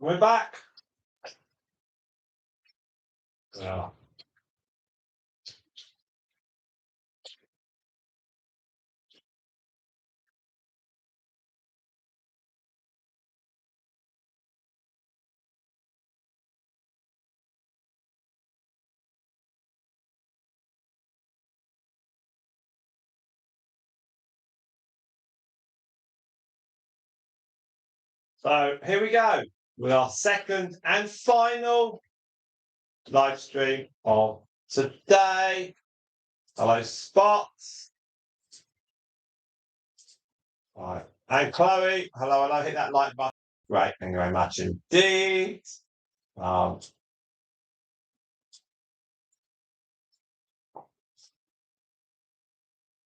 We're back. Yeah. So here we go with our second and final live stream of today. Hello, Spots. Right. And Chloe, hello. Hit that like button. Great, thank you very much indeed.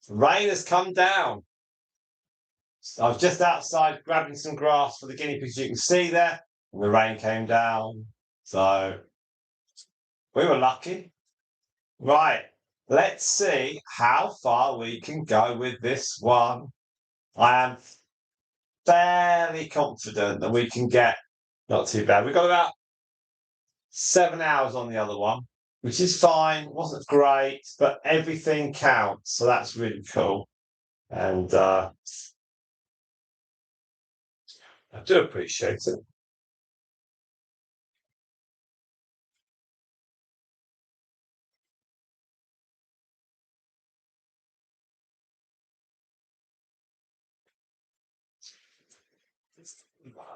Rain has come down. I was just outside grabbing some grass for the guinea pigs you can see there, and the rain came down. So we were lucky. Right, let's see how far we can go with this one. I am fairly confident that we can get not too bad. We've got about 7 hours on the other one, which is fine. Wasn't great, but everything counts. So that's really cool. And I do appreciate it.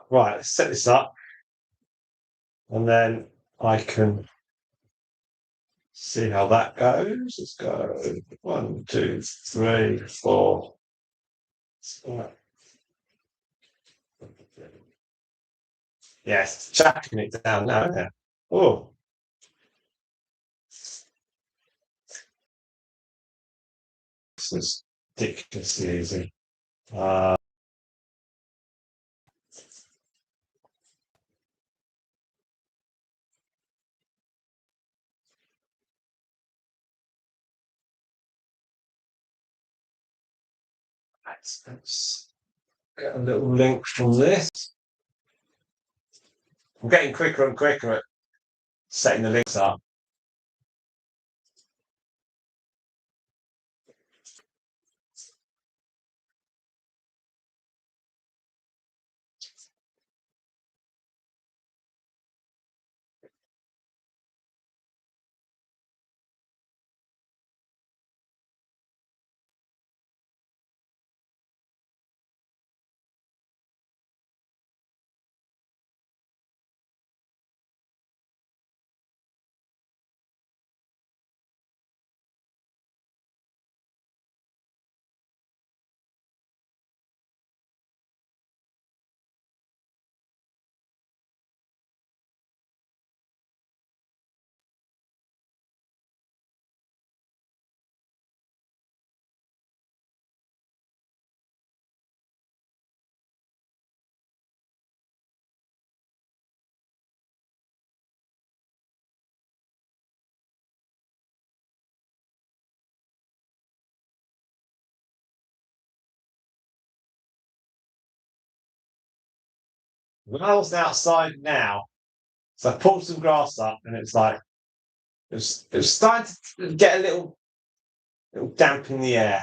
Right, let's set this up. And then I can see how that goes. Let's go 1, 2, 3, 4. Yes, chucking it down now, isn't it? Oh. This is ridiculously easy. Let's get a little link from this. I'm getting quicker and quicker at setting the links up. When I was outside now, so I pulled some grass up, and it's like it was starting to get a little damp in the air.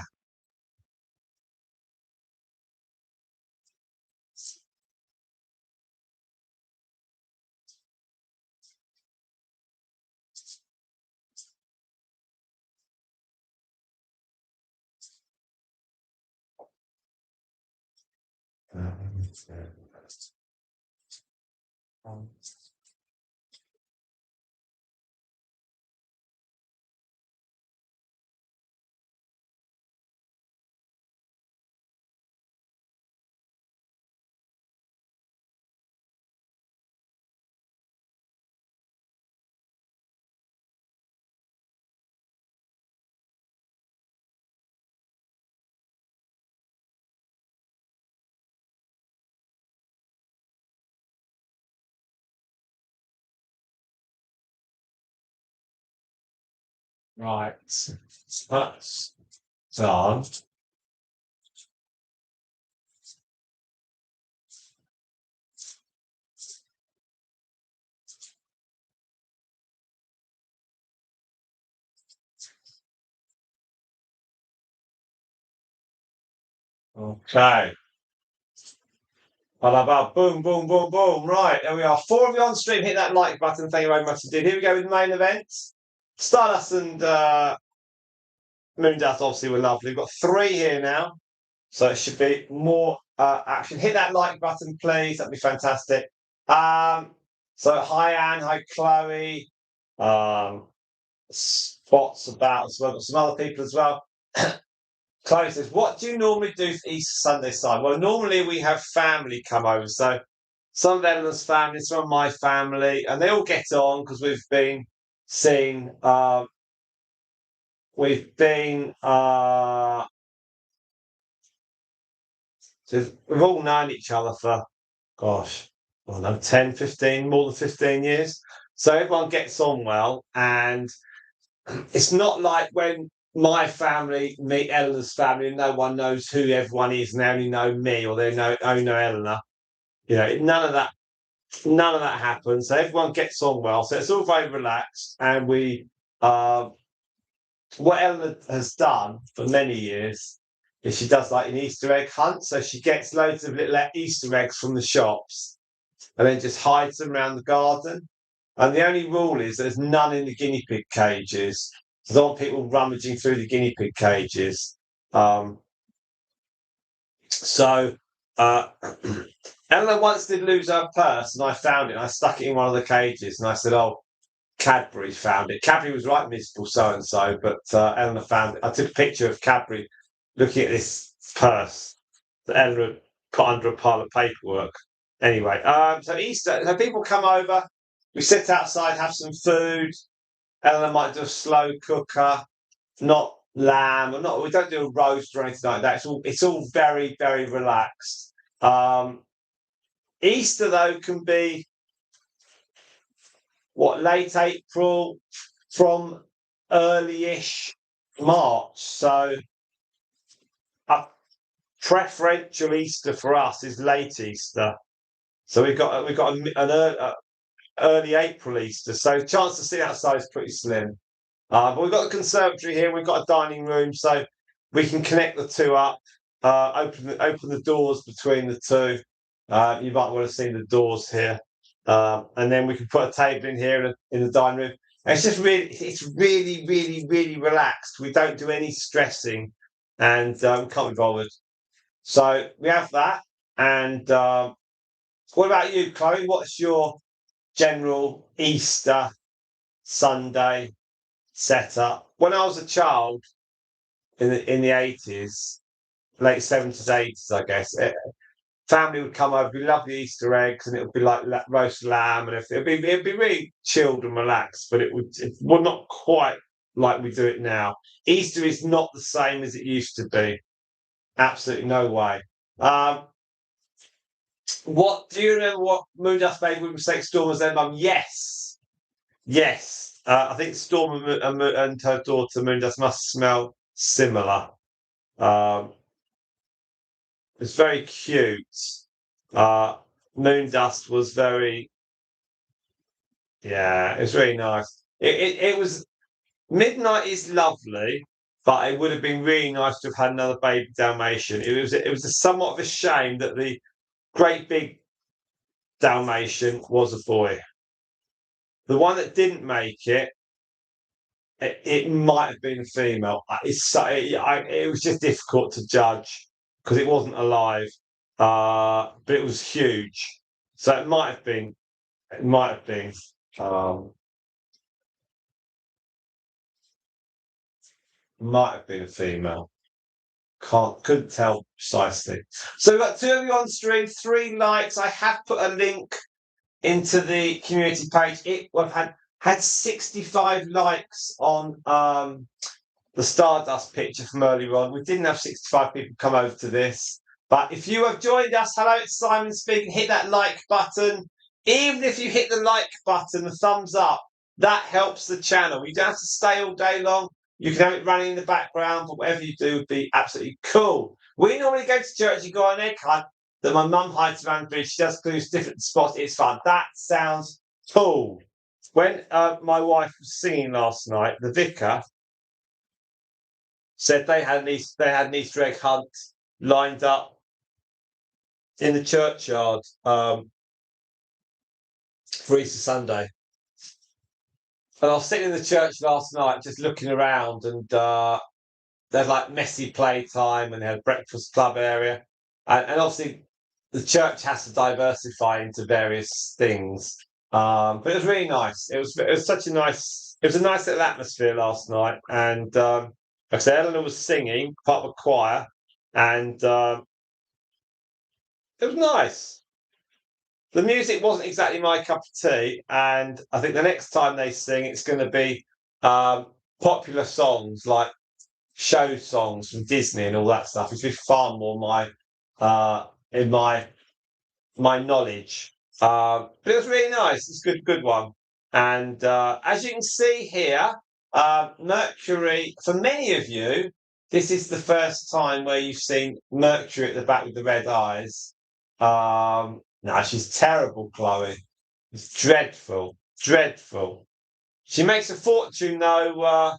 Right, that's done. Okay. Bada boom, boom, boom, boom. Right, there we are. 4 of you on stream. Hit that like button. Thank you very much indeed. Here we go with the main event. Stardust and Moondust obviously were lovely. We've got 3 here now. So it should be more action. Hit that like button, please. That'd be fantastic. So hi Anne, hi Chloe. Spots about as well. Got some other people as well. Chloe says, what do you normally do for Easter Sunday side? Well, normally we have family come over. So some of Eleanor's family, some of my family, and they all get on because we've been seeing, we've been, so we've all known each other for, gosh, I don't know, 10, 15, more than 15 years. So everyone gets on well. And it's not like when my family meet Eleanor's family and no one knows who everyone is and they only know me or they only know Eleanor. You know, none of that happens. So everyone gets on well. So it's all very relaxed. And we what Eleanor has done for many years is she does like an Easter egg hunt. So she gets loads of little Easter eggs from the shops and then just hides them around the garden. And the only rule is there's none in the guinea pig cages. I don't want people rummaging through the guinea pig cages. So Eleanor once did lose her purse and I found it and I stuck it in one of the cages and I said, oh, Cadbury found it. Cadbury was right, miserable so-and-so, but Eleanor found it. I took a picture of Cadbury looking at this purse that Eleanor put under a pile of paperwork. Anyway, so Easter, so people come over, we sit outside, have some food. Eleanor might do a slow cooker, not lamb, or not. We don't do a roast or anything like that. It's all very, very relaxed. Easter though can be late April from early-ish March. So preferential Easter for us is late Easter. So we've got an early April Easter. So chance to sit outside is pretty slim. But we've got the conservatory here. We've got a dining room, so we can connect the two up. Open the doors between the two. You might want to see the doors here, and then we can put a table in here in the dining room. And it's really, really, really relaxed. We don't do any stressing, and can't be bothered. So we have that. And what about you, Chloe? What's your general Easter Sunday setup? When I was a child in the 80s, late 70s, 80s, I guess, family would come over, we love the Easter eggs, and it would be like roast lamb and everything. It'd be really chilled and relaxed, but it would not quite like we do it now. Easter is not the same as it used to be. Absolutely no way. What do you remember? What Moondust made with mistake Storm was their mum? Yes, yes. I think Storm and her daughter Moondust must smell similar. It's very cute. Moondust was very, yeah, it was really nice. It was midnight is lovely, but it would have been really nice to have had another baby Dalmatian. It was a somewhat of a shame that the great big Dalmatian was a boy. The one that didn't make it might have been a female. It was just difficult to judge because it wasn't alive, but it was huge. So it might have been. It might have been. Might have been a female. Couldn't tell precisely. So we've got 2 of you on stream, 3 likes. I have put a link into the community page. We've had 65 likes on the Stardust picture from earlier on. We didn't have 65 people come over to this. But if you have joined us, hello, it's Simon speaking. Hit that like button. Even if you hit the like button, the thumbs up, that helps the channel. You don't have to stay all day long. You can have it running in the background, but whatever you do would be absolutely cool. We normally go to church and go on an egg hunt that my mum hides around the bridge. She does clues different spots. It's fun. That sounds cool. When my wife was singing last night, the vicar said they had an Easter egg hunt lined up in the churchyard for Easter Sunday. And I was sitting in the church last night just looking around, and they had like messy playtime, and they had a breakfast club area. And obviously the church has to diversify into various things. But it was really nice. It was such a nice little atmosphere last night. And like I said, Eleanor was singing, part of a choir, and it was nice. The music wasn't exactly my cup of tea, and I think the next time they sing, it's going to be popular songs like show songs from Disney and all that stuff. It's be far more in my knowledge. But it was really nice. It's a good one. And as you can see here, Mercury, for many of you, this is the first time where you've seen Mercury at the back with the red eyes. No, she's terrible, Chloe. It's dreadful, dreadful. She makes a fortune, though,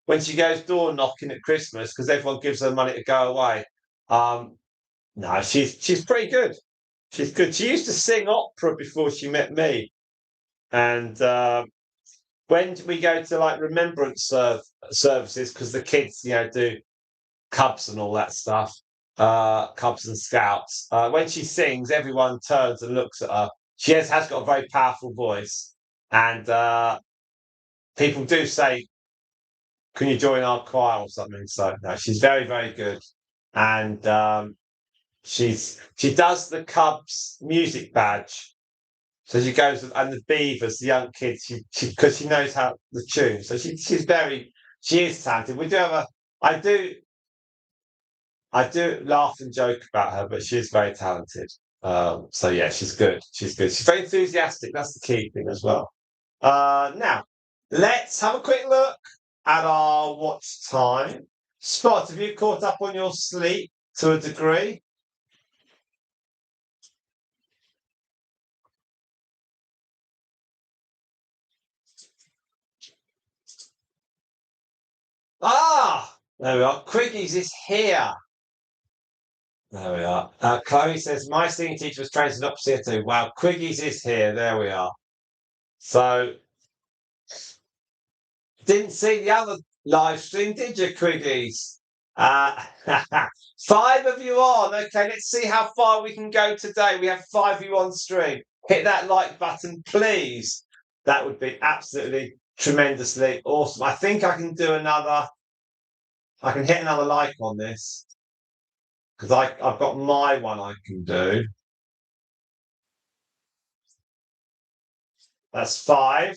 when she goes door knocking at Christmas because everyone gives her money to go away. No, she's pretty good. She's good. She used to sing opera before she met me, and when we go to like remembrance services, because the kids, do cubs and all that stuff, cubs and scouts. When she sings, everyone turns and looks at her. She has got a very powerful voice, and people do say, "Can you join our choir or something?" So no, she's very, very good, and she does the Cubs music badge. So she goes, and the Beavers, the young kids, because she knows how the tune. So she is talented. We do have I do laugh and joke about her, but she is very talented. So yeah, she's good. She's good. She's very enthusiastic. That's the key thing as well. Now let's have a quick look at our watch time. Spot, have you caught up on your sleep to a degree? Ah, there we are. Quiggies is here. There we are. Chloe says, my singing teacher was trained to not see it too. Wow, Quiggies is here. There we are. So, didn't see the other live stream, did you, Quiggies? 5 of you on. Okay, let's see how far we can go today. We have 5 of you on stream. Hit that like button, please. That would be absolutely tremendously awesome. I think I can do I can hit another like on this because I've got my one I can do. That's 5.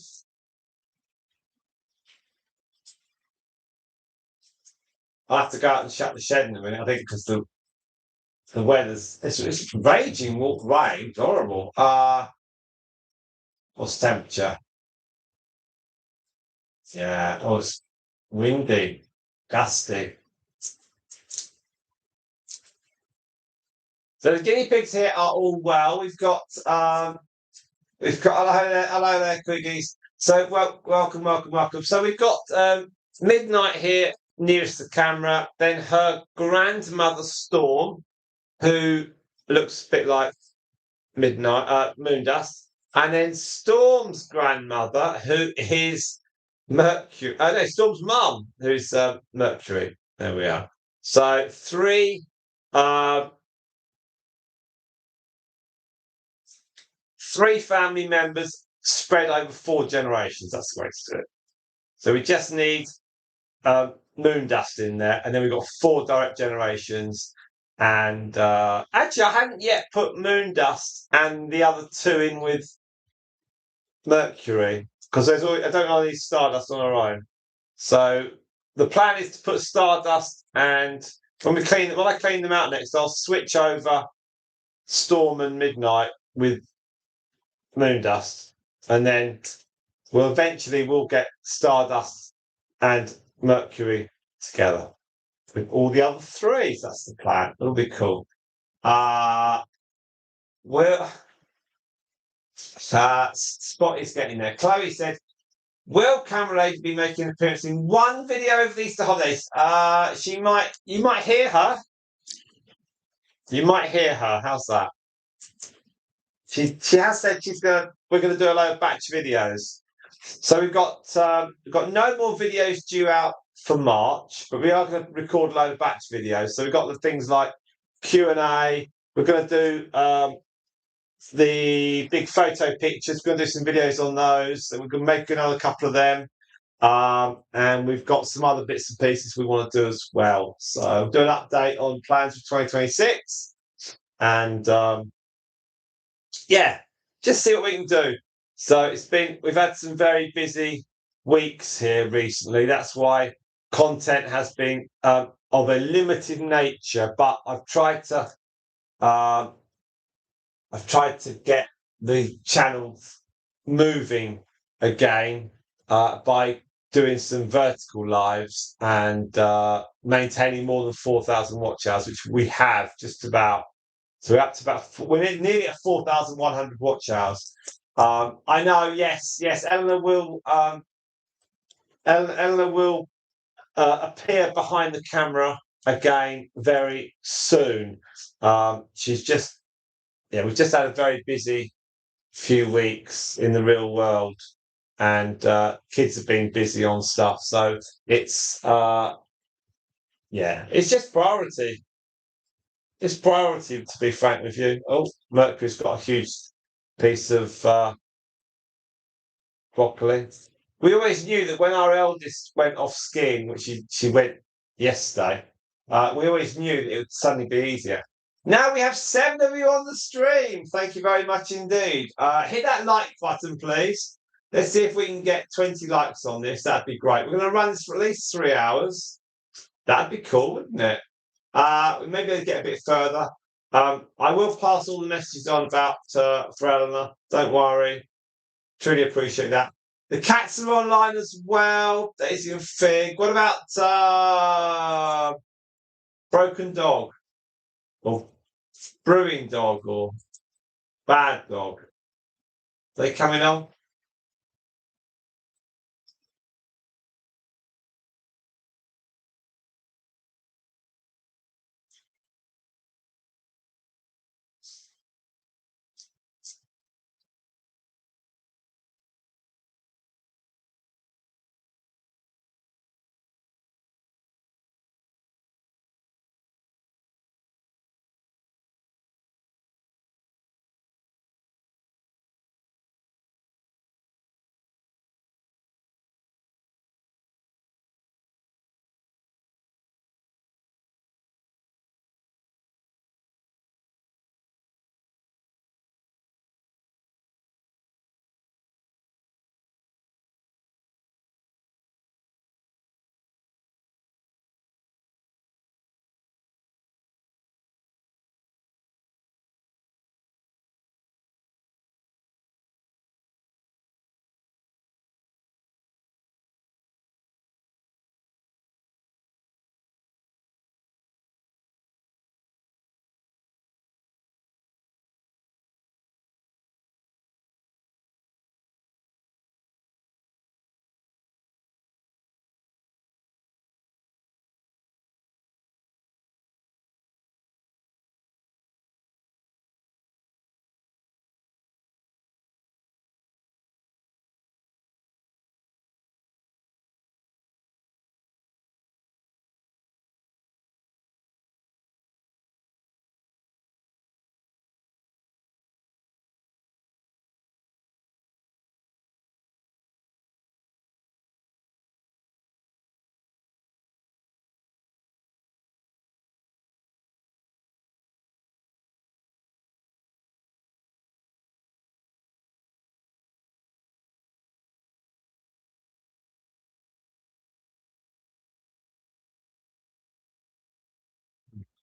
I'll have to go out and shut the shed in a minute, I think, because the weather's it's raging rain. It's horrible. What's the temperature? Yeah, it's windy, gusty. So the guinea pigs here are all well. We've got hello there, Quiggies. So welcome. So we've got Midnight here nearest the camera, then her grandmother Storm, who looks a bit like Midnight, Moondust, and then Storm's grandmother, who is Mercury. Oh no, Storm's mum, who's Mercury. There we are. So 3 family members spread over 4 generations. That's the way to do it. So we just need Moondust in there, and then we've got 4 direct generations. And actually, I haven't yet put Moondust and the other 2 in with Mercury because I don't know any Stardust on our own. So the plan is to put Stardust, and when I clean them out next, I'll switch over Storm and Midnight with Moondust, and then we'll get Stardust and Mercury together with all the other 3. That's the plan. It'll be cool. Spot is getting there. Chloe said, will Camera Lady be making an appearance in one video over the Easter holidays? You might hear her. You might hear her. How's that? She has said we're gonna do a load of batch videos. So we've got no more videos due out for March, but we are going to record a load of batch videos. So we've got the things like Q&A. We're going to do the big photo pictures. We're going to do some videos on those. And we're going to make another couple of them. And we've got some other bits and pieces we want to do as well. So I'll do an update on plans for 2026. And yeah, just see what we can do. So we've had some very busy weeks here recently. That's why content has been of a limited nature, but um, I've tried to get the channel moving again by doing some vertical lives and maintaining more than 4,000 watch hours, which we have just about. So we're up to we're nearly at 4,100 watch hours. I know, yes, Eleanor will appear behind the camera again very soon. We've just had a very busy few weeks in the real world, and kids have been busy on stuff. So it's it's just priority. It's priority, to be frank with you. Oh, Mercury's got a huge piece of broccoli. We always knew that when our eldest went off skiing, which she went yesterday, we always knew that it would suddenly be easier. Now we have 7 of you on the stream. Thank you very much indeed. Hit that like button, please. Let's see if we can get 20 likes on this. That'd be great. We're going to run this for at least 3 hours. That'd be cool, wouldn't it? Maybe I'll get a bit further. I will pass all the messages on about for Eleanor. Don't worry. Truly appreciate that. The cats are online as well. Daisy and Fig. What about Broken Dog? Or Brewing Dog? Or Bad Dog? Are they coming on?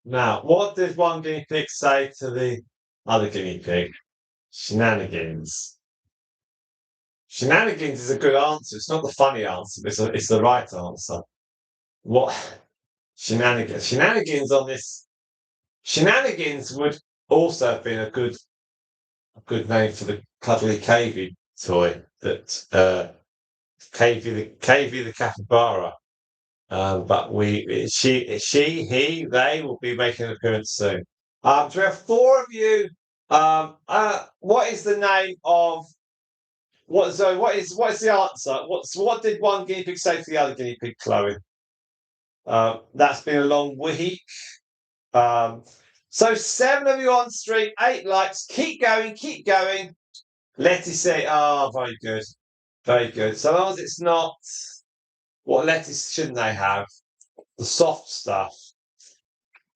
Now, what did one guinea pig say to the other guinea pig? Shenanigans. Shenanigans is a good answer. It's not the funny answer, but it's the right answer. What shenanigans? Shenanigans on this. Shenanigans would also have been a good name for the cuddly cavey toy that Cavey the capybara. But he, they will be making an appearance soon. So we have 4 of you. What is the name of what? So what is the answer? What did one guinea pig say to the other guinea pig, Chloe? That's been a long week. So 7 of you on stream, 8 likes. Keep going, keep going. Lettuce say, very good, very good. So long as it's not what lettuce shouldn't they have? The soft stuff.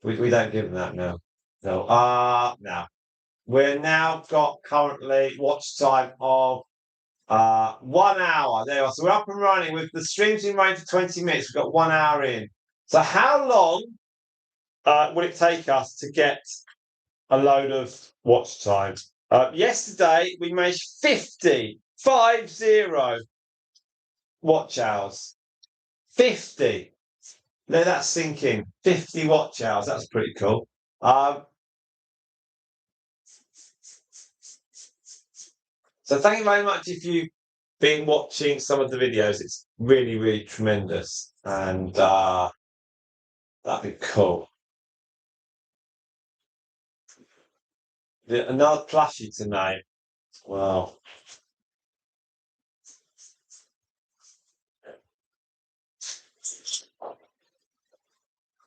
We don't give them that now. No. Now we're now got currently watch time of 1 hour. There we are. So we're up and running with the streams been running for 20 minutes. We've got 1 hour in. So how long will it take us to get a load of watch time? Yesterday we made 50 watch hours. 50. Let that sink in. 50 watch hours. That's pretty cool. So thank you very much if you've been watching some of the videos. It's really, really tremendous. And that'd be cool. Another plushie tonight. Well,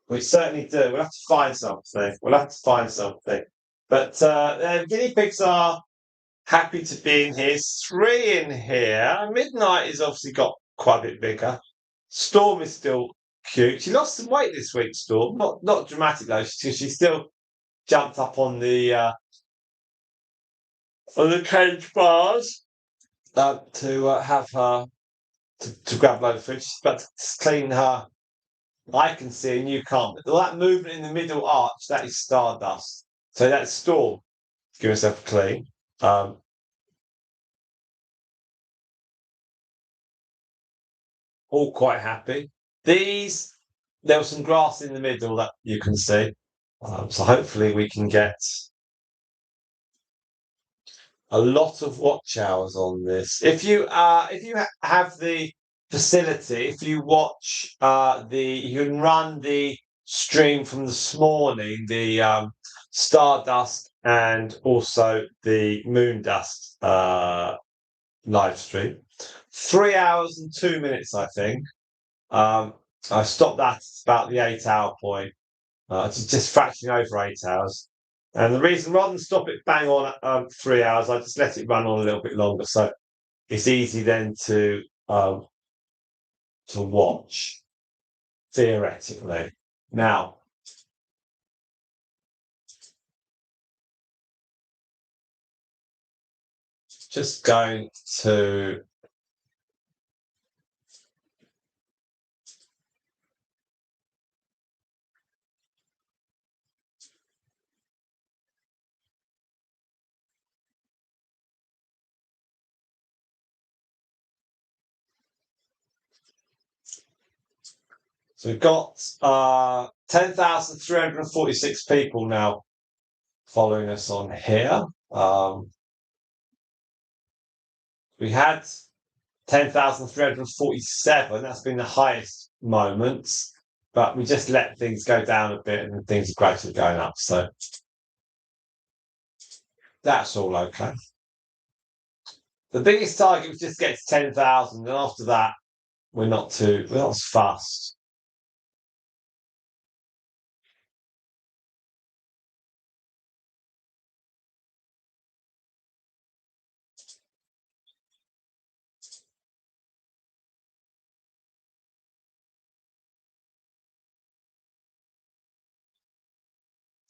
we certainly do. We'll have to find something. But guinea pigs are happy to be in here. 3 in here. Midnight has obviously got quite a bit bigger. Storm is still cute. She lost some weight this week, Storm. Not dramatic though, because she still jumped up on the cage bars to have her to grab a load of food. She's about to clean her. I can see and you can't. But all that movement in the middle arch, that is stardust. So that's Storm. Give herself a clean. All quite happy. There was some grass in the middle that you can see. So hopefully we can get a lot of watch hours on this. If you have the facility, if you watch you can run the stream from this morning, the Stardust and also the Moon Dust live stream. 3 hours and 2 minutes, I think. I stopped that at about the 8-hour point. It's just fraction over 8 hours. And the reason, rather than stop it bang on 3 hours, I just let it run on a little bit longer. So it's easy then to watch, theoretically. Now, just going to so we've got 10,346 people now following us on here. We had 10,347. That's been the highest moments, but we just let things go down a bit and things are gradually going up. So that's all okay. The biggest target was just get to 10,000, and after that, we're not as fast.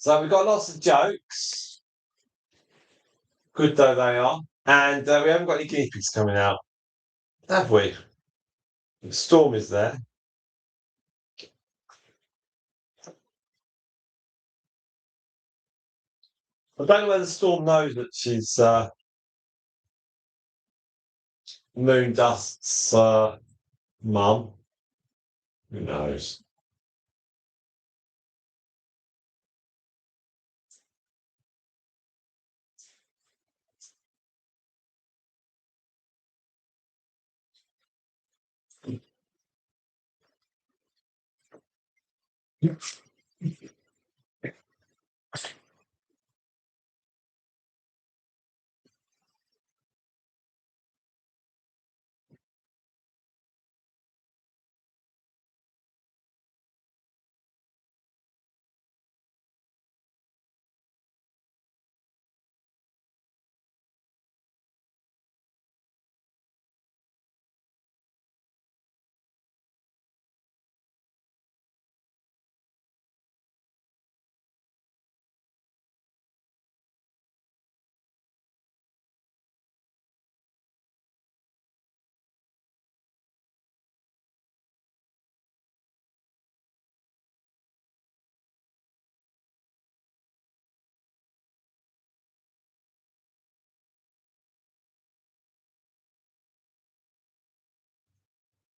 So we've got lots of jokes, good though they are, and we haven't got any guinea pigs coming out, have we? The Storm is there. I don't know whether Storm knows that she's Moon Dust's mum. Who knows?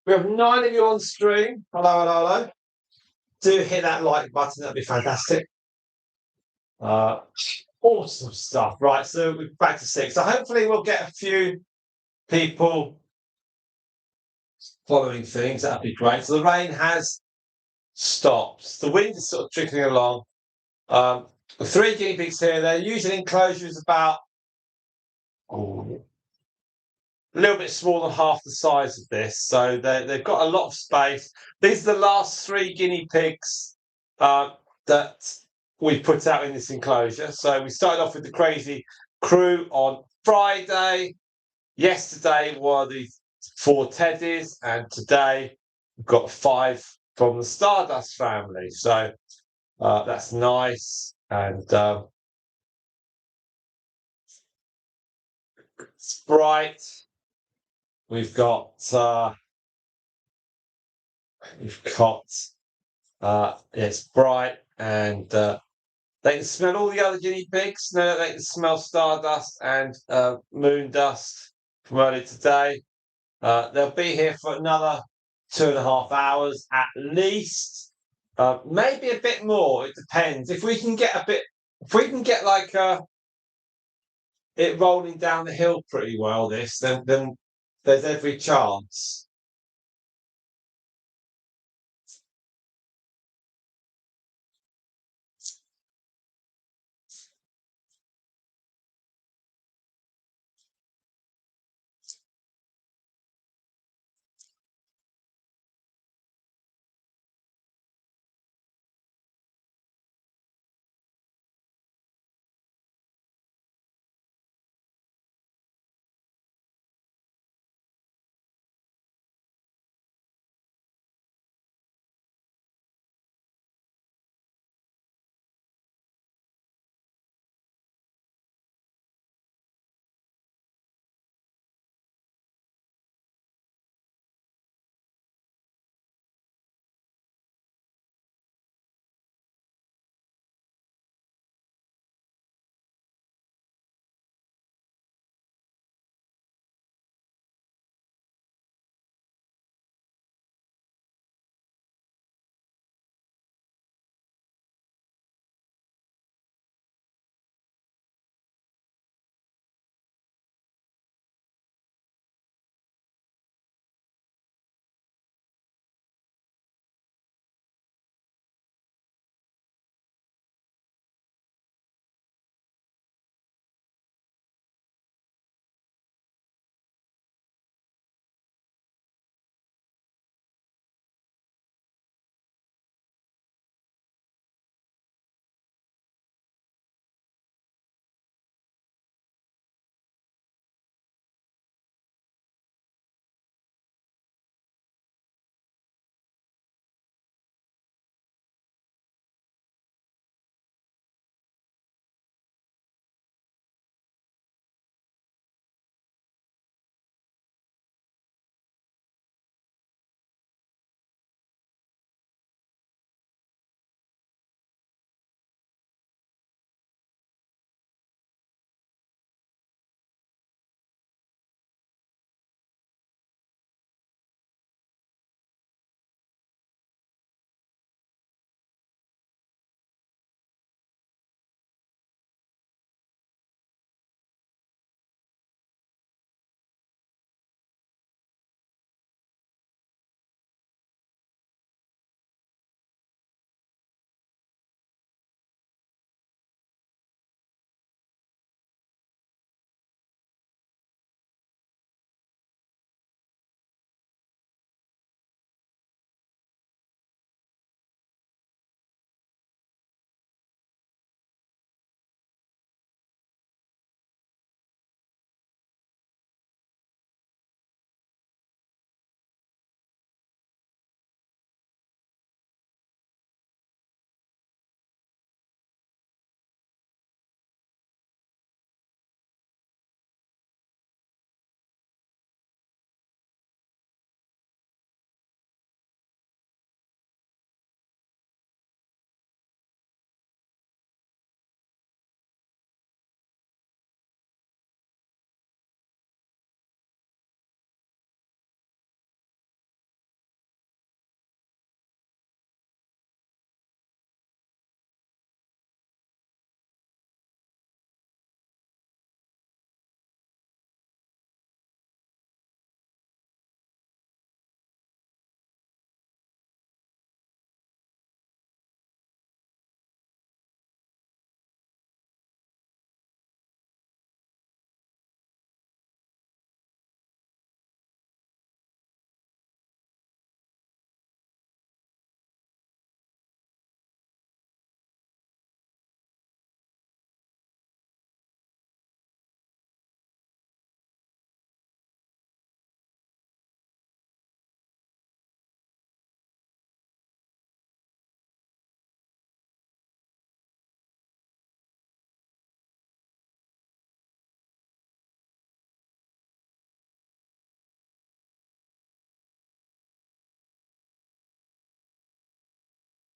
We have 9 of you on stream. Hello, hello, hello. Do hit that like button. That'd be fantastic. Awesome stuff. Right, so we're back to 6. So hopefully we'll get a few people following things. That'd be great. So the rain has stopped. The wind is sort of trickling along. The 3 guinea pigs here. Their usual enclosure is about a little bit smaller than half the size of this. So they've got a lot of space. These are the last 3 guinea pigs that we put out in this enclosure. So we started off with the crazy crew on Friday. Yesterday were the 4 teddies, and today we've got 5 from the Stardust family. So that's nice. And Sprite. We've got it's bright, and they can smell all the other guinea pigs. No, they can smell stardust and moon dust from earlier today. They'll be here for another 2.5 hours at least. Maybe a bit more. It depends. If we can get like it rolling down the hill pretty well, then there's every chance.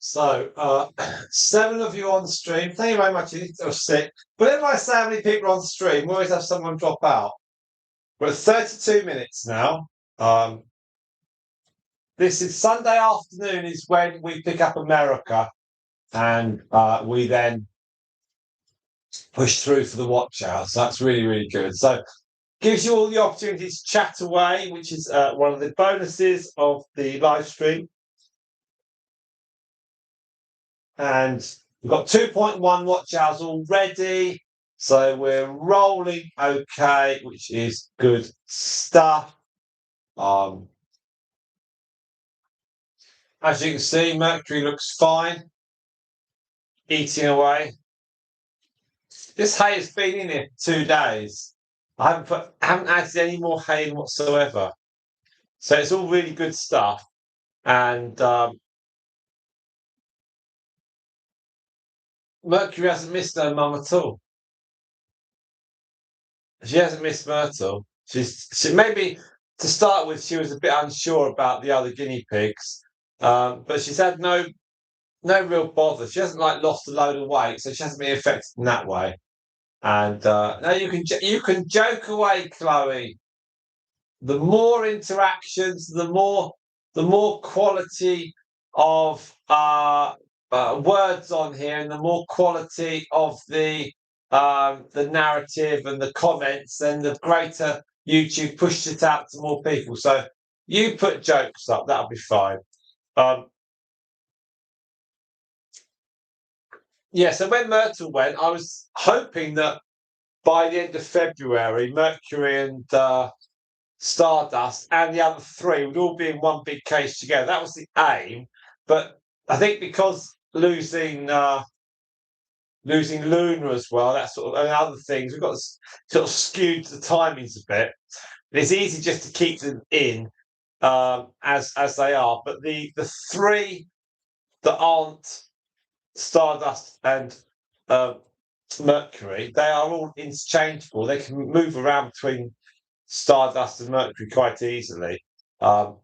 So, 7 of you on stream. Thank you very much. You need to sit. Whenever I say how many people are on stream, we always have someone drop out. We're at 32 minutes now. This is Sunday afternoon is when we pick up America, and we then push through for the watch hour. So that's really, really good. So gives you all the opportunity to chat away, which is one of the bonuses of the live stream. And we've got 2.1 watch hours already. So we're rolling okay, which is good stuff. As you can see, Mercury looks fine, eating away. This hay has been in here for 2 days. I haven't added any more hay in whatsoever. So it's all really good stuff. And Mercury hasn't missed her mum at all. She hasn't missed Myrtle. She maybe to start with, she was a bit unsure about the other guinea pigs, but she's had no real bother. She hasn't like lost a load of weight, so she hasn't been affected in that way. And now you can joke away, Chloe. The more interactions, the more quality of words on here, and the more quality of the narrative and the comments, and the greater YouTube pushes it out to more people. So you put jokes up, that'll be fine. Yeah, so when Myrtle went, I was hoping that by the end of February, Mercury and Stardust and the other 3 would all be in one big cage together. That was the aim. But I think because losing Luna as well, that sort of, and other things, we've got sort of skewed the timings a bit. It's easy just to keep them in as they are. But the 3 that aren't Stardust and Mercury, they are all interchangeable. They can move around between Stardust and Mercury quite easily. Probably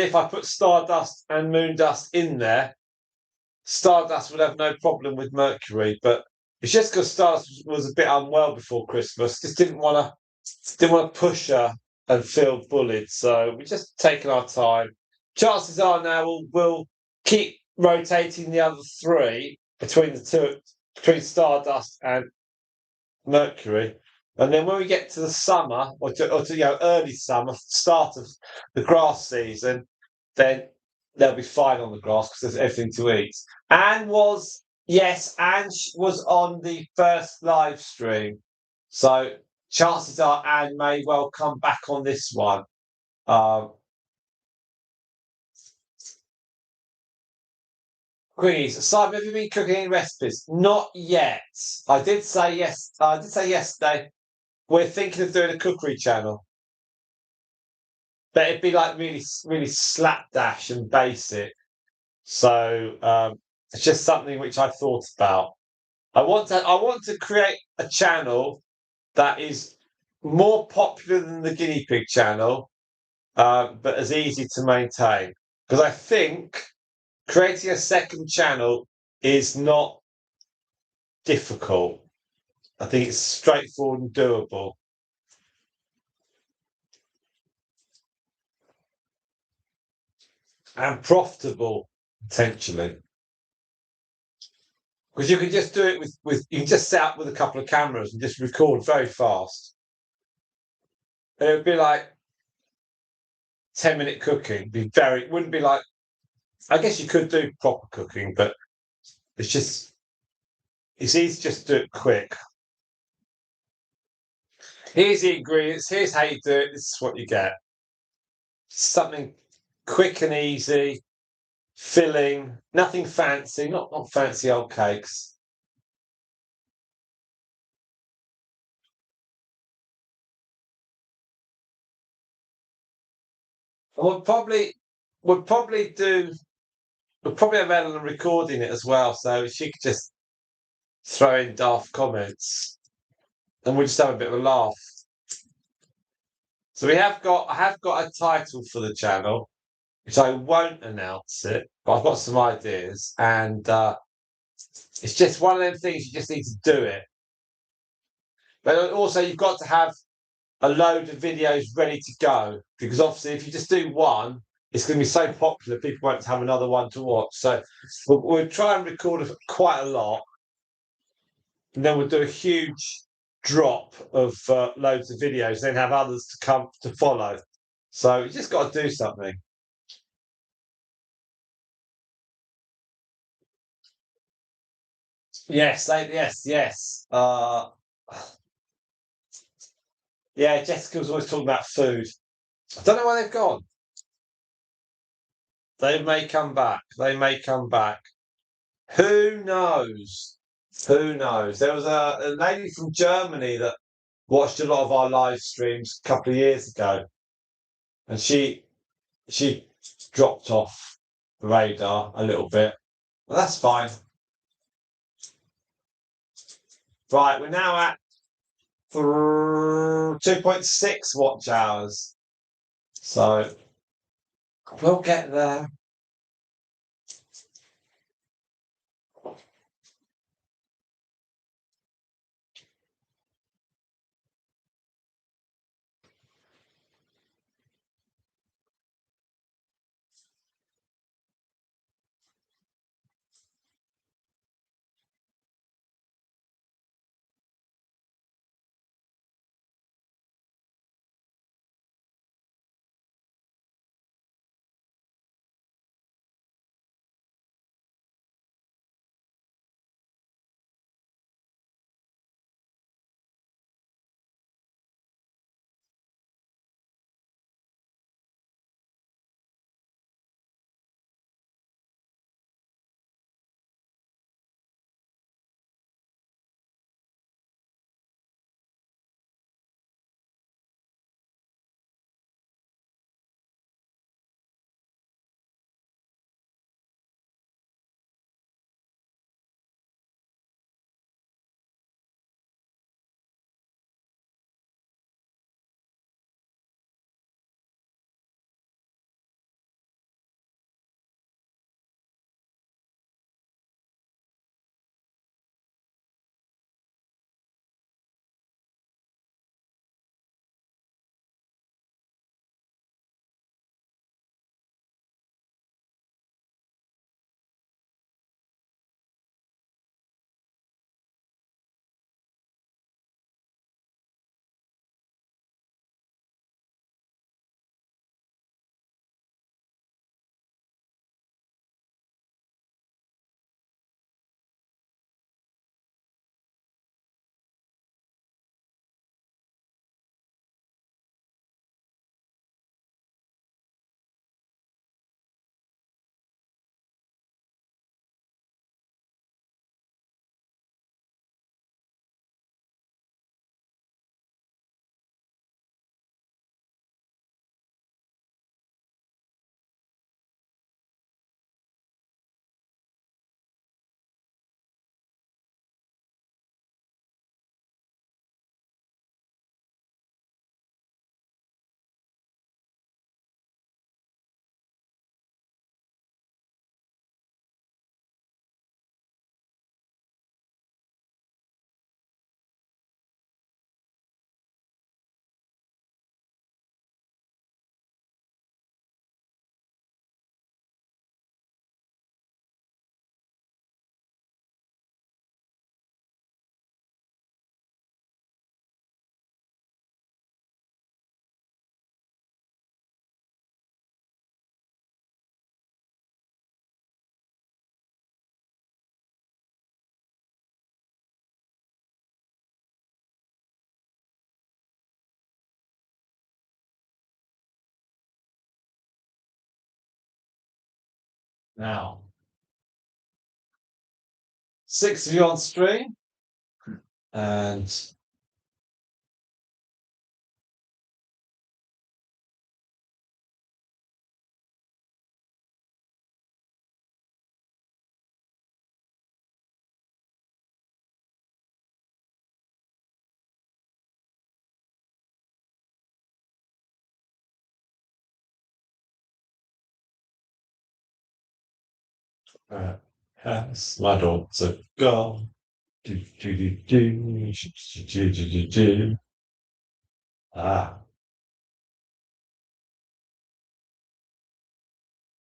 if I put Stardust and Moondust in there, Stardust would have no problem with Mercury, but it's just because Stardust was a bit unwell before Christmas. Just didn't want to push her and feel bullied. So we're just taking our time. Chances are now we'll keep rotating the other 3 between Stardust and Mercury. And then when we get to the summer, or to early summer, start of the grass season, then they'll be fine on the grass because there's everything to eat. Anne was on the first live stream, so chances are Anne may well come back on this one. Greenies, Simon, have you been cooking any recipes? Not yet. I did say yes. I did say yesterday. We're thinking of doing a cookery channel, but it'd be like really, really slapdash and basic. So it's just something which I thought about. I want to create a channel that is more popular than the guinea pig channel, but as easy to maintain. Because I think creating a second channel is not difficult. I think it's straightforward and doable. And profitable, potentially. Because you can just do it with you can just set up with a couple of cameras and just record very fast. And it would be like 10-minute cooking. Wouldn't be like, I guess you could do proper cooking, but it's easy just to do it quick. Here's the ingredients, here's how you do it, this is what you get. Something quick and easy, filling, nothing fancy, not fancy old cakes. We'll probably have Ellen recording it as well, so she could just throw in daft comments, and we'll just have a bit of a laugh. So I have got a title for the channel. which I won't announce it, but I've got some ideas, and it's just one of them things you just need to do it. But also, you've got to have a load of videos ready to go because obviously, if you just do one, it's going to be so popular, people won't have another one to watch. So we'll try and record quite a lot, and then we'll do a huge drop of loads of videos, then have others to come to follow. So you just got to do something. Yes, yes. Yeah, Jessica was always talking about food. I don't know where they've gone. They may come back. They may come back. Who knows? Who knows? There was a lady from Germany that watched a lot of our live streams a couple of years ago, and she dropped off the radar a little bit. Well, that's fine. Right, we're now at 2.6 watch hours. So we'll get there. Now, 6 of you on stream, and Yes, my daughter gone. Do, do, do, do, do, do, do, do, do. Ah,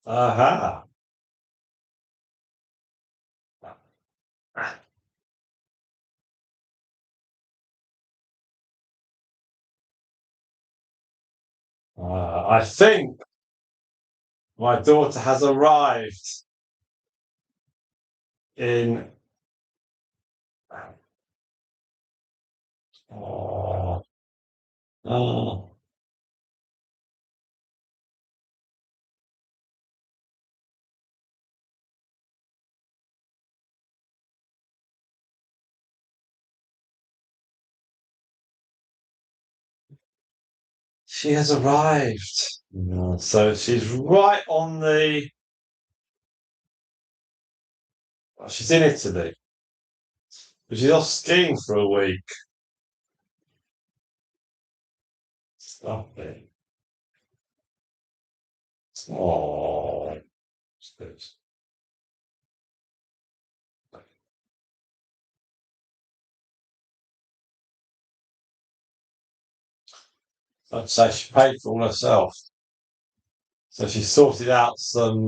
aha. Ah. I think my daughter has arrived in. Oh, oh. She has arrived. So she's right on the. Well, she's in Italy, but she's off skiing for a week. Stop it. Oh, I'd say she paid for all herself. So she sorted out some.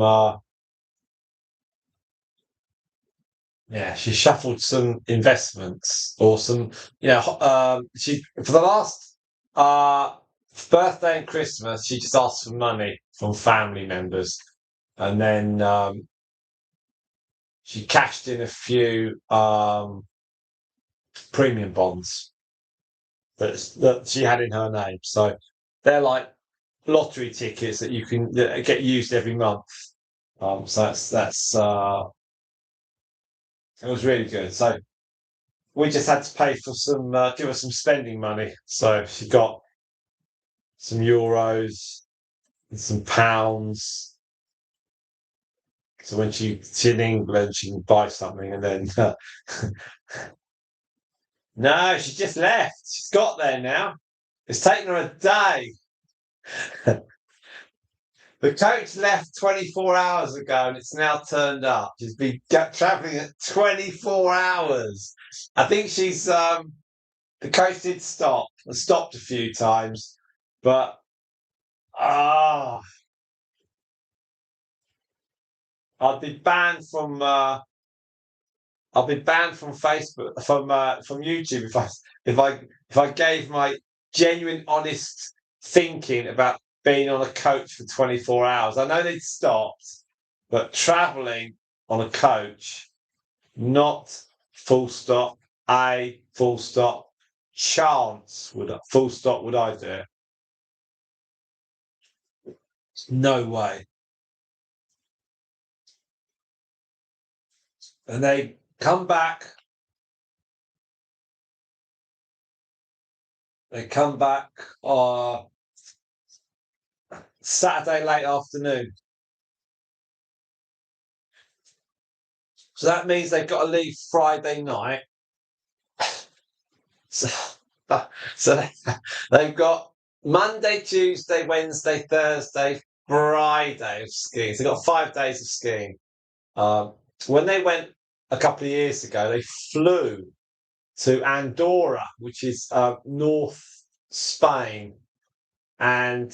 Yeah, she shuffled some investments or some. Yeah, she for the last uh birthday and Christmas, she just asked for money from family members, and then she cashed in a few premium bonds that she had in her name. So they're like lottery tickets that you can that get used every month. So that's it was really good. So we just had to pay for some give her some spending money. So she got some euros and some pounds. So when she's in England, she can buy something, and then no, she just left. She's got there now. It's taken her a day. The coach left 24 hours ago and it's now turned up. She's been traveling at 24 hours. I think the coach did stop and stopped a few times, but ah, I'd be banned from I'll be banned from Facebook from YouTube if I if I gave my genuine honest thinking about being on a coach for 24 hours. I know they'd stopped, but traveling on a coach, not full stop, a full stop, chance would full stop would I do it? No way. And they come back Saturday late afternoon. So that means they've got to leave Friday night. So, so they've got Monday, Tuesday, Wednesday, Thursday, Friday of skiing. So they've got 5 days of skiing. When they went a couple of years ago, they flew to Andorra, which is North Spain, and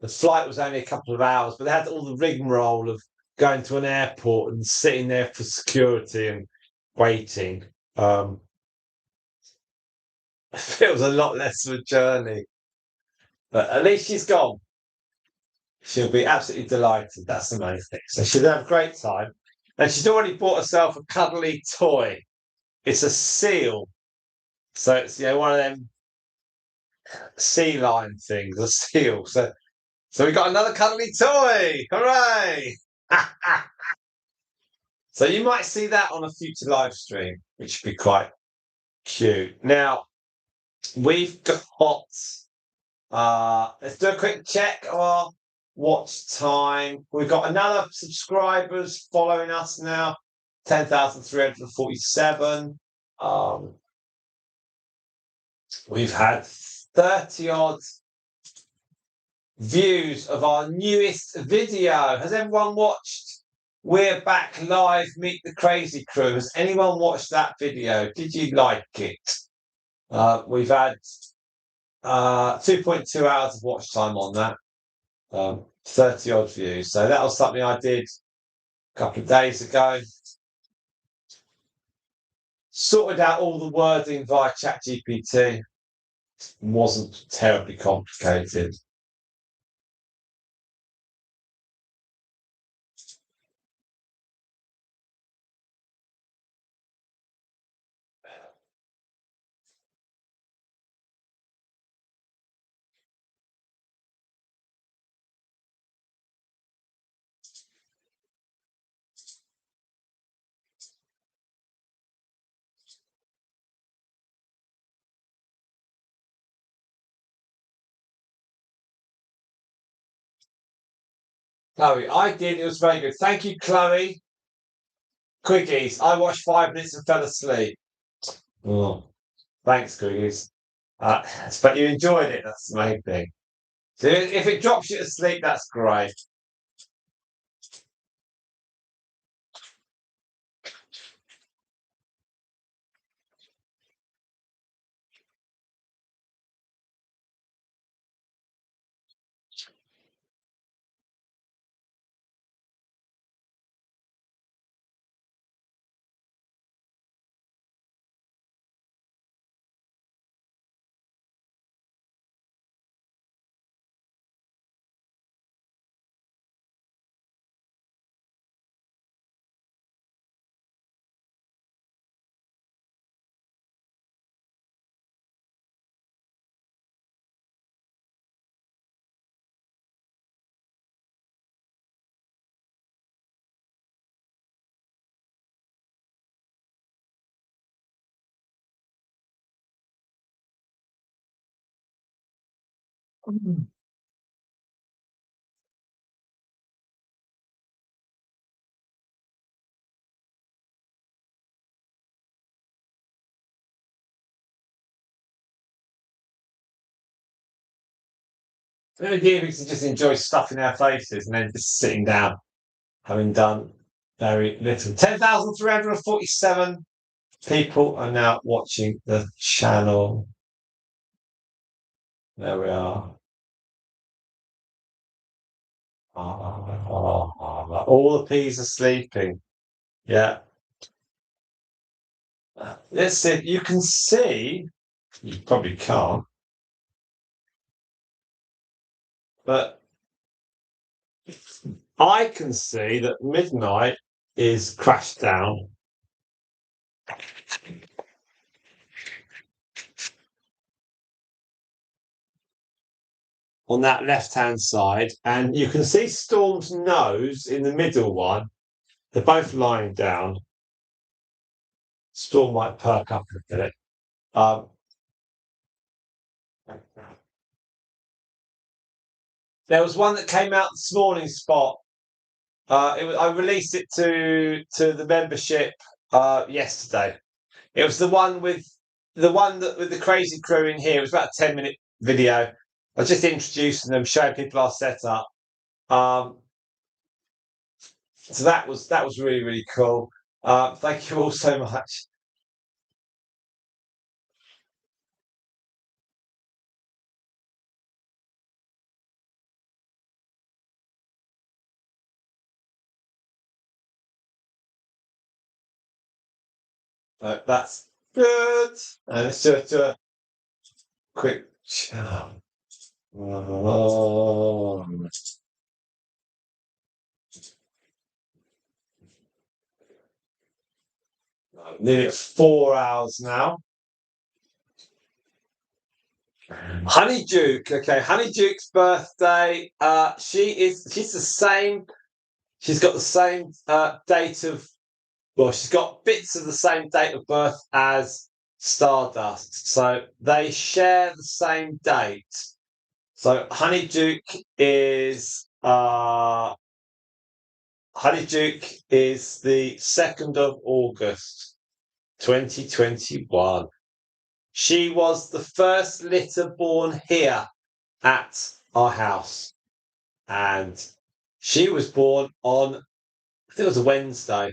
the flight was only a couple of hours, but they had all the rigmarole of going to an airport and sitting there for security and waiting. It feels a lot less of a journey, but at least she's gone. She'll be absolutely delighted. That's the main thing. So she'll have a great time. And she's already bought herself a cuddly toy. It's a seal. So it's one of them sea lion things, a seal. So we got another cuddly toy. Hooray! So you might see that on a future live stream, which would be quite cute. Now we've got let's do a quick check of our watch time. We've got another subscribers following us now, 10,347. We've had 30 odd views of our newest video. Has everyone watched We're Back Live, Meet the Crazy Crew? Has anyone watched that video? Did you like it? We've had 2.2 hours of watch time on that. 30 odd views. So that was something I did a couple of days ago. Sorted out all the wording via ChatGPT. Wasn't terribly complicated. Chloe, I did. It was very good. Thank you, Chloe. Quickies. I watched 5 minutes and fell asleep. Oh, thanks, Quickies. But you enjoyed it. That's the main thing. So if it drops you to sleep, that's great. The idea is to just enjoy stuffing our faces and then just sitting down, having done very little. 10,347 people are now watching the channel. There we are. All the peas are sleeping. Yeah. Let's see. You can see, you probably can't, but I can see that midnight is crashed down. On that left-hand side, and you can see Storm's nose in the middle one. They're both lying down. Storm might perk up a bit. There was one that came out this morning, Spot. I released it to the membership yesterday. It was the one with the crazy crew in here. It was about a 10-minute video. I was just introducing them, showing people our setup. So that was really, really cool. Thank you all so much. That's good. Let's just do a quick chat. Nearly 4 hours now. Honey Duke. Okay, Honey Duke's birthday. She's the same. She's got the same date of. Well, she's got bits of the same date of birth as Stardust, so they share the same date. So Honey Duke is the 2nd of August, 2021. She was the first litter born here at our house, and she was born on, I think it was a Wednesday.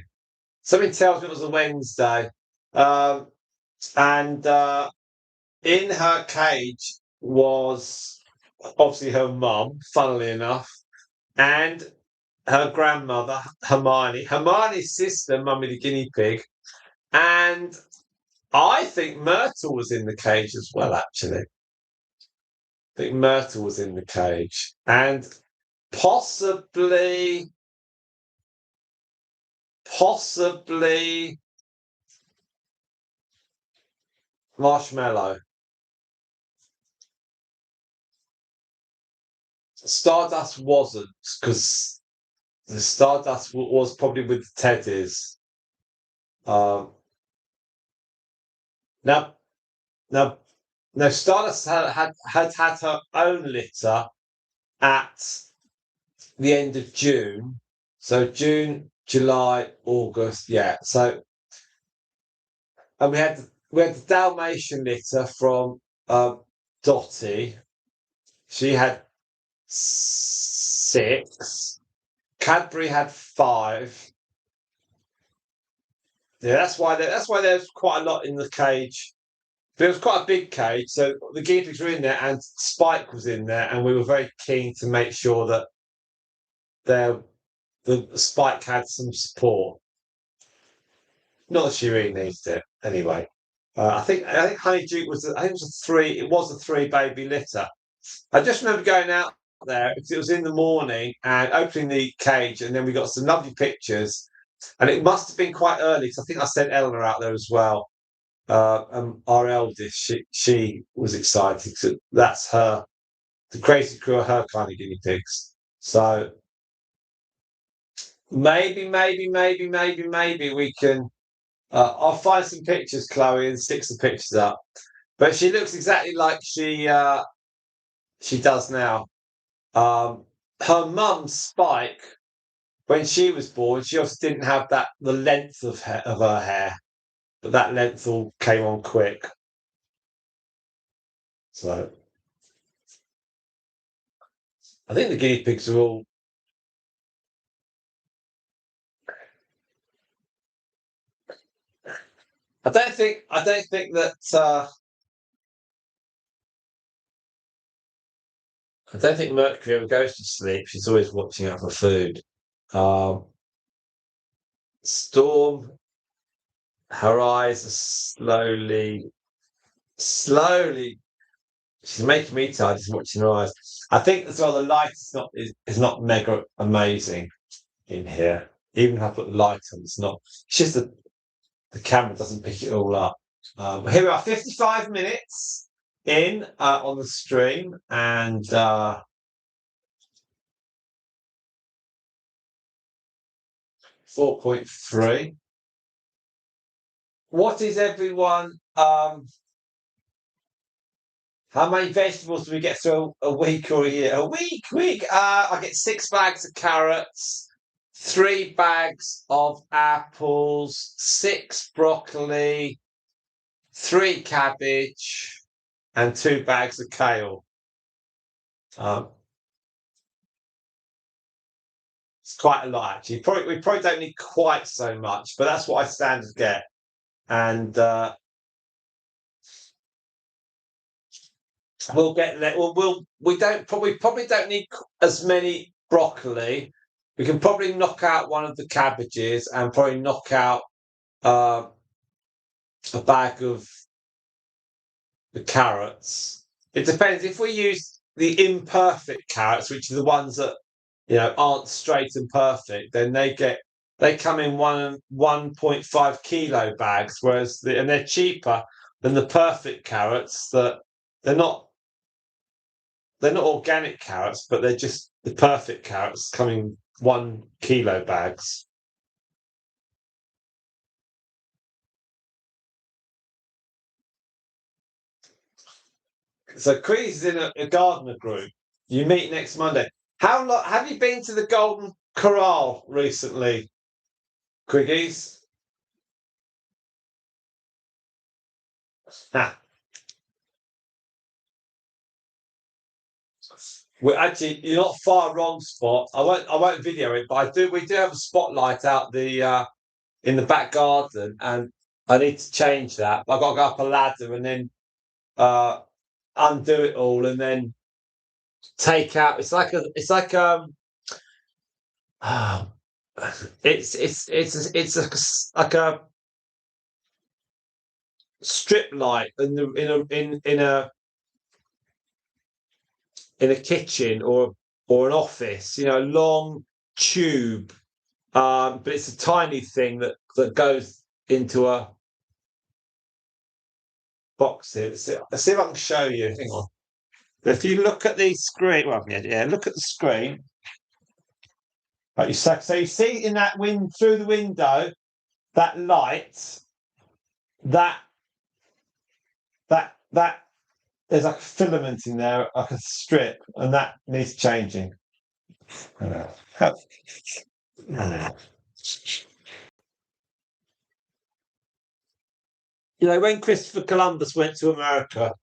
Something tells me it was a Wednesday. And in her cage was obviously her mum, funnily enough, and her grandmother, Hermione, Hermione's sister, Mummy the guinea pig, and I think Myrtle was in the cage as well, actually. I think Myrtle was in the cage. And possibly Marshmallow. Stardust wasn't, because the Stardust was probably with the Teddies. Now, now, now, Stardust had her own litter at the end of June. So June, July, August, yeah. So, and we had the Dalmatian litter from Dottie. She had 6. Cadbury had 5. Yeah, that's why there's quite a lot in the cage. But it was quite a big cage, so the guinea pigs were in there, and Spike was in there, and we were very keen to make sure that the Spike had some support. Not that she really needed it anyway. I think Honey Duke was I think it was a 3. It was a 3 baby litter. I just remember going out there because it was in the morning and opening the cage, and then we got some lovely pictures. And it must have been quite early because I think I sent Eleanor out there as well. Our eldest, she was excited because that's her. The crazy crew are her kind of guinea pigs. So maybe we can. I'll find some pictures, Chloe, and stick some pictures up. But she looks exactly like she does now. Her mum, Spike, when she was born, she obviously didn't have the length of her hair, but that length all came on quick. So I think the guinea pigs are all. I don't think that. I don't think Mercury ever goes to sleep. She's always watching out for food. Um, Storm, her eyes are slowly. She's making me tired just watching her eyes. I think as well the light is not mega amazing in here. Even if I put the light on, it's not. It's just the camera doesn't pick it all up. Here we are, 55 minutes in on the stream, and 4.3. What is everyone? How many vegetables do we get through a week or a year? A week. I get 6 bags of carrots, 3 bags of apples, 6 broccoli, 3 cabbage, and 2 bags of kale. It's quite a lot, actually. We probably don't need quite so much, but that's what I stand to get. And we'll get that. We probably don't need as many broccoli. We can probably knock out one of the cabbages and probably knock out a bag of the carrots. It depends if we use the imperfect carrots, which are the ones that aren't straight and perfect. Then they come in 1.5 kilo bags, whereas and they're cheaper than the perfect carrots. That they're not organic carrots, but they're just the perfect carrots coming 1 kilo bags. So Queen's is in a gardener group. You meet next Monday. How long have you been to the Golden Corral recently, Quiggies? Well, actually, you're not far wrong, Spot. I won't video it, but we do have a spotlight out the in the back garden, and I need to change that. I've got to go up a ladder and then uh undo it all, and then take out. Ah, like a strip light in a kitchen or an office. You know, long tube. But it's a tiny thing that goes into a box here. Let's see if I can show you. Hang on. If you look at the screen, well, yeah, look at the screen. Right, so you see in that wind through the window, that light, that there's like a filament in there, like a strip, and that needs changing. You know, when Christopher Columbus went to America,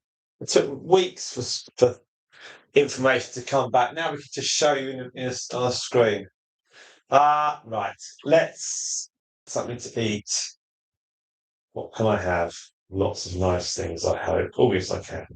it took weeks for information to come back. Now we can just show you on a screen. Right. Let's something to eat. What can I have? Lots of nice things, I hope. Oh, yes, I can.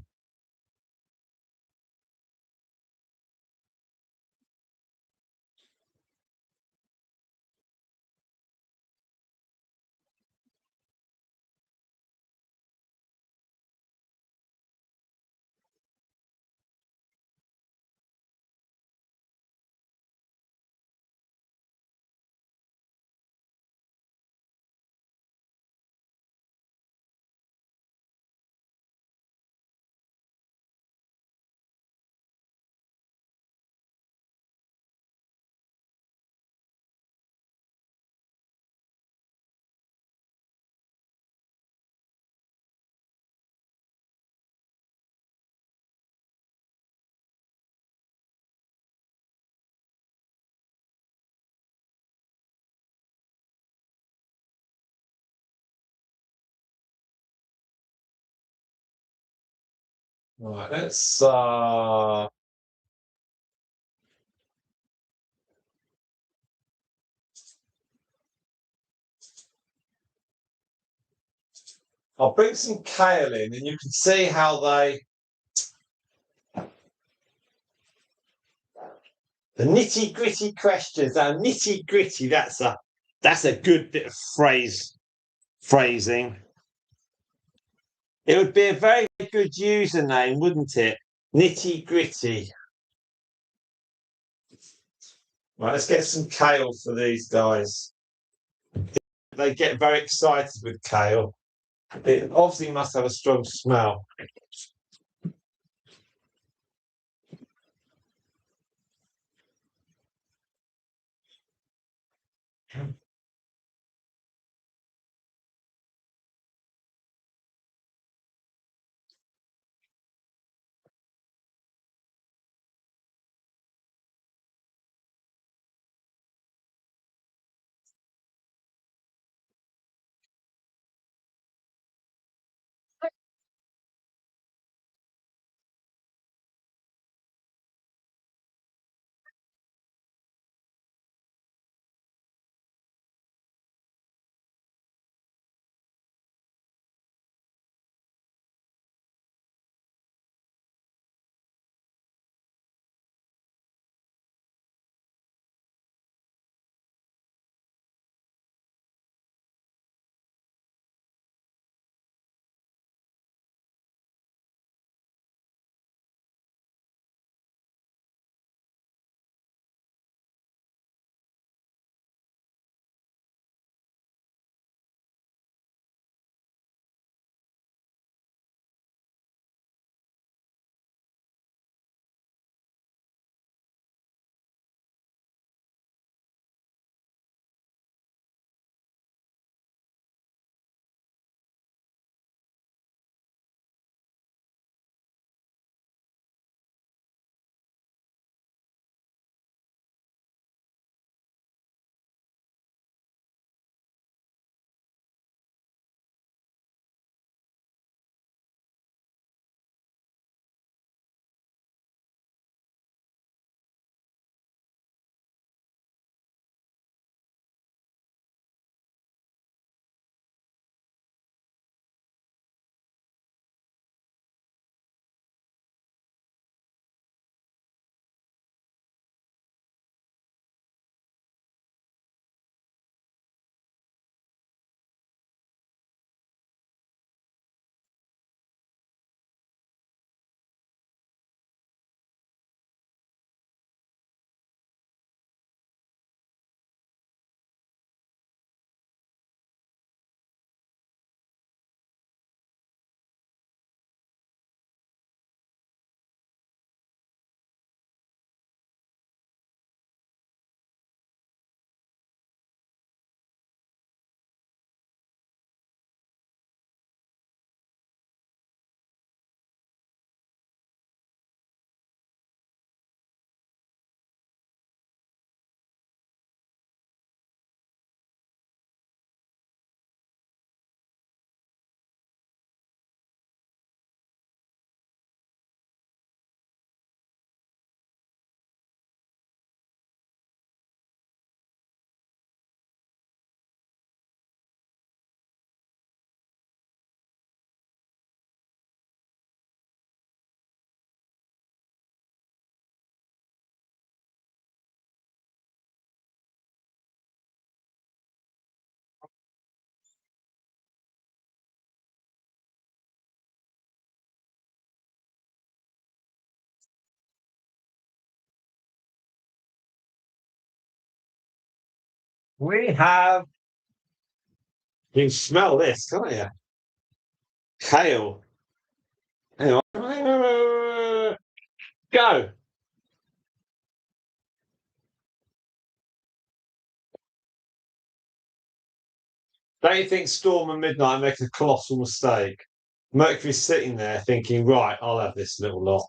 Right, let's I'll bring some kale in, and you can see how the nitty gritty questions. Now, nitty gritty. That's a good bit of phrasing. It would be a very good username, wouldn't it? Nitty gritty. Right, let's get some kale for these guys. They get very excited with kale. It obviously must have a strong smell. We have. You can smell this, can't you? Kale. Hang on. Go. Don't you think Storm and Midnight make a colossal mistake? Mercury's sitting there thinking, right, I'll have this little lot.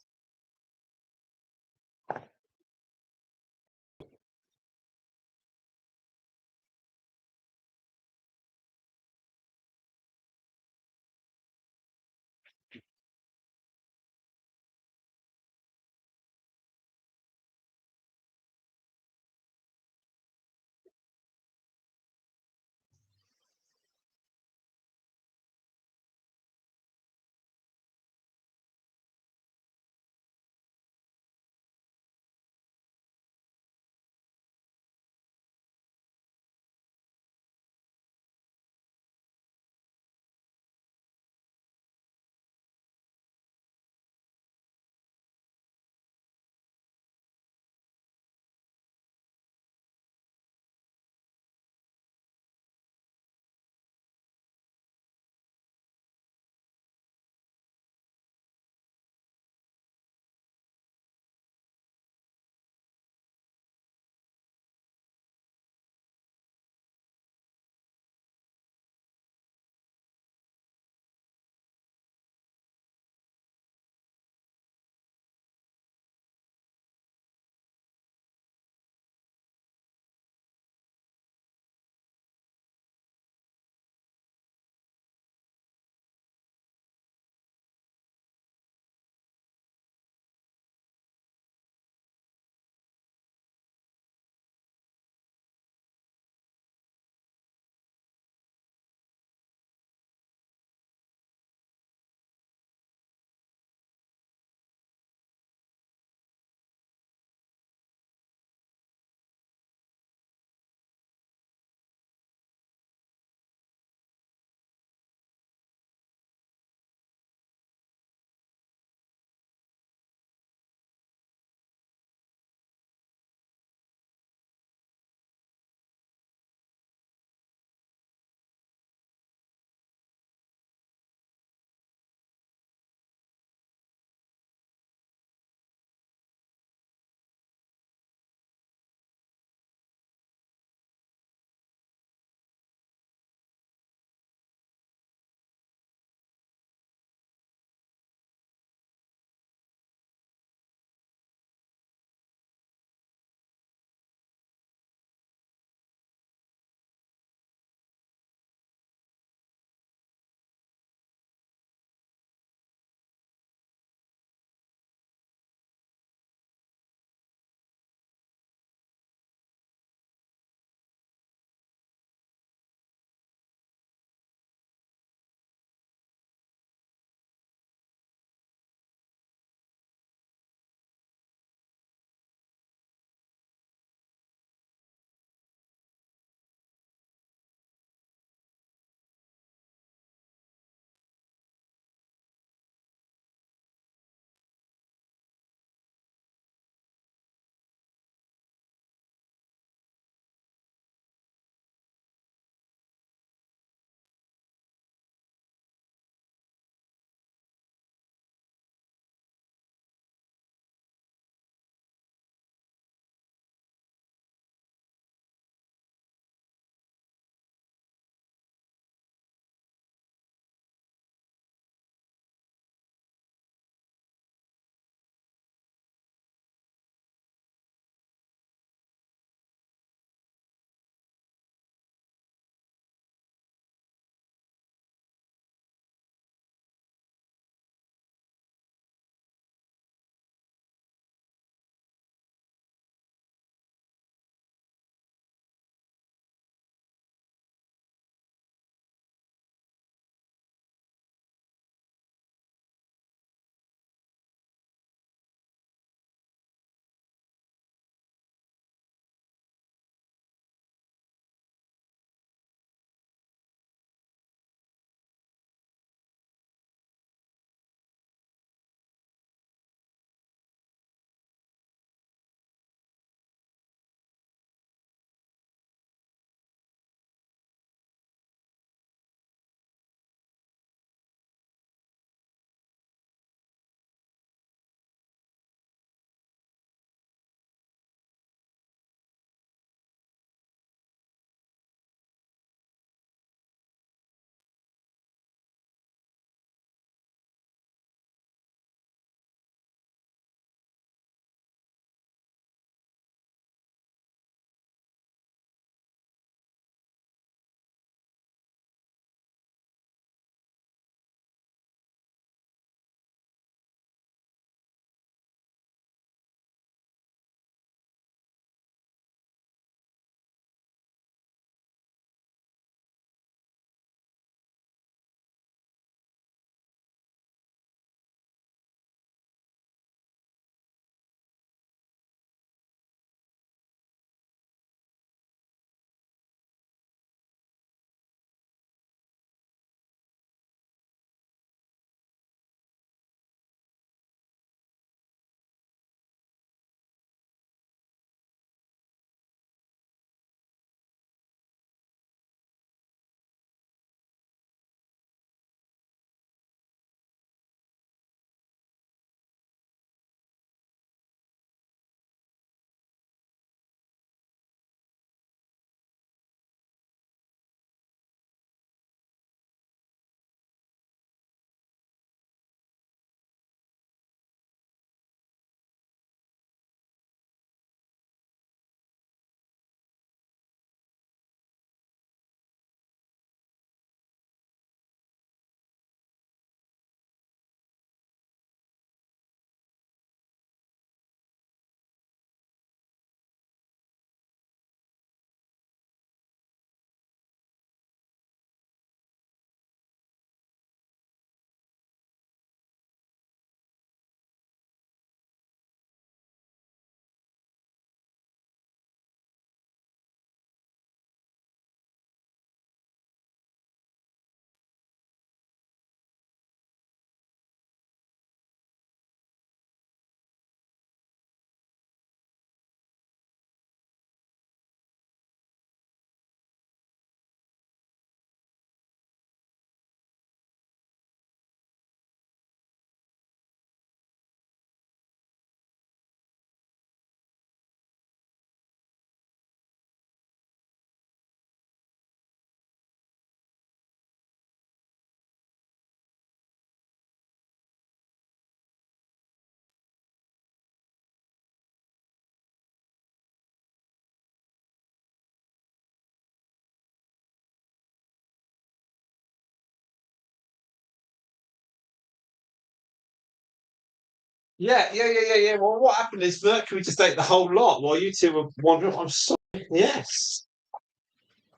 Yeah. Well, what happened is Mercury just ate the whole lot while you two were wandering. I'm sorry. Yes.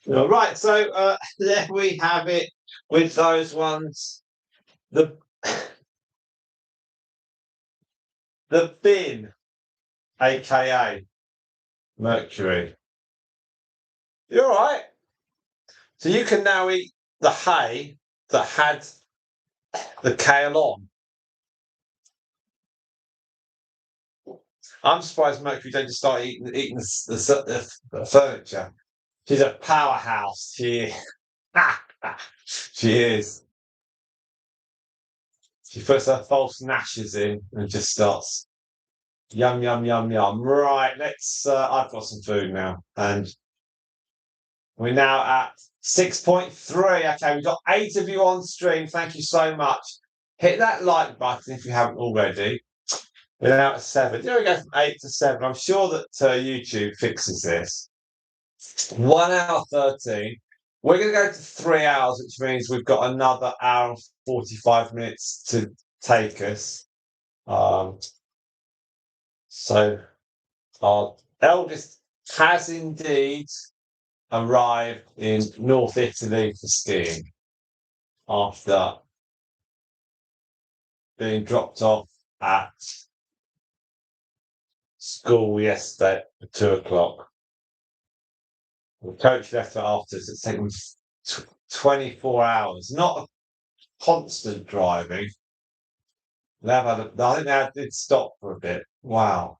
All right. So there we have it with those ones. The the bin, aka Mercury. You all right? So you can now eat the hay that had the kale on. I'm surprised Mercury don't just start eating the furniture. She's a powerhouse. She is. She puts her false gnashes in and just starts yum yum yum yum. Right, let's. I've got some food now, and we're now at 6.3. Okay, we've got 8 of you on stream. Thank you so much. Hit that like button if you haven't already. We're now at 7. There we go from 8 to 7. I'm sure that YouTube fixes this. 1 hour 13. We're going to go to 3 hours, which means we've got another hour and 45 minutes to take us. So our eldest has indeed arrived in North Italy for skiing after being dropped off at school yesterday at 2 o'clock. The coach left it after, so it's taken 24 hours. Not a constant driving. I think they did stop for a bit. Wow.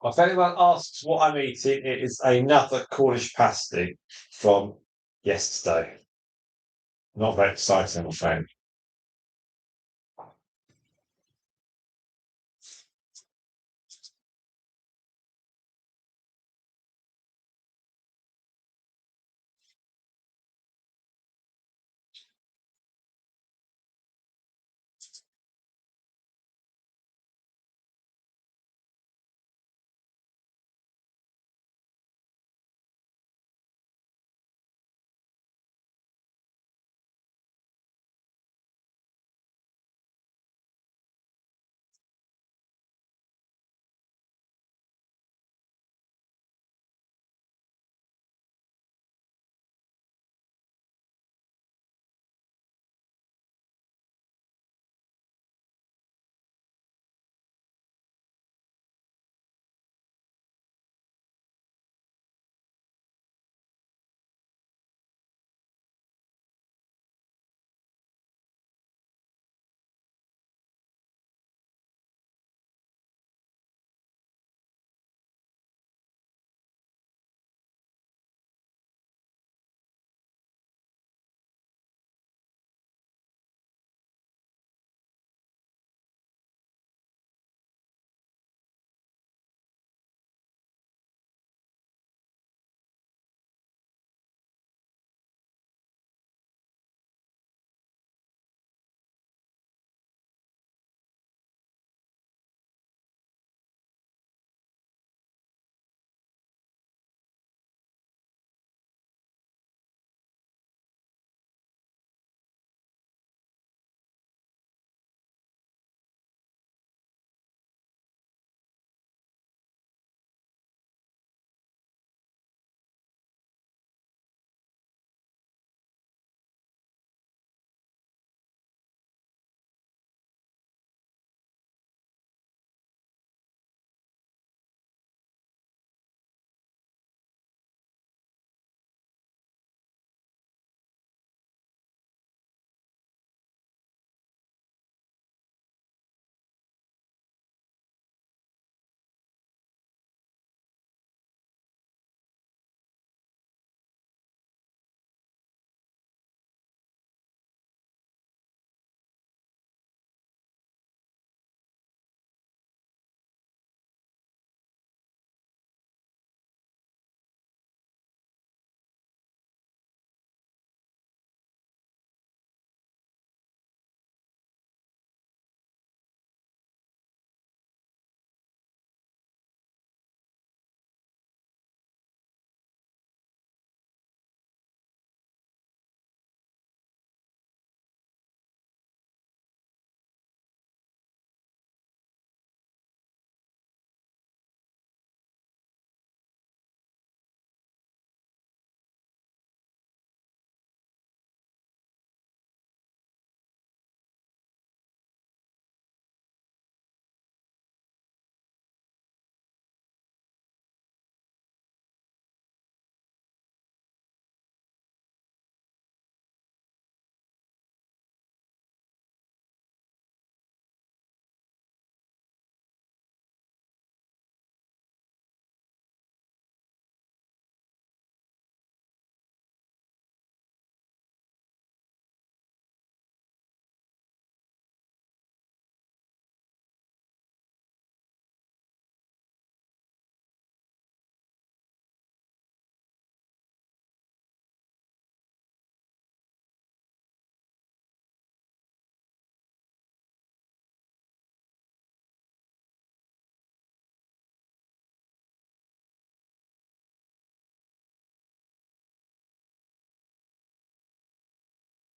If anyone asks what I'm eating, it is another Cornish pasty from yesterday. Not very exciting, I'm afraid.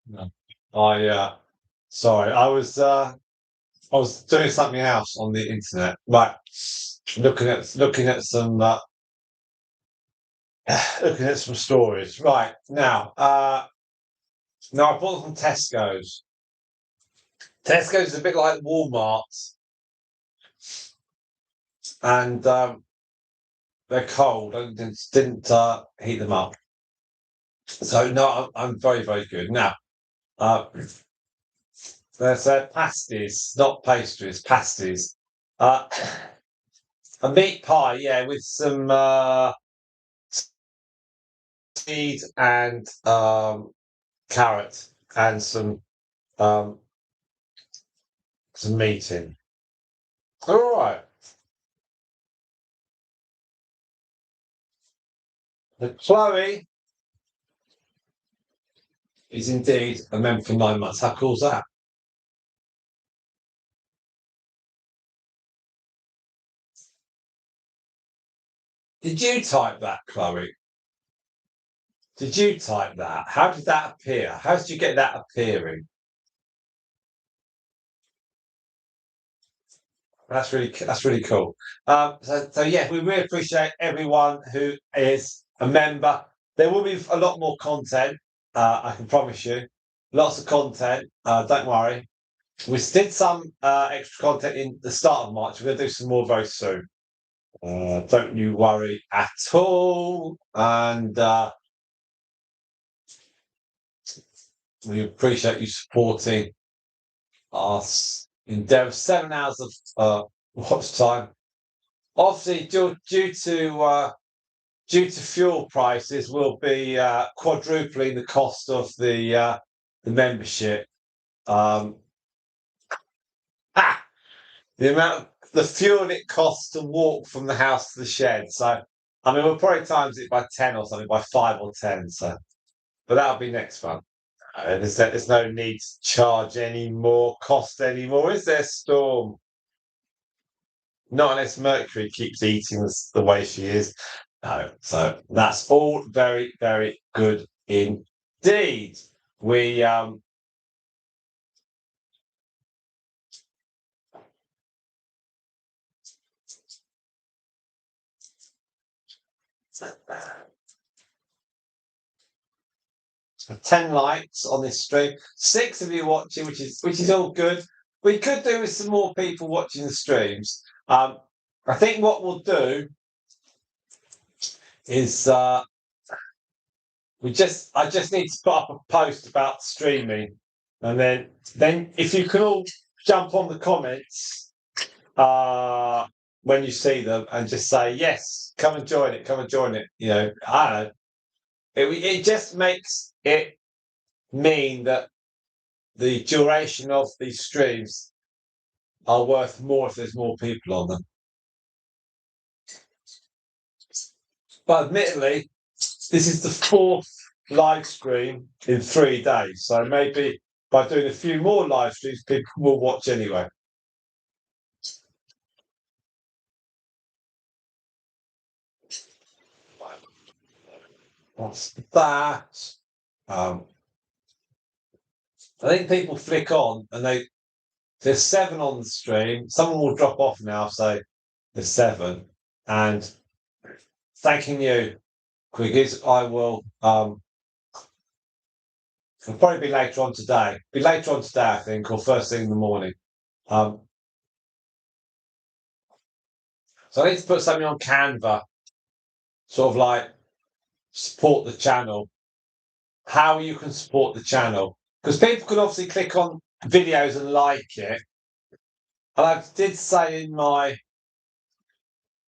No. Sorry, I was doing something else on the internet. Right, looking at some looking at some stories. Right now, now I bought them from Tesco's. Tesco's is a bit like Walmart, and they're cold. I didn't heat them up. So no, I'm very very good now. Uh, there's pasties, not pastries, pasties. Uh, a meat pie, yeah, with some seed and carrot and um, some meat in. All right. The Chloe is indeed a member for 9 months. How cool is that? Did you type that, Chloe? Did you type that? How did that appear? How did you get that appearing? That's really cool. So yeah, we really appreciate everyone who is a member. There will be a lot more content. I can promise you, lots of content. Don't worry. We did some extra content in the start of March. We're going to do some more very soon. Don't you worry at all. And we appreciate you supporting us in there 7 hours of watch time. Obviously, due to fuel prices, we'll be quadrupling the cost of the membership. Um, the amount, the fuel it costs to walk from the house to the shed. So, I mean, we'll probably times it by 10 or something, by 5 or 10. So, but that'll be next month. There's no need to charge any more, cost any more, is there, Storm? Not unless Mercury keeps eating the way she is. No. So that's all very, very good indeed. We 10 likes on this stream, 6 of you watching, which is all good. We could do with some more people watching the streams. I think what we'll do is I just need to put up a post about streaming, and then if you can all jump on the comments when you see them and just say yes, come and join it, come and join it. You know, I don't know. It just makes it mean that the duration of these streams are worth more if there's more people on them. But admittedly, this is the 4th live stream in 3 days. So maybe by doing a few more live streams, people will watch anyway. What's that? I think people flick on and there's 7 on the stream. Someone will drop off now, say there's 7. And thanking you, Quiggies, I will it'll probably be later on today. Be later on today, I think, or first thing in the morning. So I need to put something on Canva, sort of like support the channel. How you can support the channel. Because people can obviously click on videos and like it. And I did say in my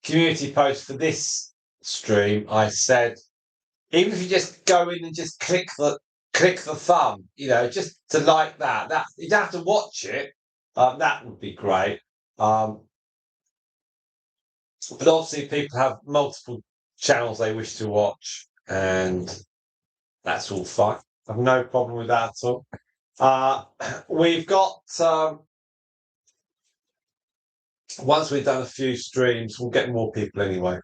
community post for this stream, I said, even if you just go in and just click the thumb, you know, just to like that you don't have to watch it. That would be great. But obviously, people have multiple channels they wish to watch, and that's all fine. I have no problem with that at all. We've got once we've done a few streams, we'll get more people anyway.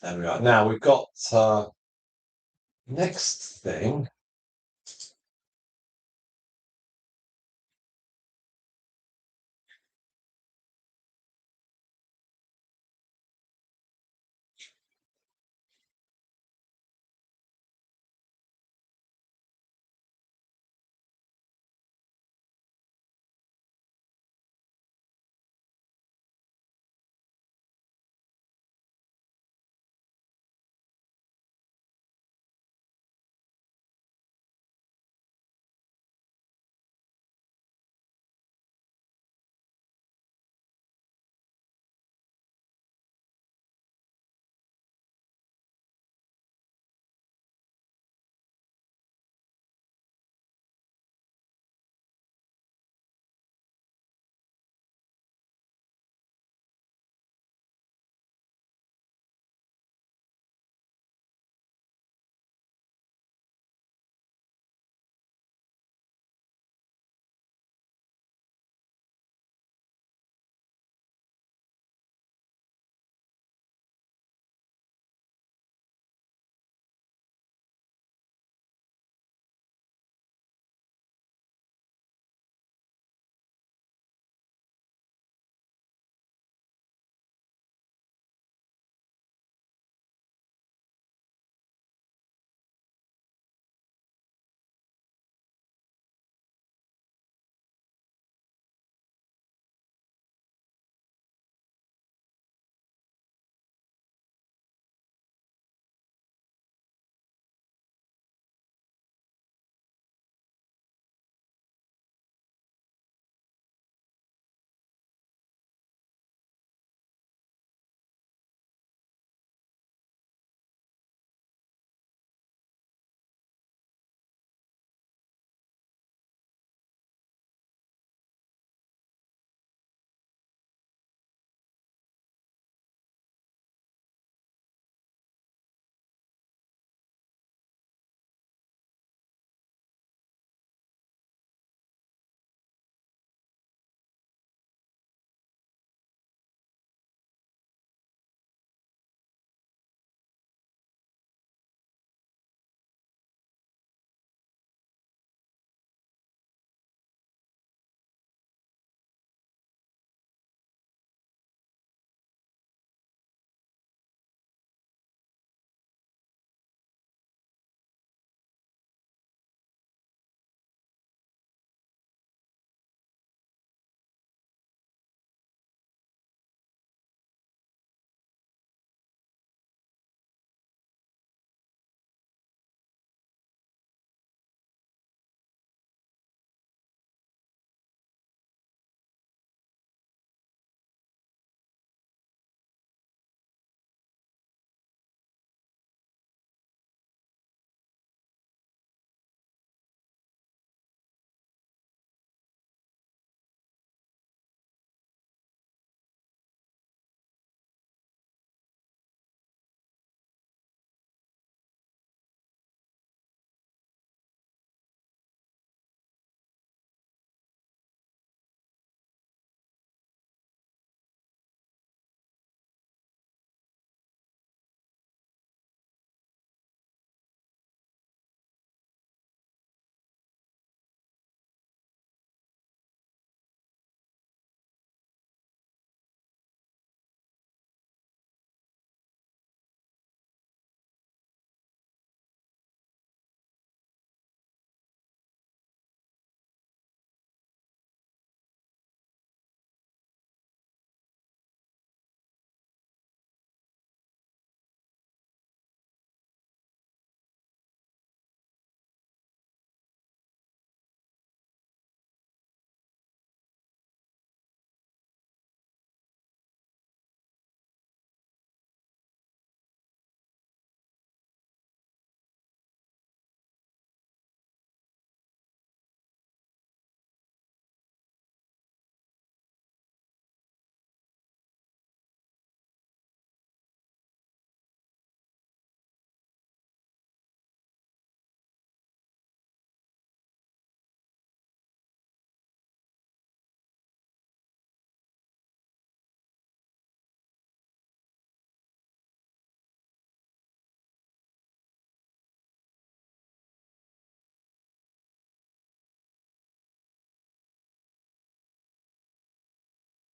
There we are. Now we've got Next thing.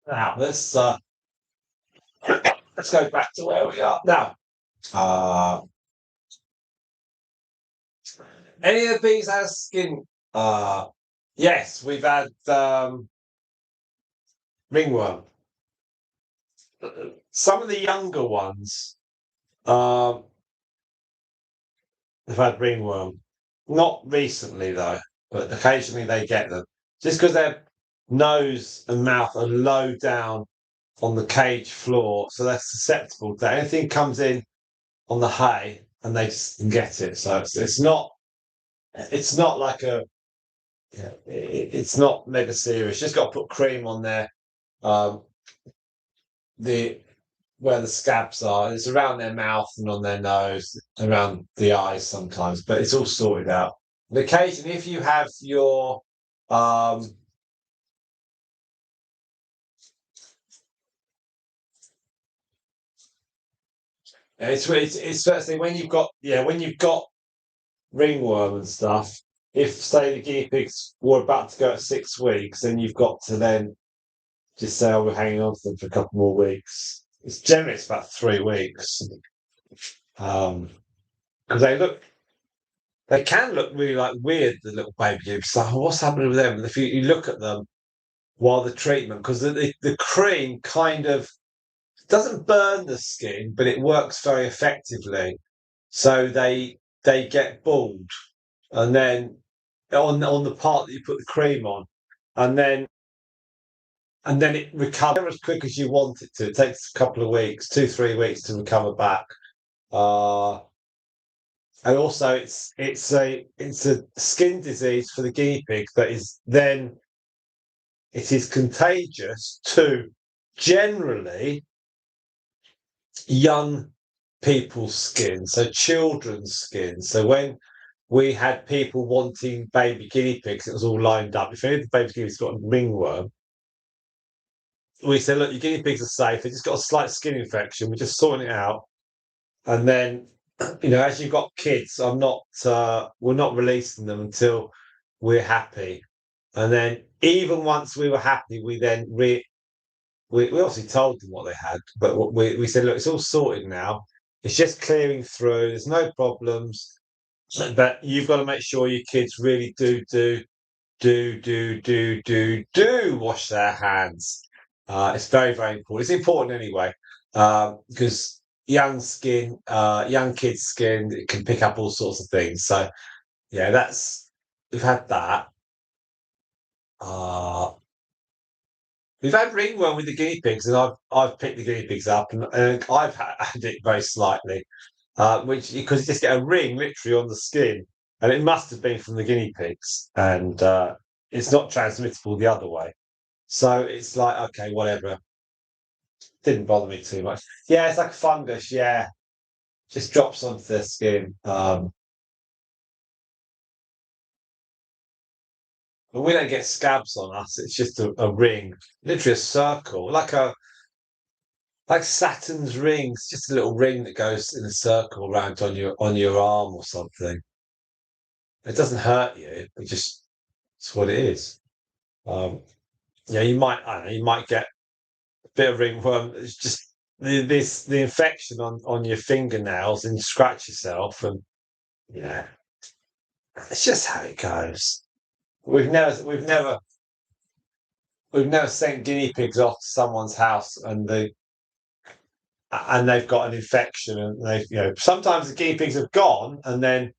Now let's go back to where we are now. Any of the bees have skin? Yes, we've had ringworm. Some of the younger ones have had ringworm. Not recently though, but occasionally they get them. Just because their nose and mouth are low down on the cage floor, so they're susceptible to anything comes in on the hay and they just can get it. So it's not like a it's not mega serious. Just got to put cream on there. Um, the where the scabs are, it's around their mouth and on their nose, around the eyes sometimes, but it's all sorted out. And occasionally, if you have your it's firstly when you've got ringworm and stuff. If say the guinea pigs were about to go at 6 weeks, then you've got to then just say, "Oh, we're hanging on to them for a couple more weeks." It's generally it's about 3 weeks, because they can look really like weird. The little baby guinea like, what's happening with them? And if you look at them while the treatment, because the cream kind of doesn't burn the skin, but it works very effectively. So they get bald, and then on the part that you put the cream on, and then it recovers as quick as you want it to. It takes a couple of weeks, 2-3 weeks to recover back. Uh, and also, it's a skin disease for the guinea pig that is then it is contagious to generally young people's skin, so children's skin. So when we had people wanting baby guinea pigs, it was all lined up. If any of the baby guinea pigs got a ringworm, we said, look, your guinea pigs are safe. They just got a slight skin infection. We're just sorting it out. And then, as you've got kids, we're not releasing them until we're happy. And then even once we were happy, we then we obviously told them what they had, but we said, look, it's all sorted now. It's just clearing through. There's no problems. But you've got to make sure your kids really do wash their hands. It's very, very important. It's important anyway, because young kids' skin, it can pick up all sorts of things. So yeah, we've had that. Uh, we've had ringworm with the guinea pigs, and I've picked the guinea pigs up, and I've had it very slightly, which because you just get a ring literally on the skin, and it must have been from the guinea pigs, and it's not transmittable the other way. So it's like, okay, whatever. Didn't bother me too much. Yeah, it's like a fungus. Yeah, just drops onto their skin. But we don't get scabs on us. It's just a ring, literally a circle, like Saturn's rings, just a little ring that goes in a circle around on your arm or something. It doesn't hurt you. It's what it is. Um, yeah, I don't know, you might get a bit of ringworm. It's just the infection on your fingernails and you scratch yourself, and yeah, it's just how it goes. We've never we've never we've never sent guinea pigs off to someone's house and they've got an infection, and sometimes the guinea pigs have gone and then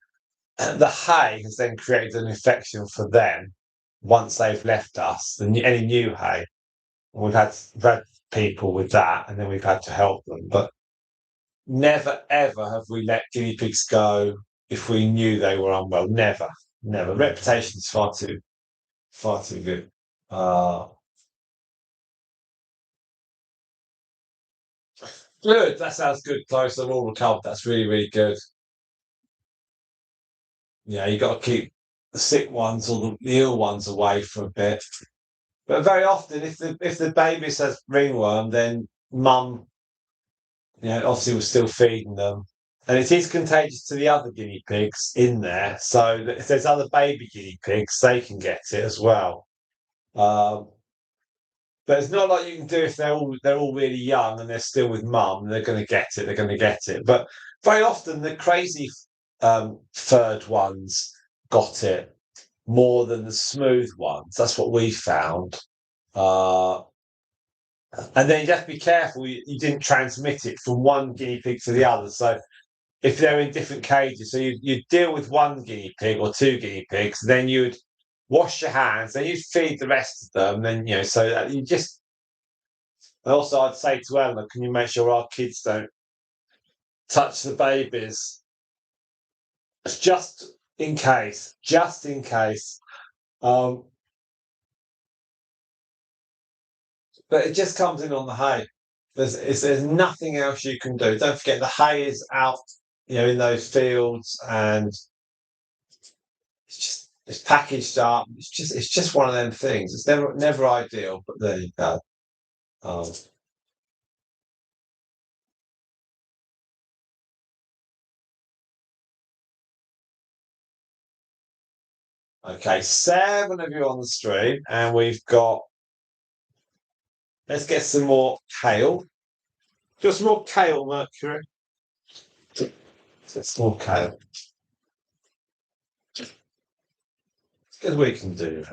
the hay has then created an infection for them once they've left us, any new hay. We've had people with that, and then we've had to help them. But never ever have we let guinea pigs go if we knew they were unwell. Never, never. Reputation's far too good. Uh, Good. That sounds good, close. They're all recovered. That's really, really good. Yeah, you got to keep the sick ones or the ill ones away for a bit. But very often, if the baby has ringworm, then mum, obviously was still feeding them, and it is contagious to the other guinea pigs in there. So that if there's other baby guinea pigs, they can get it as well. Um, But it's not like you can do if they're all really young and they're still with mum. They're going to get it. They're going to get it. But very often the crazy furred ones got it more than the smooth ones. That's what we found. Uh, and then you have to be careful. You didn't transmit it from one guinea pig to the other. So if they're in different cages, so you'd deal with one guinea pig or two guinea pigs, then you'd wash your hands, then you'd feed the rest of them. Then so that you just. And also, I'd say to Emma, can you make sure our kids don't touch the babies? Just in case. Just in case. Um, but it just comes in on the hay. There's nothing else you can do. Don't forget the hay is out, in those fields, and it's packaged up. It's just one of them things. It's never ideal, but there you go. Um, okay, 7 of you on the stream, and we've got. Let's get some more kale. Just more kale, Mercury. Just more kale. As we can do.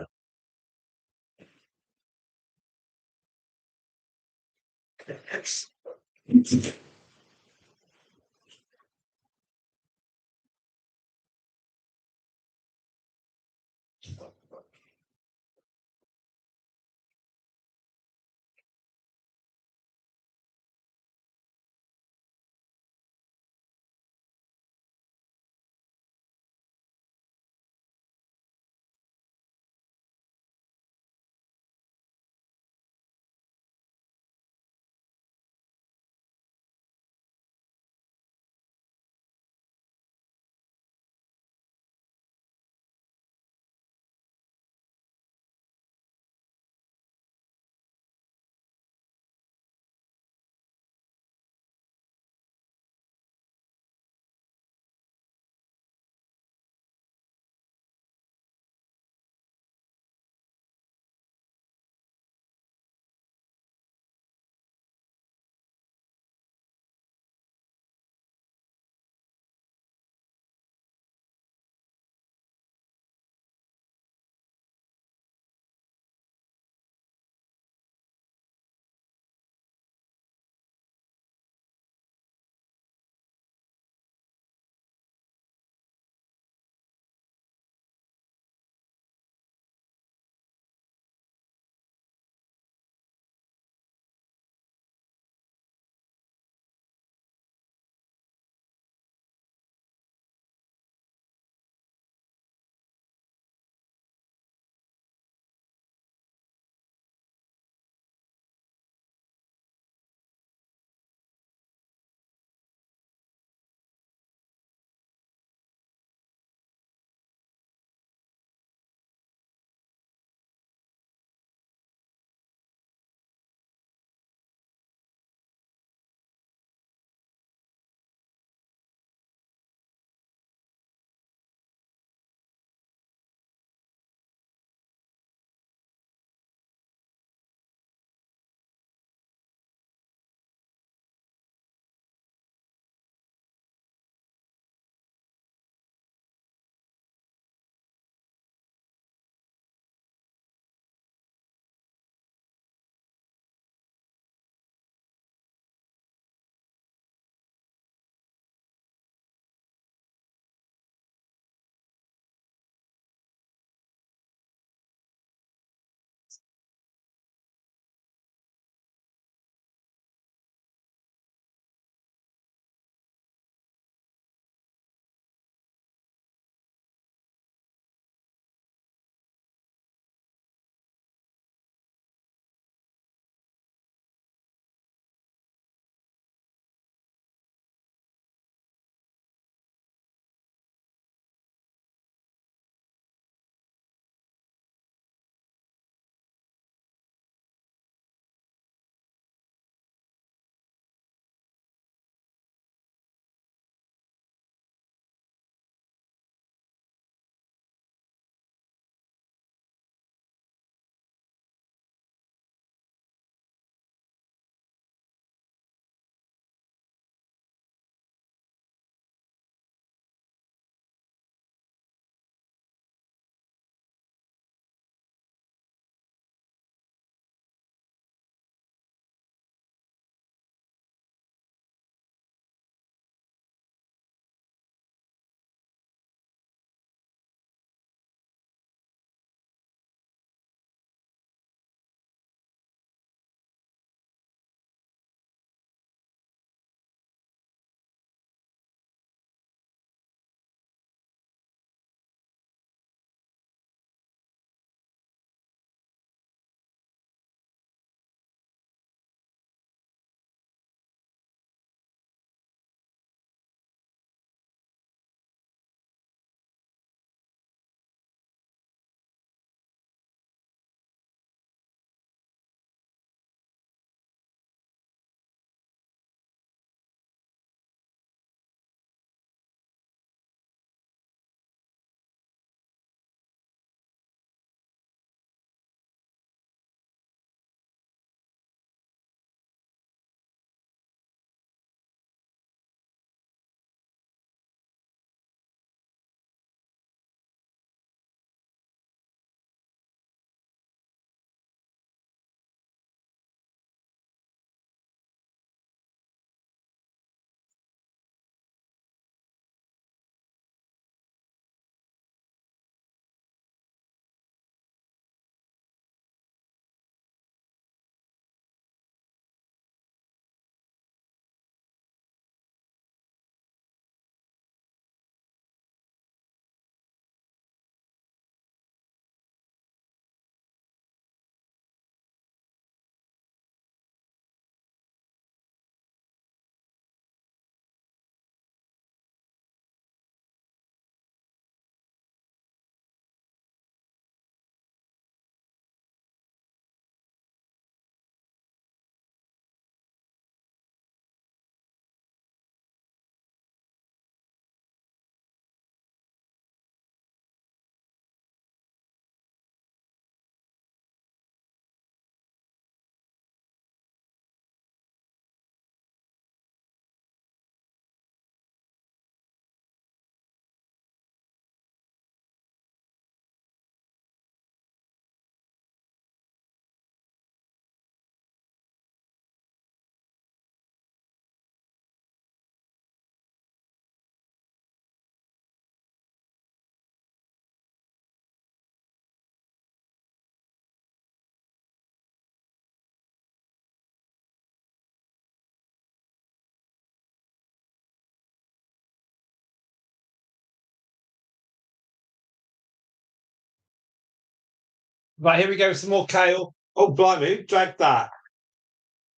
Right, here we go, some more kale. Oh, blimey, who dragged that?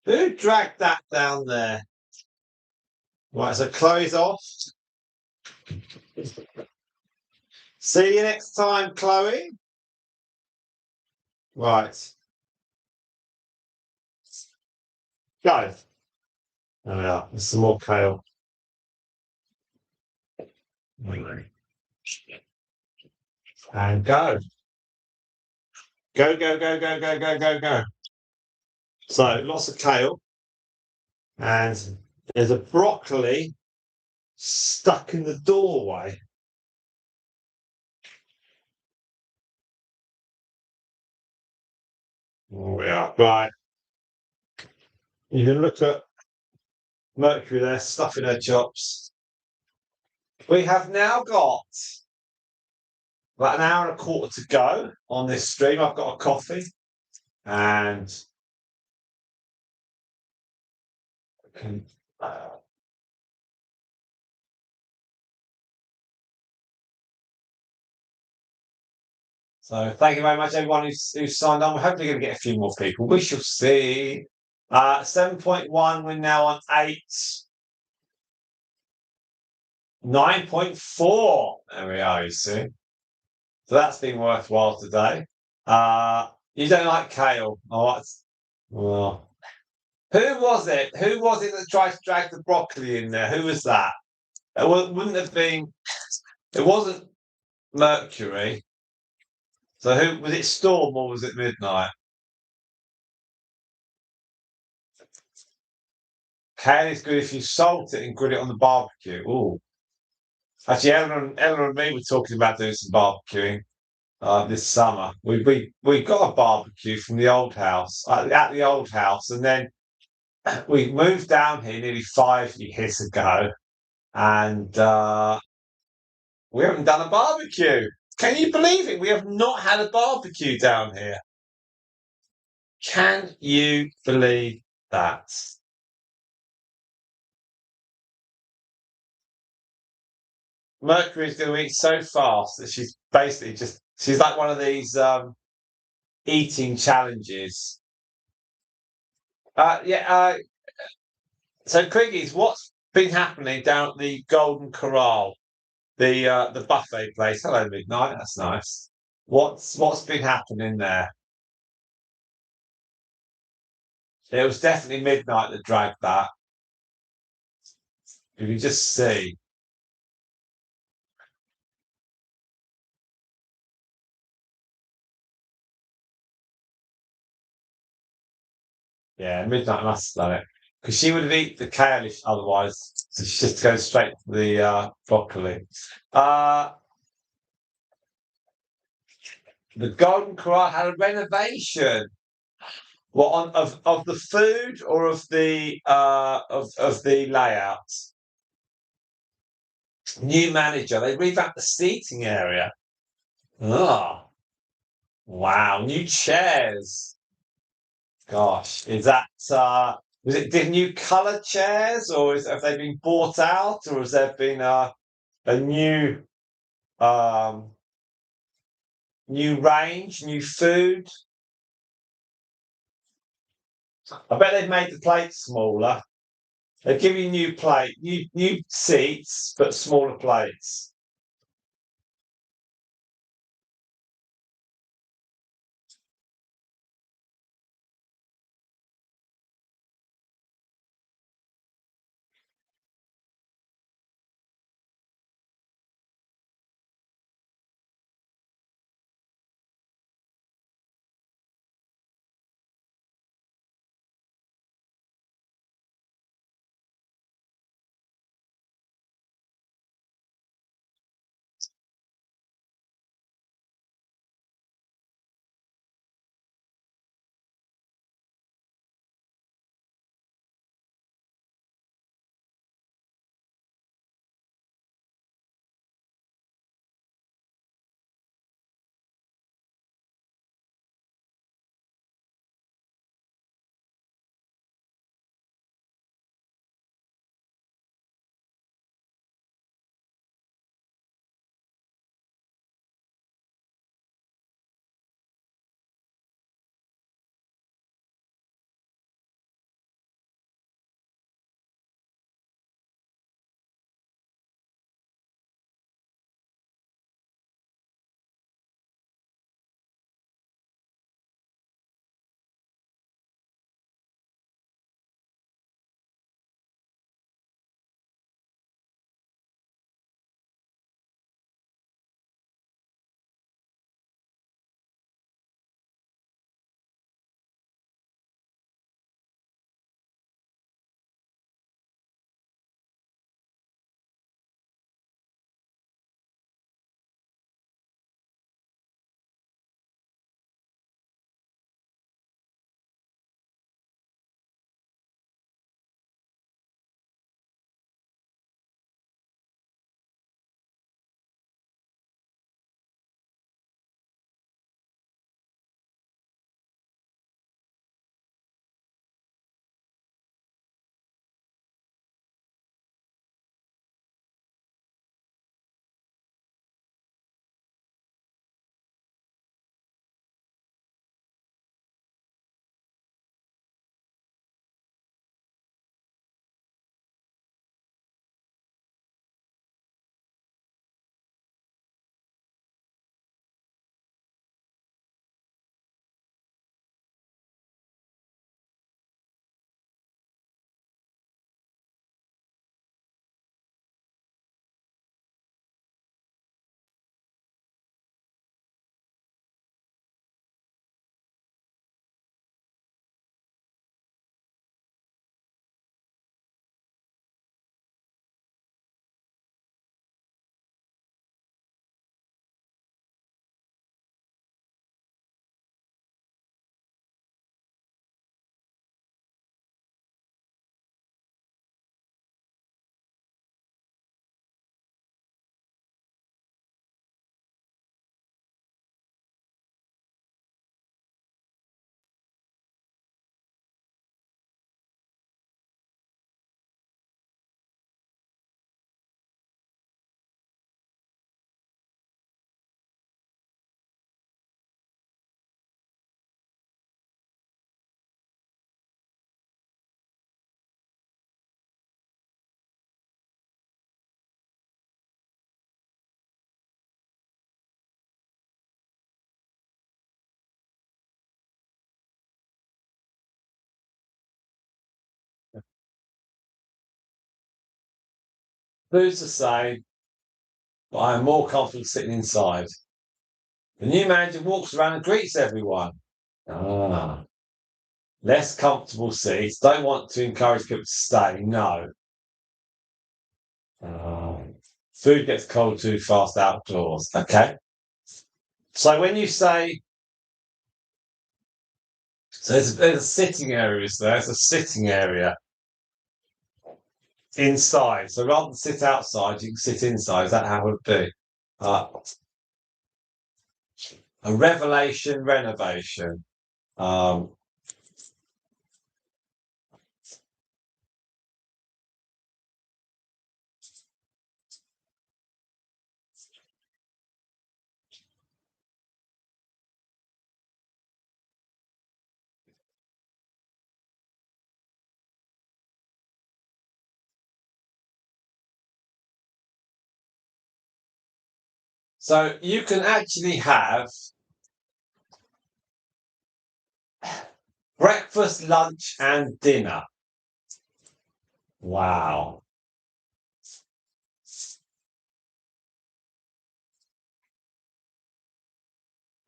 Who dragged that down there? Right, so Chloe's off. See you next time, Chloe. Right. Go. There we are. There's some more kale. And go. Go, go, go, go, go, go, go, go. So lots of kale. And there's a broccoli stuck in the doorway. There we are. Right. You can look at Mercury there, stuffing her chops. We have now got about an hour and a quarter to go on this stream. I've got a coffee and can, so thank you very much, everyone who's signed on. We're hopefully going to get a few more people. We shall see. 7.1, we're now on 8. 9.4. There we are, you see. So that's been worthwhile today. You don't like kale. Oh, well, who was it? Who was it that tried to drag the broccoli in there? Who was that? It wouldn't have been. It wasn't Mercury. So who was it? Storm or was it Midnight? Kale is good if you salt it and grill it on the barbecue. Oh, actually, Eleanor and me were talking about doing some barbecuing this summer. We got a barbecue from the old house at the old house, and then we moved down here nearly 5 years ago, and we haven't done a barbecue. Can you believe it? We have not had a barbecue down here. Can you believe that? Mercury's going to eat so fast that she's basically she's like one of these eating challenges. Yeah. So, Quiggies, what's been happening down at the Golden Corral, the buffet place? Hello, Midnight. That's nice. What's been happening there? It was definitely Midnight that dragged that. You can just see. Yeah, Midnight must have done it. Because she would have eaten the kale otherwise. So she just goes straight to the broccoli. Uh, the Golden Corral had a renovation. What on of the food or of the of the layout? New manager. They revamped the seating area. Oh, wow. New chairs. Gosh, is that was it the new colour chairs or have they been bought out or has there been a um new range, new food? I bet they've made the plates smaller. They give you new seats, but smaller plates. Food's the same, but I'm more comfortable sitting inside. The new manager walks around and greets everyone. Ah, less comfortable seats. Don't want to encourage people to stay. No. Food gets cold too fast outdoors. Okay. So when you say, so there's a sitting area, so there's a sitting area inside. So rather than sit outside, you can sit inside. Is that how it would be? A revelation renovation. So you can actually have breakfast, lunch, and dinner. Wow.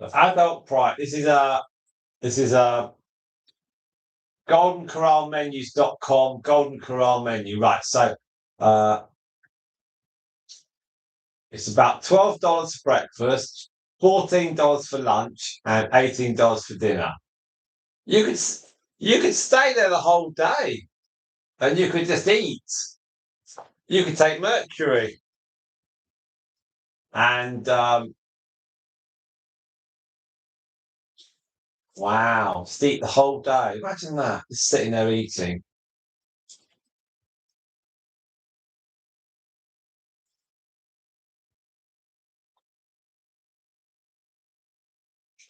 The adult price. This is a goldencorralmenus.com, Golden Corral menu. Right. So it's about $12 for breakfast, $14 for lunch, and $18 for dinner. You could you could stay there the whole day, and you could just eat. You could take Mercury, and wow, just eat the whole day. Imagine that, just sitting there eating.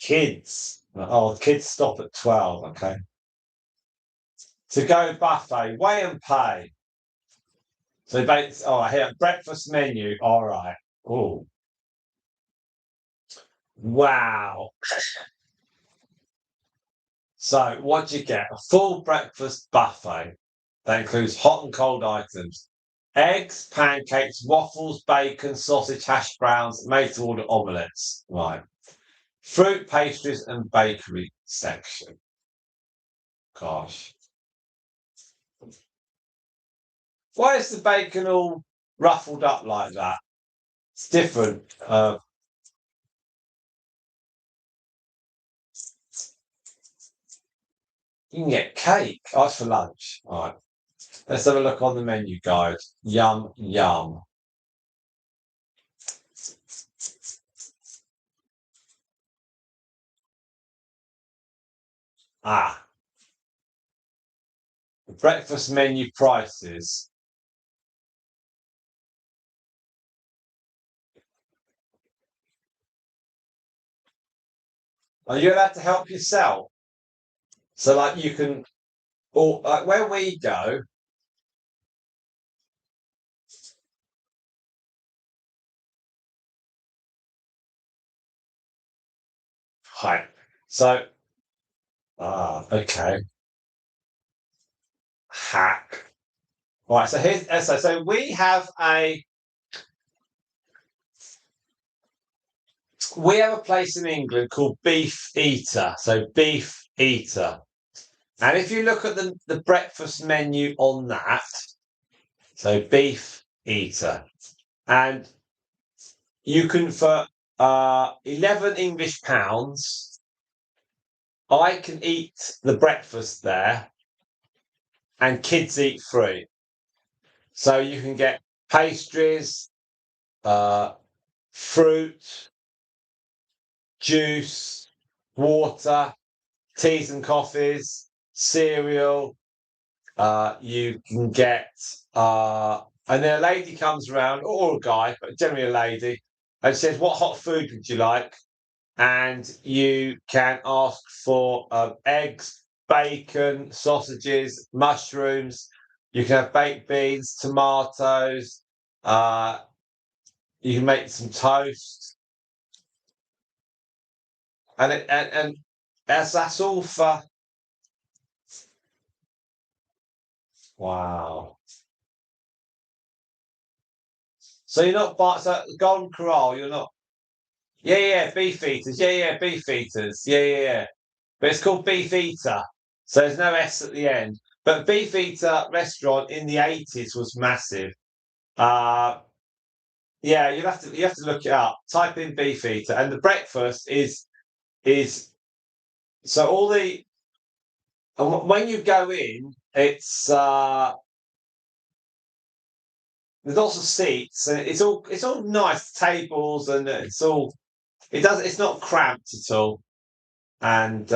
Kids. Oh, kids stop at 12. Okay. To go buffet, weigh and pay. So, here, breakfast menu. All right. Oh, wow. So, what do you get? A full breakfast buffet that includes hot and cold items, eggs, pancakes, waffles, bacon, sausage, hash browns, made to order omelettes. Right. Fruit, pastries, and bakery section. Gosh. Why is the bacon all ruffled up like that? It's different. You can get cake. Oh, it's for lunch. All right. Let's have a look on the menu guide. Yum, yum. Ah, the breakfast menu prices. Are you allowed to help yourself? So, like, you can, or like where we go, right. So, okay. Hack. Right. So here's so we have a place in England called Beef Eater. So Beef Eater. And if you look at the breakfast menu on that, so Beef Eater, and you can for 11 English pounds, I can eat the breakfast there, and kids eat free. So you can get pastries, fruit, juice, water, teas and coffees, cereal. You can get, and then a lady comes around, or a guy, but generally a lady, and says, "What hot food would you like?" And you can ask for eggs, bacon, sausages, mushrooms. You can have baked beans, tomatoes. Uh, you can make some toast, and that's all for wow. So you're not so Golden Corral. You're not. Yeah, beef eaters. Yeah, beef eaters. Yeah. But it's called Beef Eater, so there's no S at the end. But Beef Eater restaurant in the 80s was massive. Uh, yeah, you have to look it up. Type in Beef Eater, and the breakfast is so all the and when you go in, it's there's lots of seats, and it's all nice tables, and it's not cramped at all, and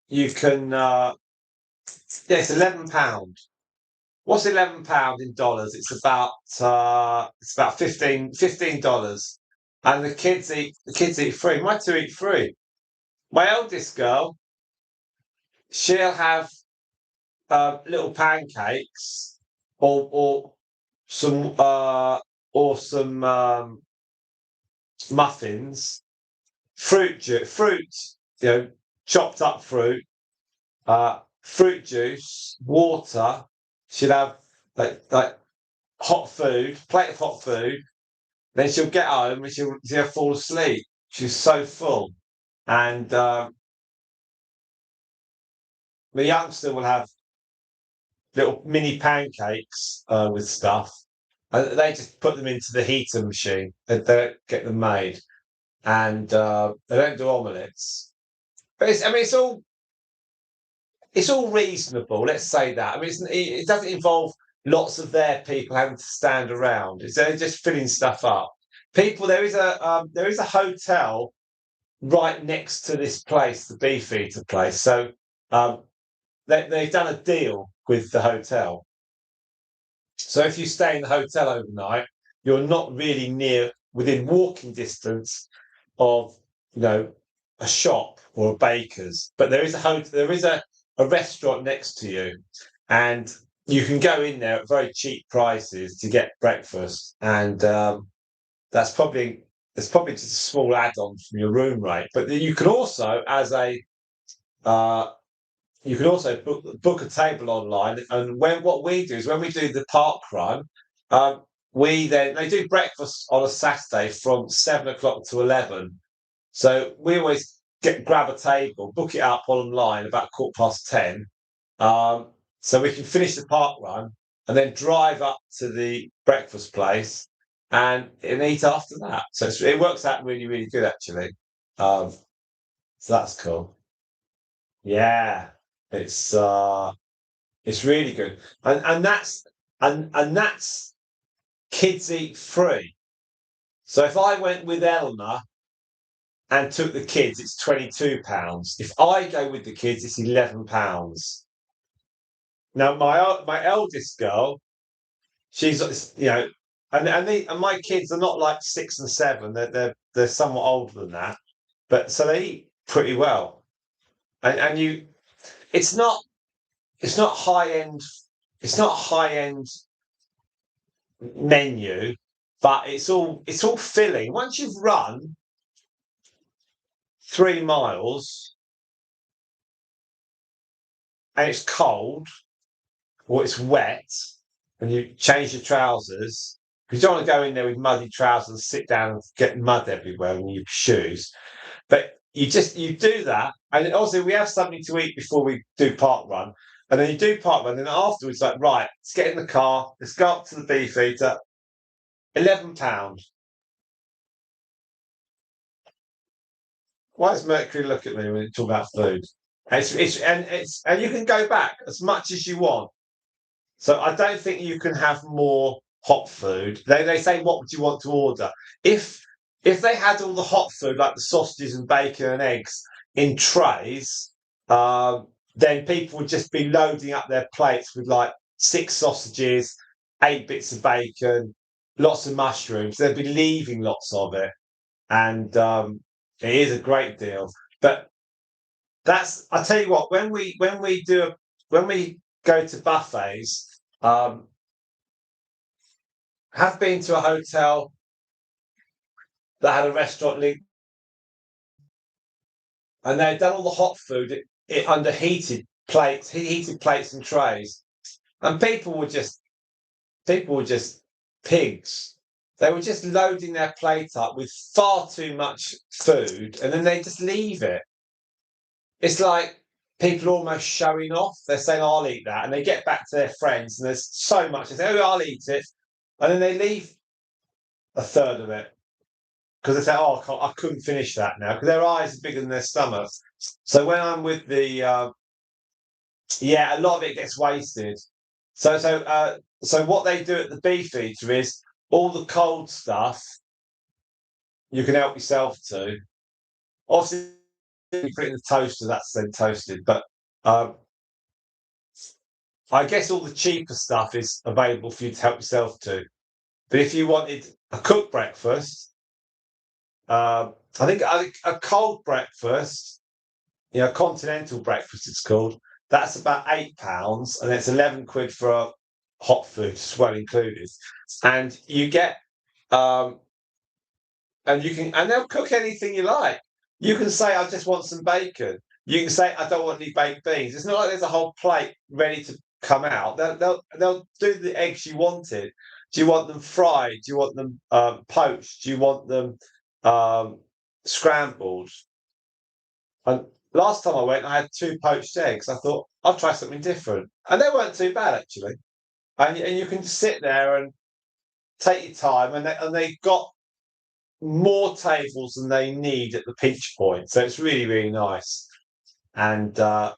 you can yeah, it's £11. What's £11 in dollars? It's about $15, and the kids eat free. My two eat free. My eldest girl, she'll have little pancakes or some muffins, fruit, chopped up fruit, fruit juice, water. She'll have like hot food, plate of hot food. Then she'll get home and she'll fall asleep. She's so full. And the youngster will have little mini pancakes with stuff. And they just put them into the heater machine. They don't get them made. And they don't do omelettes. But it's all reasonable. Let's say that. I mean, it doesn't involve lots of their people having to stand around. They're just filling stuff up. People, there is a hotel right next to this place, the Beefeater place. So um, they've done a deal with the hotel. So if you stay in the hotel overnight, you're not really within walking distance of a shop or a baker's, but there is a restaurant next to you, and you can go in there at very cheap prices to get breakfast, and that's probably just a small add-on from your room rate. But you can also, uh, book a table online, and what we do is when we do the park run, they do breakfast on a Saturday from 7 o'clock to 11. So we always grab a table, book it up online about 10:15, so we can finish the park run and then drive up to the breakfast place and eat after that. So it works out really, really good actually. So that's cool. Yeah, it's really good, and that's kids eat free. So if I went with Eleanor and took the kids, it's £22. If I go with the kids, it's £11. Now my eldest girl, she's and my kids are not like 6 and 7. They're somewhat older than that, but so they eat pretty well. And it's not it's not high end. It's not high end menu, but it's all filling. Once you've run 3 miles and it's cold or it's wet, and you change your trousers because you don't want to go in there with muddy trousers and sit down and get mud everywhere in your shoes. But you do that, and also we have something to eat before we do park run, and then you do park run, and then afterwards, like right, let's get in the car, let's go up to the Beefeater. £11. Why does Mercury look at me when you talk about food? And you can go back as much as you want. So I don't think you can have more hot food. They say, what would you want to order? If they had all the hot food, like the sausages and bacon and eggs in trays, then people would just be loading up their plates with like 6 sausages, 8 bits of bacon, lots of mushrooms. They'd be leaving lots of it. And it is a great deal. But I tell you what, when we go to buffets, have been to a hotel that had a restaurant link, and they'd done all the hot food under heated plates and trays, and people were just pigs. they were just loading their plate up with far too much food, and then they just leave it. It's like people almost showing off. They're saying, "Oh, I'll eat that," and they get back to their friends, and there's so much. They say, "Oh, I'll eat it," and then they leave a third of it because they say, "Oh, I couldn't finish that now," because their eyes are bigger than their stomachs. So when I'm with the, yeah, a lot of it gets wasted. So what they do at the beef eater is all the cold stuff you can help yourself to. Obviously, you put it in the toaster, that's then toasted. But I guess all the cheaper stuff is available for you to help yourself to. But if you wanted a cooked breakfast, I think a cold breakfast, continental breakfast, it's called. That's about £8, and it's 11 quid for a hot food, as well included. And you get, and they'll cook anything you like. You can say, "I just want some bacon." You can say, "I don't want any baked beans." It's not like there's a whole plate ready to come out. They'll do the eggs you wanted. Do you want them fried? Do you want them poached? Do you want them scrambled? And last time I went, I had 2 poached eggs. I thought I'll try something different, and they weren't too bad actually. And you can sit there and take your time, and they got more tables than they need at the pinch point, so it's really really nice. And I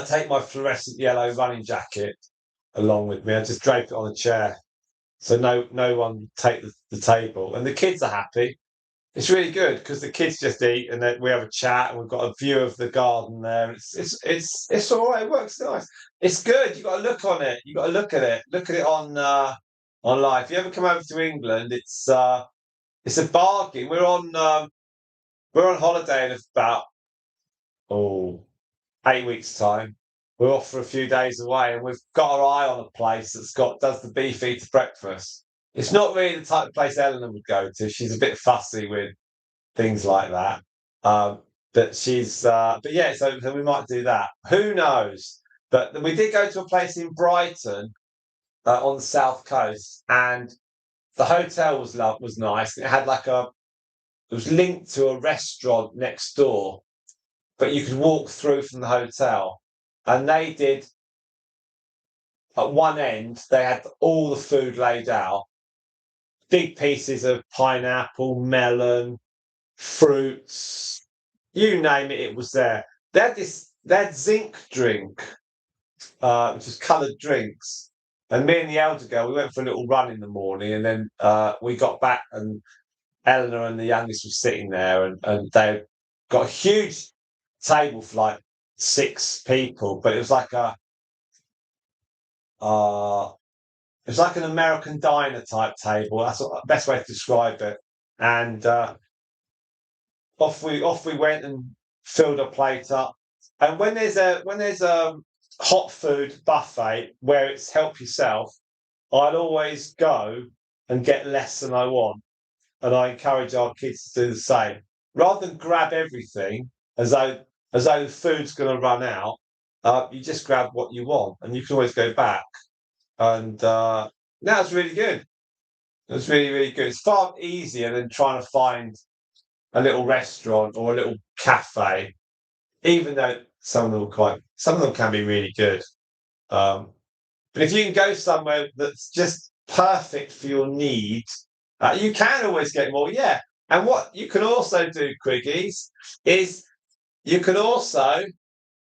take my fluorescent yellow running jacket along with me. I just drape it on a chair, so no one take the table, and the kids are happy. It's really good because the kids just eat, and then we have a chat, and we've got a view of the garden there. It's all right. It works nice. It's good. You got to look on it. You got to look at it. Look at it on live. If you ever come over to England, it's a bargain. We're on holiday in about 8 weeks' time. We're off for a few days away, and we've got our eye on a place does the beef eater breakfast. It's not really the type of place Eleanor would go to. She's a bit fussy with things like that. But yeah, so we might do that. Who knows? But we did go to a place in Brighton on the south coast, and the hotel was nice. It had it was linked to a restaurant next door, but you could walk through from the hotel. And they did, at one end, they had all the food laid out, big pieces of pineapple, melon, fruits, you name it, it was there. They had zinc drink, which was coloured drinks. And me and the elder girl, we went for a little run in the morning, and then we got back, and Eleanor and the youngest were sitting there, and they got a huge table for like 6 people, but it was like an American diner type table. That's the best way to describe it. And off we went and filled a plate up. And when there's a hot food buffet where it's help yourself, I'd always go and get less than I want, and I encourage our kids to do the same. Rather than grab everything as though the food's going to run out, you just grab what you want, and you can always go back. And that was really good. It was really really good. It's far easier than trying to find a little restaurant or a little cafe, even though some of them can be really good. Um, but if you can go somewhere that's just perfect for your needs, you can always get more. Yeah. And what you can also do, Quiggies, is you can also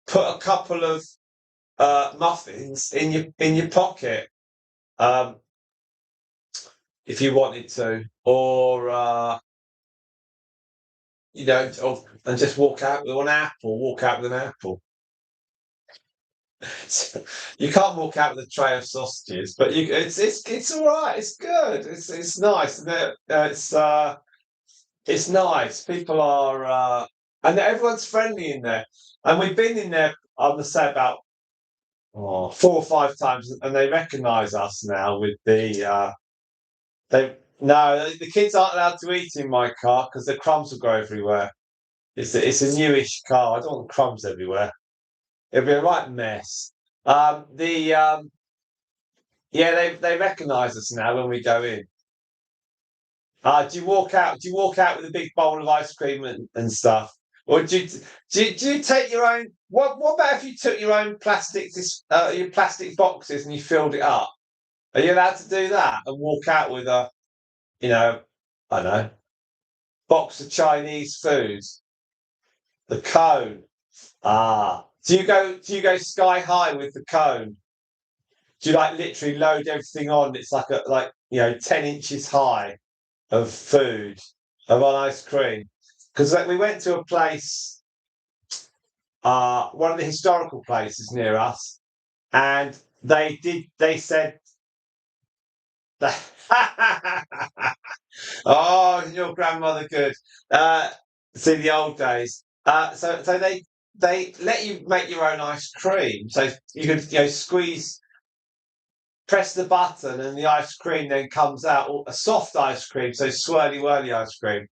put a couple of muffins in your pocket, um, if you wanted to, or and just walk out with an apple. Walk out with an apple. You can't walk out with a tray of sausages, but it's all right. It's good. It's nice. It's nice. People are and everyone's friendly in there. And we've been in there, I must say, about 4 or 5 times, and they recognise us now with they no, the kids aren't allowed to eat in my car because the crumbs will go everywhere. It's a newish car. I don't want crumbs everywhere. It'll be a right mess. The Yeah, they recognise us now when we go in. Do you walk out? Do you walk out with a big bowl of ice cream and stuff, or do you take your own? What about if you took your own your plastic boxes and you filled it up? Are you allowed to do that and walk out with a, you know, I don't know, box of Chinese food, the cone? Do you go sky high with the cone? Do you like literally load everything on? It's like 10 inches high of food, of ice cream. Because we went to a place, one of the historical places near us, and they said that oh, your grandmother good. See the old days. So they let you make your own ice cream. So you could squeeze, press the button, and the ice cream then comes out, or a soft ice cream, so swirly whirly ice cream.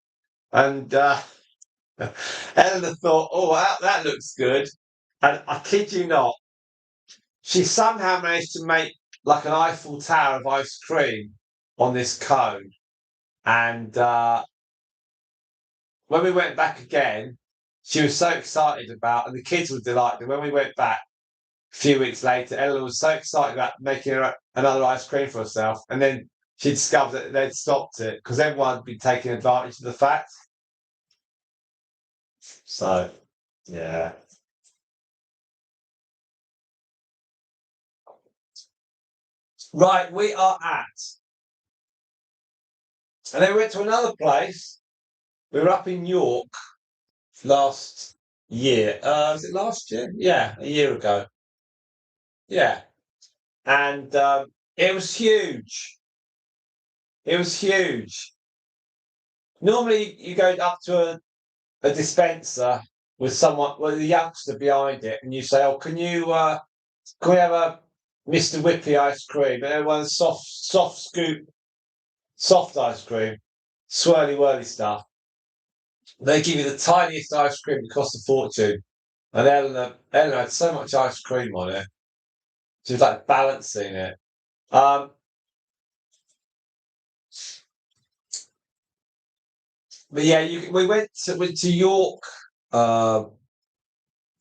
And Eleanor thought, oh, that looks good. And I kid you not, she somehow managed to make like an Eiffel Tower of ice cream on this cone. And when we went back again, she was so excited and the kids were delighted. And when we went back a few weeks later, Eleanor was so excited about making another ice cream for herself. And then she discovered that they'd stopped it because everyone had been taking advantage of the fact. So, yeah. Right, we are and then we went to another place. We were up in York last year. Was it last year? Yeah, a year ago. Yeah. And it was huge. It was huge. Normally, you go up to a dispenser with someone, with a youngster behind it, and you say, "Oh, can we have a Mr. Whippy ice cream?" And everyone soft scoop, soft ice cream, swirly whirly stuff. They give you the tiniest ice cream that costs a fortune. And Eleanor had so much ice cream on it. She was like balancing it. Um, but yeah, we went to York uh,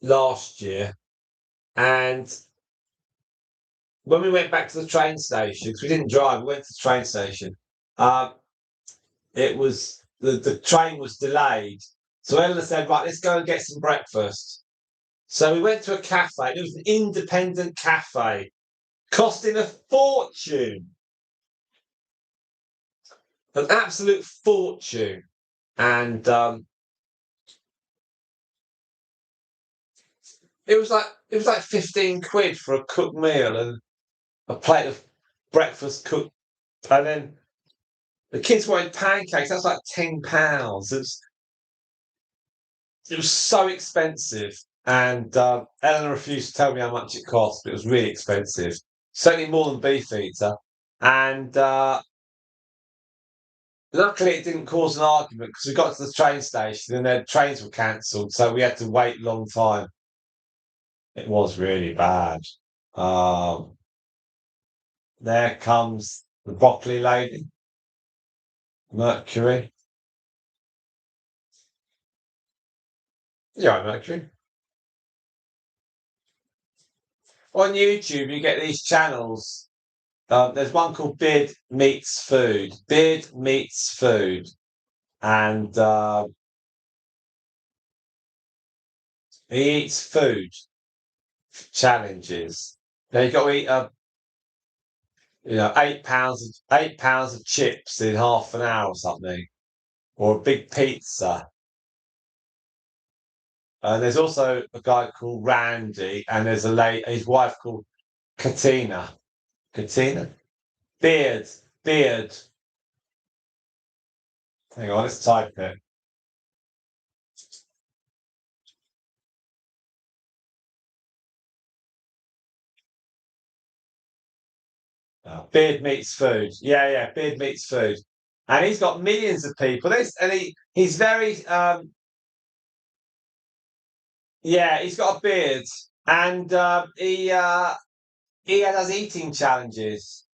last year, and when we went back to the train station, because we didn't drive, we went to the train station. Um, it was the train was delayed, so Eleanor said, "Right, let's go and get some breakfast." So we went to a cafe. It was an independent cafe, costing a fortune, an absolute fortune. And it was like 15 quid for a cooked meal and a plate of breakfast cooked. And then the kids wanted pancakes. That's like £10. It was so expensive. And Eleanor refused to tell me how much it cost, but it was really expensive. Certainly more than Beefeater. And luckily, it didn't cause an argument because we got to the train station and their trains were cancelled, so we had to wait a long time. It was really bad. Um, there comes the broccoli lady, Mercury. Yeah, Mercury. On YouTube, you get these channels. There's one called Beard Meets Food. Beard Meets Food, and he eats food challenges. Now you got to eat 8 pounds of chips in half an hour or something, or a big pizza. And there's also a guy called Randy, and there's his wife called Katina. Katina? Beard. Beard. Hang on, let's type it. Beard meets food. Yeah, yeah, Beard meets food. And he's got millions of people. He's very yeah, he's got a beard. And he has eating challenges.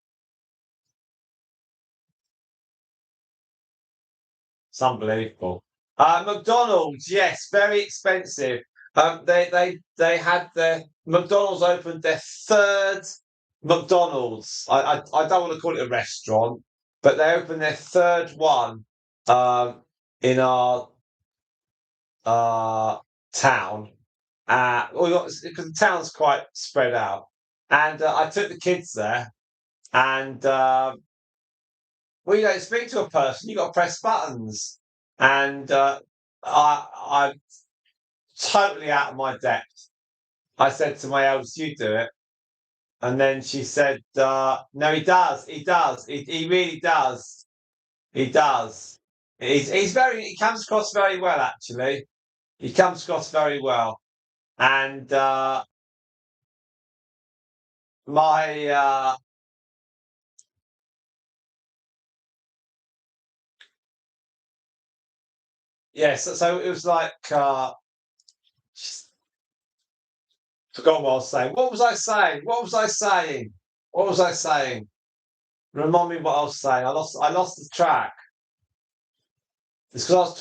It's unbelievable. McDonald's, yes, very expensive. They had their McDonald's opened their third McDonald's. I don't want to call it a restaurant, but they opened their third one in our town. Because the town's quite spread out, and I took the kids there, and well, you don't speak to a person; you got to press buttons, and I'm totally out of my depth. I said to my eldest, "You do it," and then she said, "No, he does. He does. He really does. He does. He's very. He comes across very well, actually. He comes across very well." And my yes, so it was like forgot what I was saying. What was I saying? What was I saying? What was I saying? Remind me what I was saying. I lost the track. It's because I was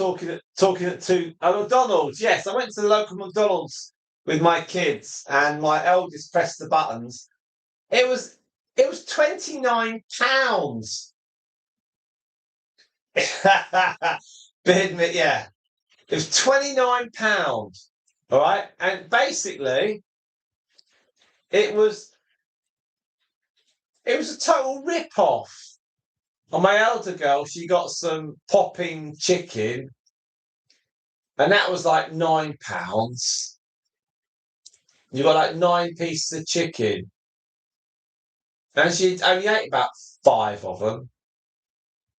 talking to McDonald's. Yes, I went to the local McDonald's with my kids, and my eldest pressed the buttons. It was £29. Bid me, yeah. It was £29. All right, and basically, it was it was a total rip-off. On my elder girl, she got some popping chicken, and that was like £9. You got like 9 pieces of chicken, and she only ate about 5 of them.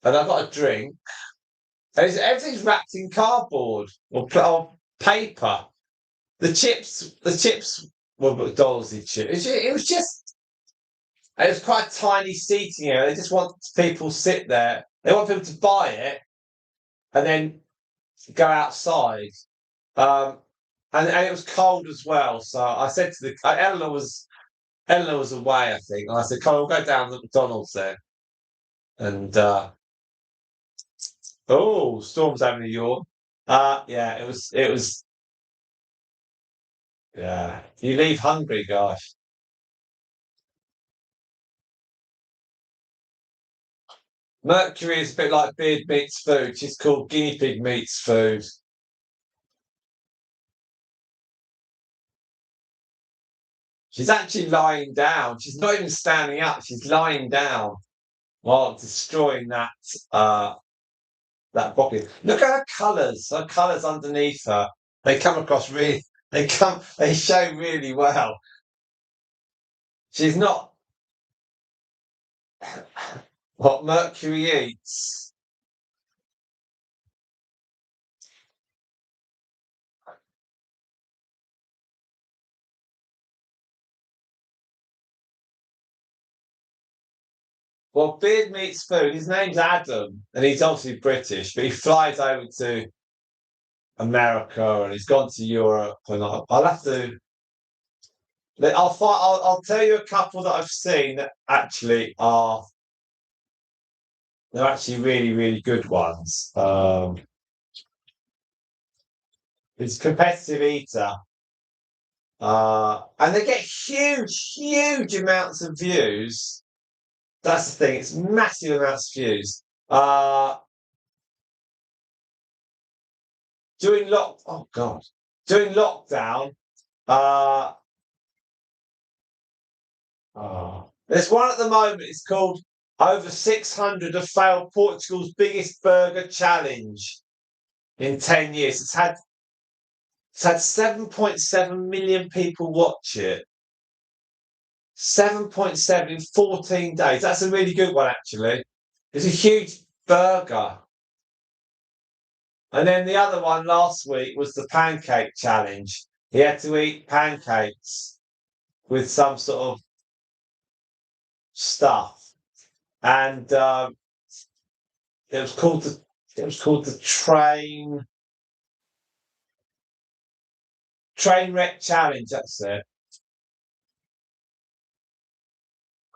And I got a drink, and everything's wrapped in cardboard or paper. The chips were McDonald's chips. It was quite a tiny seating area. They just want people to sit there. They want people to buy it and then go outside. Um, and it was cold as well. So I said to Eleanor was away, I think, and I said, "Come on, we'll go down to McDonald's there." And oh, Storm's having a yawn. Yeah, it was yeah. You leave hungry, gosh. Mercury is a bit like beard meets food. She's called guinea pig meets food. She's actually lying down. She's not even standing up. She's lying down while destroying uh that broccoli. Look at her colours. Her colours underneath her. They come across really. They show really well. She's not what Mercury eats. Well, Beard meets food. His name's Adam, and he's obviously British, but he flies over to America and he's gone to Europe. And I'll have to. I'll tell you a couple that I've seen that actually are they're actually really really good ones. He's a competitive eater, and they get huge amounts of views. That's the thing; it's massive amounts of views. During lock, oh god, during lockdown, uh, there's one at the moment. It's called Over 600 have failed Portugal's biggest burger challenge in 10 years. It's had 7.7 million people watch it. 7.7 in 14 days. That's a really good one, actually. It's a huge burger. And then the other one last week was the pancake challenge. He had to eat pancakes with some sort of stuff, and it was called the train wreck challenge. That's it.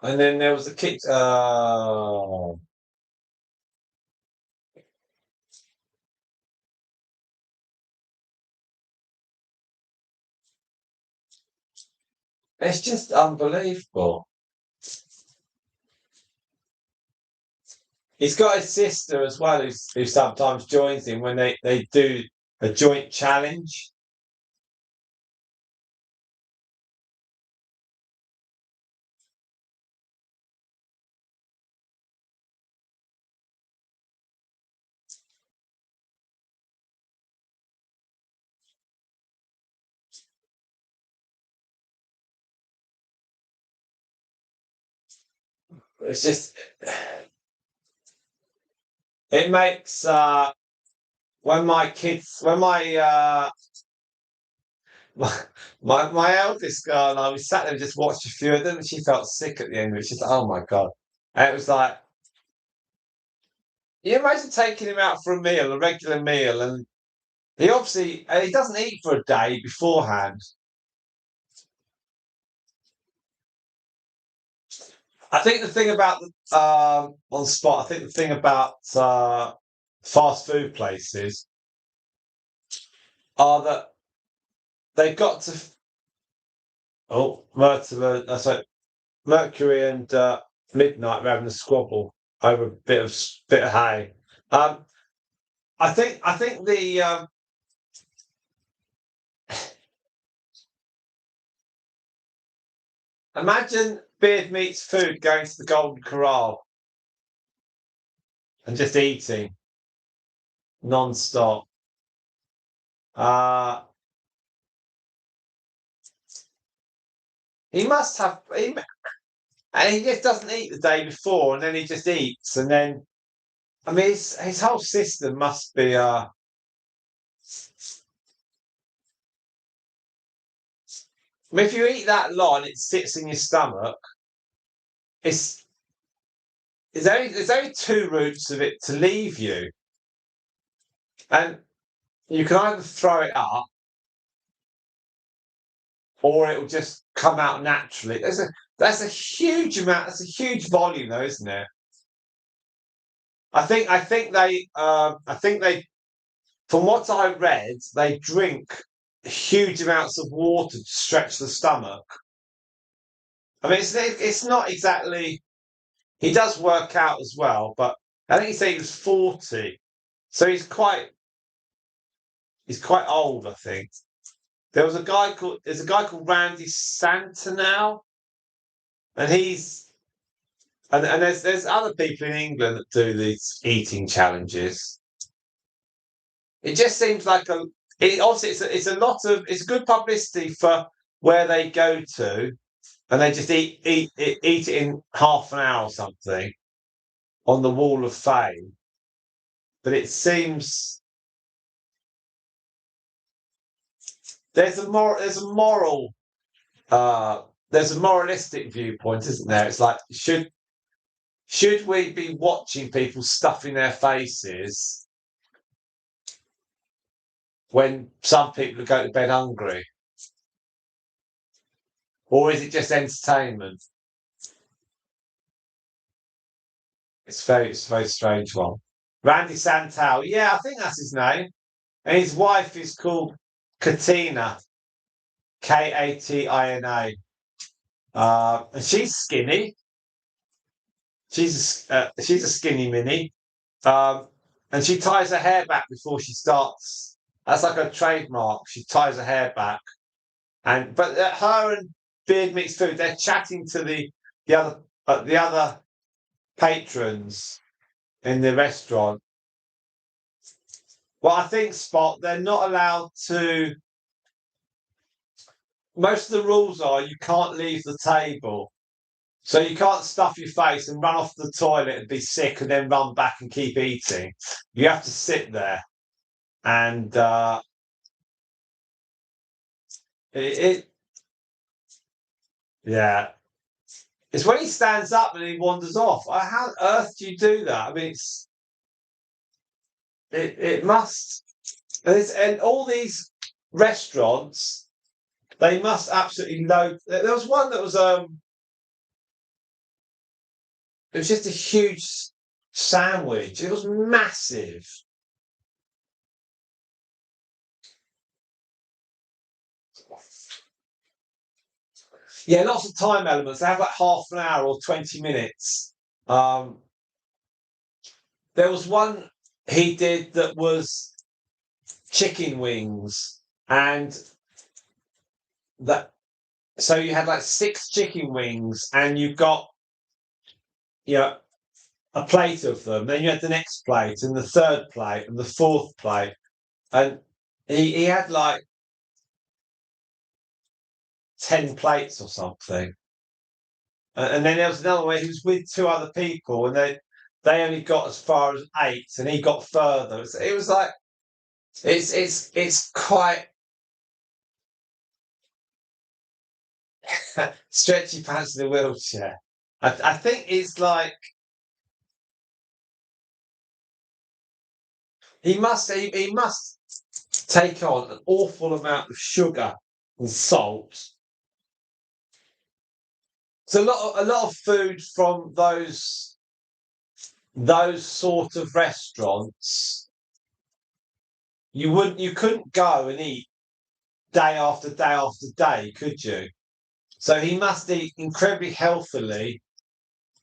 And then there was the kick. It's just unbelievable. He's got his sister as well, who sometimes joins him when they do a joint challenge. It's just it makes when my kids when my eldest girl and I we sat there and just watched a few of them and she felt sick at the end of it. She's like, oh my God. And it was like you imagine taking him out for a meal, a regular meal, and he doesn't eat for a day beforehand. I think the thing about on spot, I think the thing about fast food places are that they've got to. Oh, Mercury and Midnight were having a squabble over a bit of hay. Um, I think the imagine Beard Meats Food going to the Golden Corral and just eating non-stop. Uh, he must have, and he just doesn't eat the day before, and then he just eats, and then I mean, his whole system must be. I mean, if you eat that lot and it sits in your stomach, it's there's only two routes of it to leave you, and you can either throw it up or it will just come out naturally. That's a huge amount. That's a huge volume, though, isn't it? I think they from what I read, they drink huge amounts of water to stretch the stomach. I mean, it's not exactly. He does work out as well, but I think he said he was 40, so he's quite old. I think there's a guy called Randy Santanel, and and there's other people in England that do these eating challenges. It just seems like obviously it's a lot of it's good publicity for where they go to, and they just eat it in half an hour or something on the Wall of Fame. But it seems there's a moral there's a moralistic viewpoint, isn't there? It's like should we be watching people stuffing their faces when some people go to bed hungry? Or is it just entertainment? It's a very strange one. Randy Santal, yeah, I think that's his name. And his wife is called Katina, Katina. And she's skinny. She's a skinny mini. Um, and she ties her hair back before she starts. That's like a trademark. She ties her hair back, but her and Beard Mixed Food, they're chatting to the other patrons in the restaurant. Well, I think Spot, they're not allowed to. Most of the rules are you can't leave the table. So you can't stuff your face and run off the toilet and be sick and then run back and keep eating. You have to sit there. And it yeah. It's when he stands up and he wanders off. How on earth do you do that? I mean, it must. And all these restaurants, they must absolutely load. There was one that was it was just a huge sandwich. It was massive. Yeah, lots of time elements. They have like half an hour or 20 minutes. There was one he did that was chicken wings, and that so you had like 6 chicken wings, and you got, you know, a plate of them. Then you had the next plate, and the third plate, and the fourth plate, and he had like 10 plates or something. And then there was another way he was with 2 other people, and they only got as far as 8, and he got further. It was like it's quite stretchy pants in a wheelchair. I think it's like he must take on an awful amount of sugar and salt. So a lot of food from those sort of restaurants, you couldn't go and eat day after day after day, could you? So he must eat incredibly healthily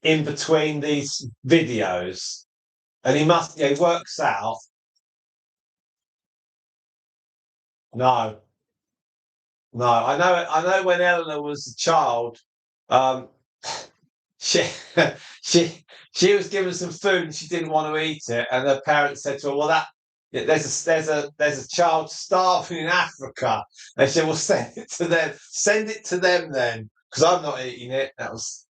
in between these videos, and he works out. No, no, I know when Eleanor was a child, um, she she she was given some food and she didn't want to eat it, and her parents said to her, "Well, there's a child starving in Africa." They said, "Well, send it to them then, because I'm not eating it." That's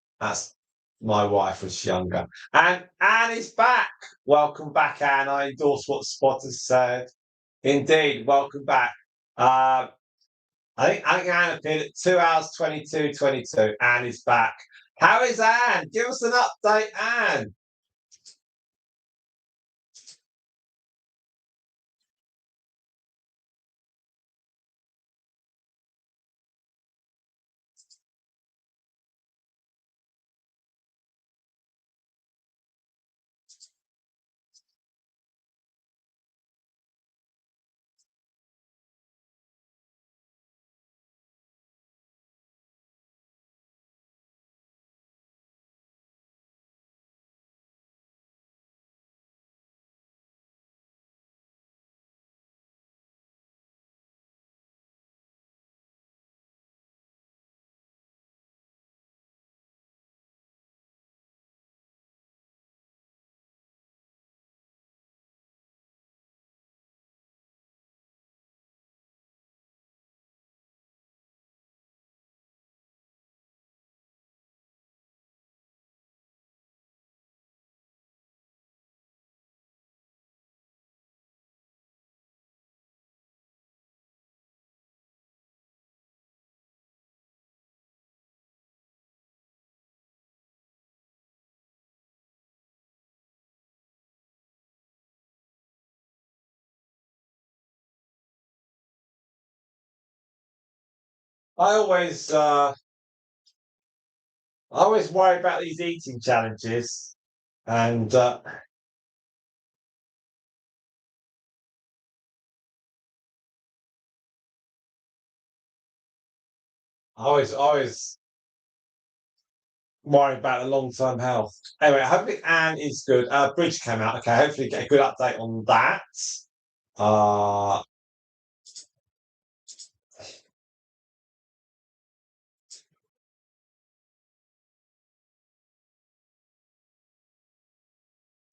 my wife was younger, and Anne is back. Welcome back, Anne. I endorse what Spot has said. Indeed, welcome back. Uh, I think Anne appeared at 2 hours 22:22. Anne is back. How is Anne? Give us an update, Anne. I always, uh, I always worry about these eating challenges, and I always worry about the long-term health. Anyway, hopefully Anne is good. Bridge came out. Okay, hopefully get a good update on that. Uh,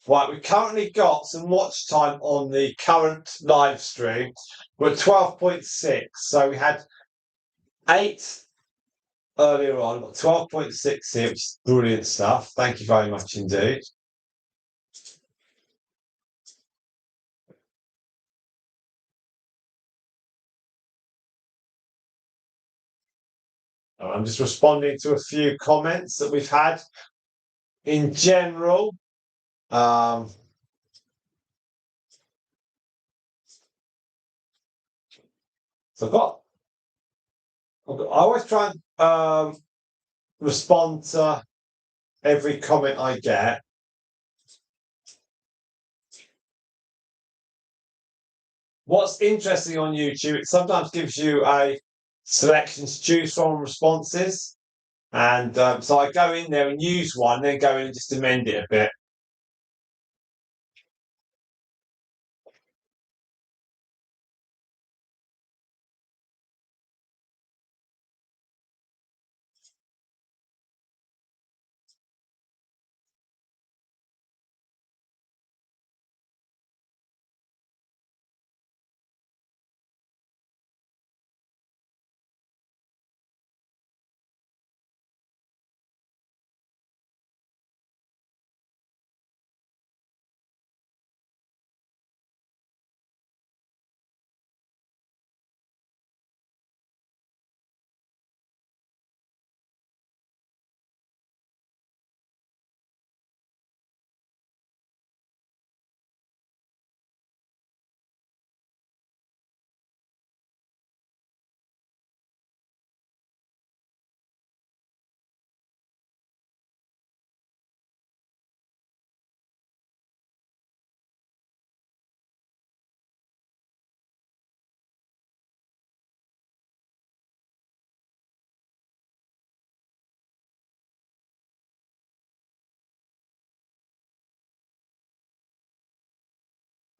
right, we've currently got some watch time on the current live stream. We're at 12.6, so we had 8 earlier on, got 12.6 here, which is brilliant stuff. Thank you very much indeed. I'm just responding to a few comments that we've had in general. Um, so I always try and respond to every comment I get. What's interesting on YouTube, it sometimes gives you a selection to choose from responses. And so I go in there and use one, then go in and just amend it a bit.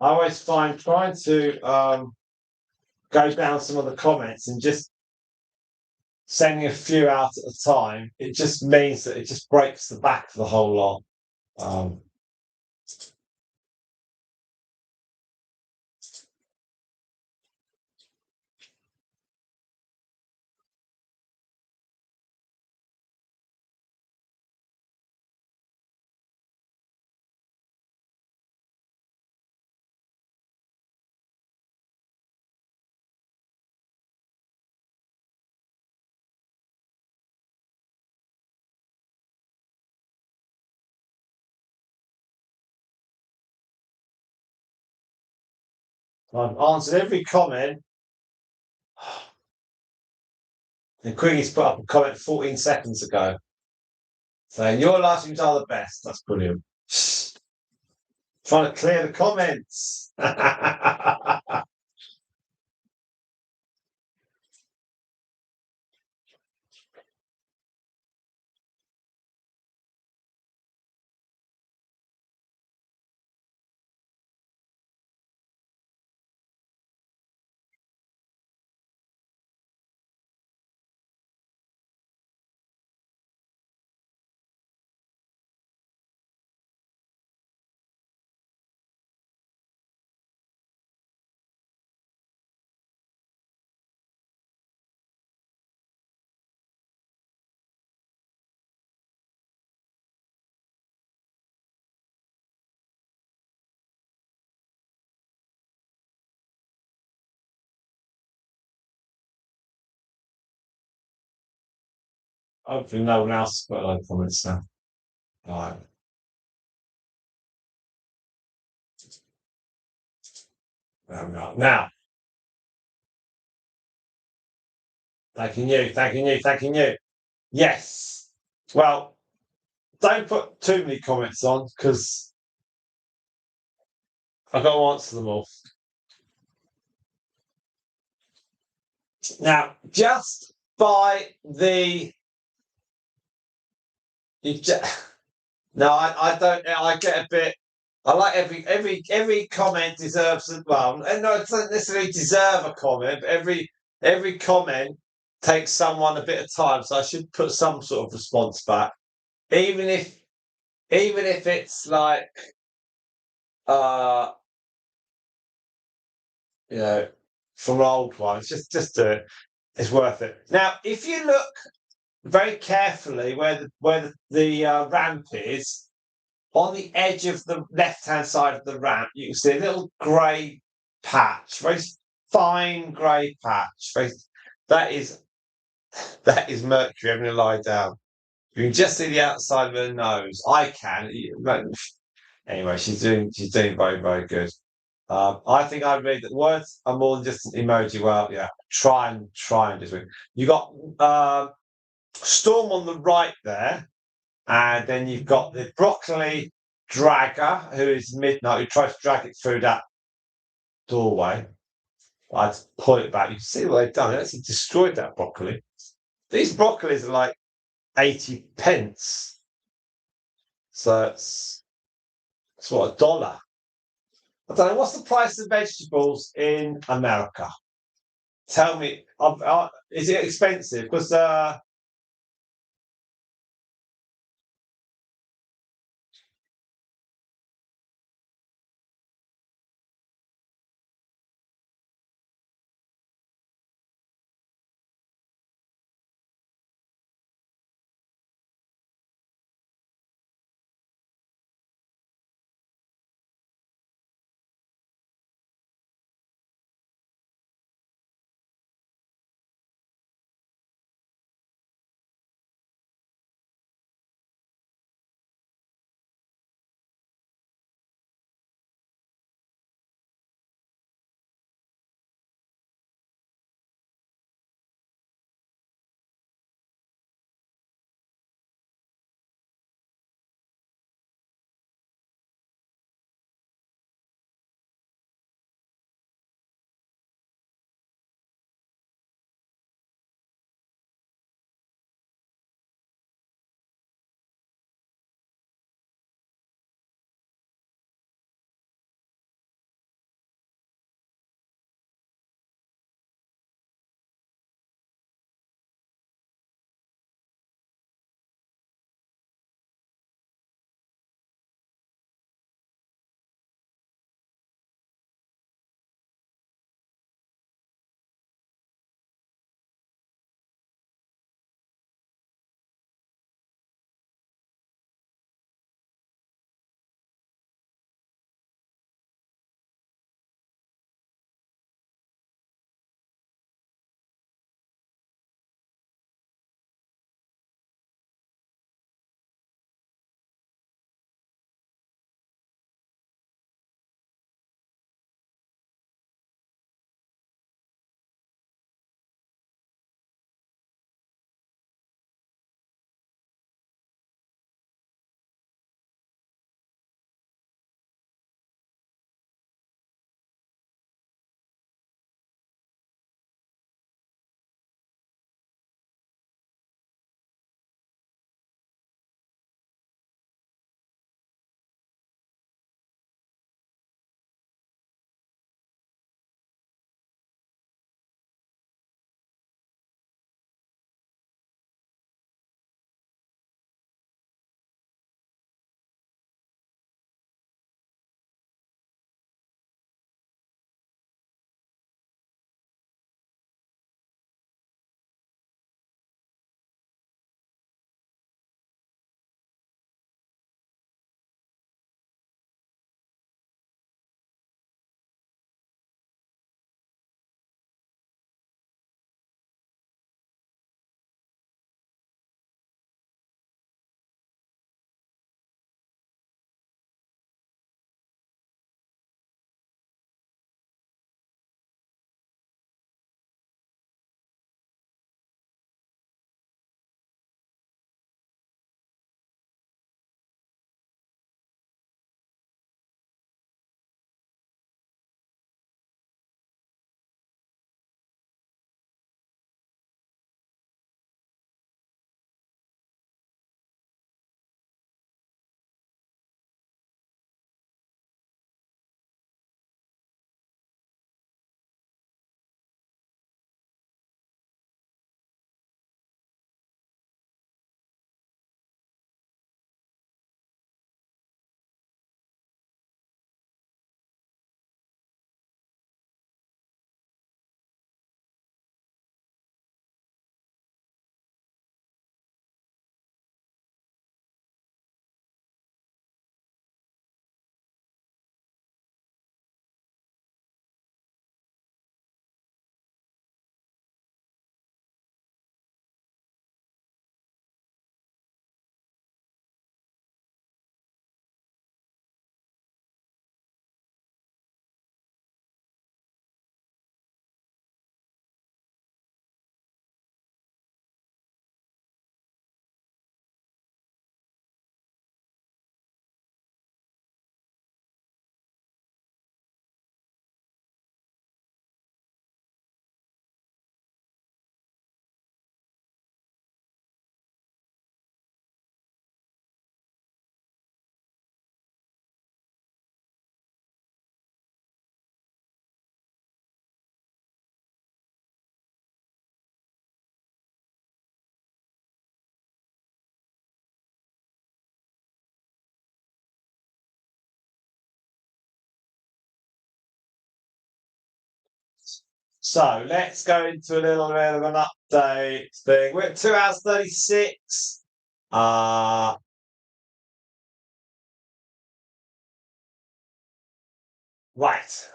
I always find trying to go down some of the comments and just sending a few out at a time, it just means that it just breaks the back of the whole lot. Um, I've answered every comment. And Queenie's put up a comment 14 seconds ago saying, your live streams are the best. That's brilliant. Trying to clear the comments. Hopefully no one else put a lot of comments now. All right. There we are. Now, thanking you, thanking you, thanking you. Yes. Well, don't put too many comments on because I've got to answer them all. Now, just by the no, I don't. I get a bit. I like every comment deserves well, and no, it doesn't necessarily deserve a comment. But every comment takes someone a bit of time, so I should put some sort of response back, even if it's like uh you know from old ones. Just do it. It's worth it. Now, if you look very carefully where the ramp is. On the edge of the left-hand side of the ramp, you can see a little grey patch, very fine grey patch. That is Mercury having a lie down. You can just see the outside of her nose. I can. Anyway, she's doing very, very good. I think I read that words are more than just an emoji. Well, yeah, try and do it. You got Storm on the right there. And then you've got the broccoli dragger, who is midnight, who tries to drag it through that doorway. I'd pull it back. You can see what they've done. They actually destroyed that broccoli. These broccolis are like 80p. So it's what, $1. I don't know, what's the price of vegetables in America? Tell me, is it expensive? Because So let's go into a little bit of an update thing. We're at 2 hours 36. Right.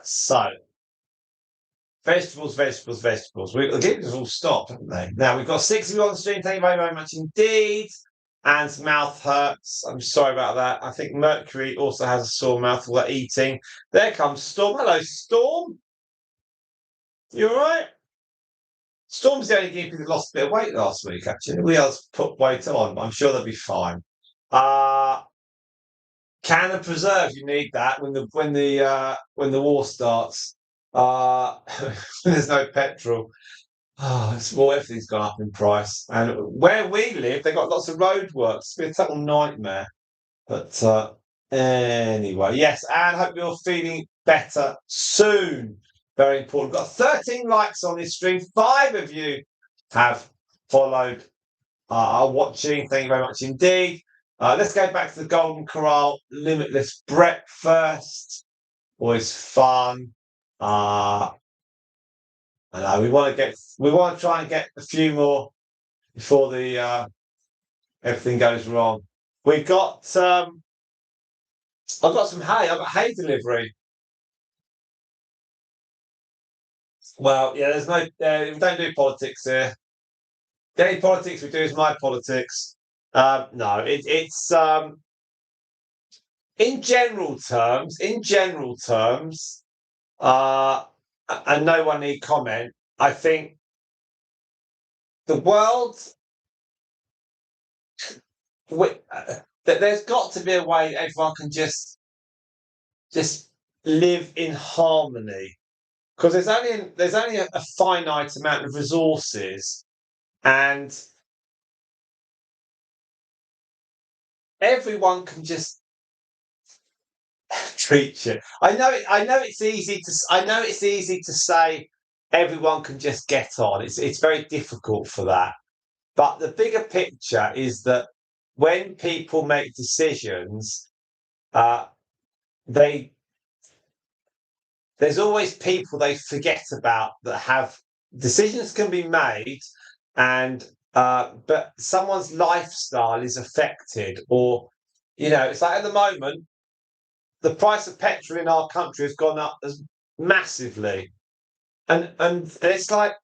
So vegetables. The games have all stopped, haven't they? Now we've got 6 of you on the stream. Thank you very, very much indeed. And mouth hurts. I'm sorry about that. I think Mercury also has a sore mouth while eating. There comes Storm. Hello, Storm. You all right? Storm's the only guinea pig that lost a bit of weight last week, actually. We others put weight on, but I'm sure they'll be fine. Can of preserves, you need that when the war starts. There's no petrol. Well, everything's gone up in price. And where we live, they've got lots of roadworks. It's been a total nightmare. But anyway, yes, and hope you're feeling better soon. Very important. Got 13 likes on this stream. 5 of you have followed, are watching. Thank you very much indeed. Let's go back to the Golden Corral Limitless Breakfast. Always fun. I know we want to try and get a few more before the everything goes wrong. We've got I've got some hay. I've got hay delivery. Well, yeah, there's no. We don't do politics here. The only politics we do is my politics. No, it's in general terms. And no one need comment. I think the world. There's got to be a way everyone can just live in harmony, because there's only a finite amount of resources, and everyone can just treat you. I know it's easy to say everyone can just get on. It's very difficult for that. But the bigger picture is that when people make decisions, there's always people they forget about that have decisions can be made, and but someone's lifestyle is affected, or it's like at the moment the price of petrol in our country has gone up as massively, and it's like,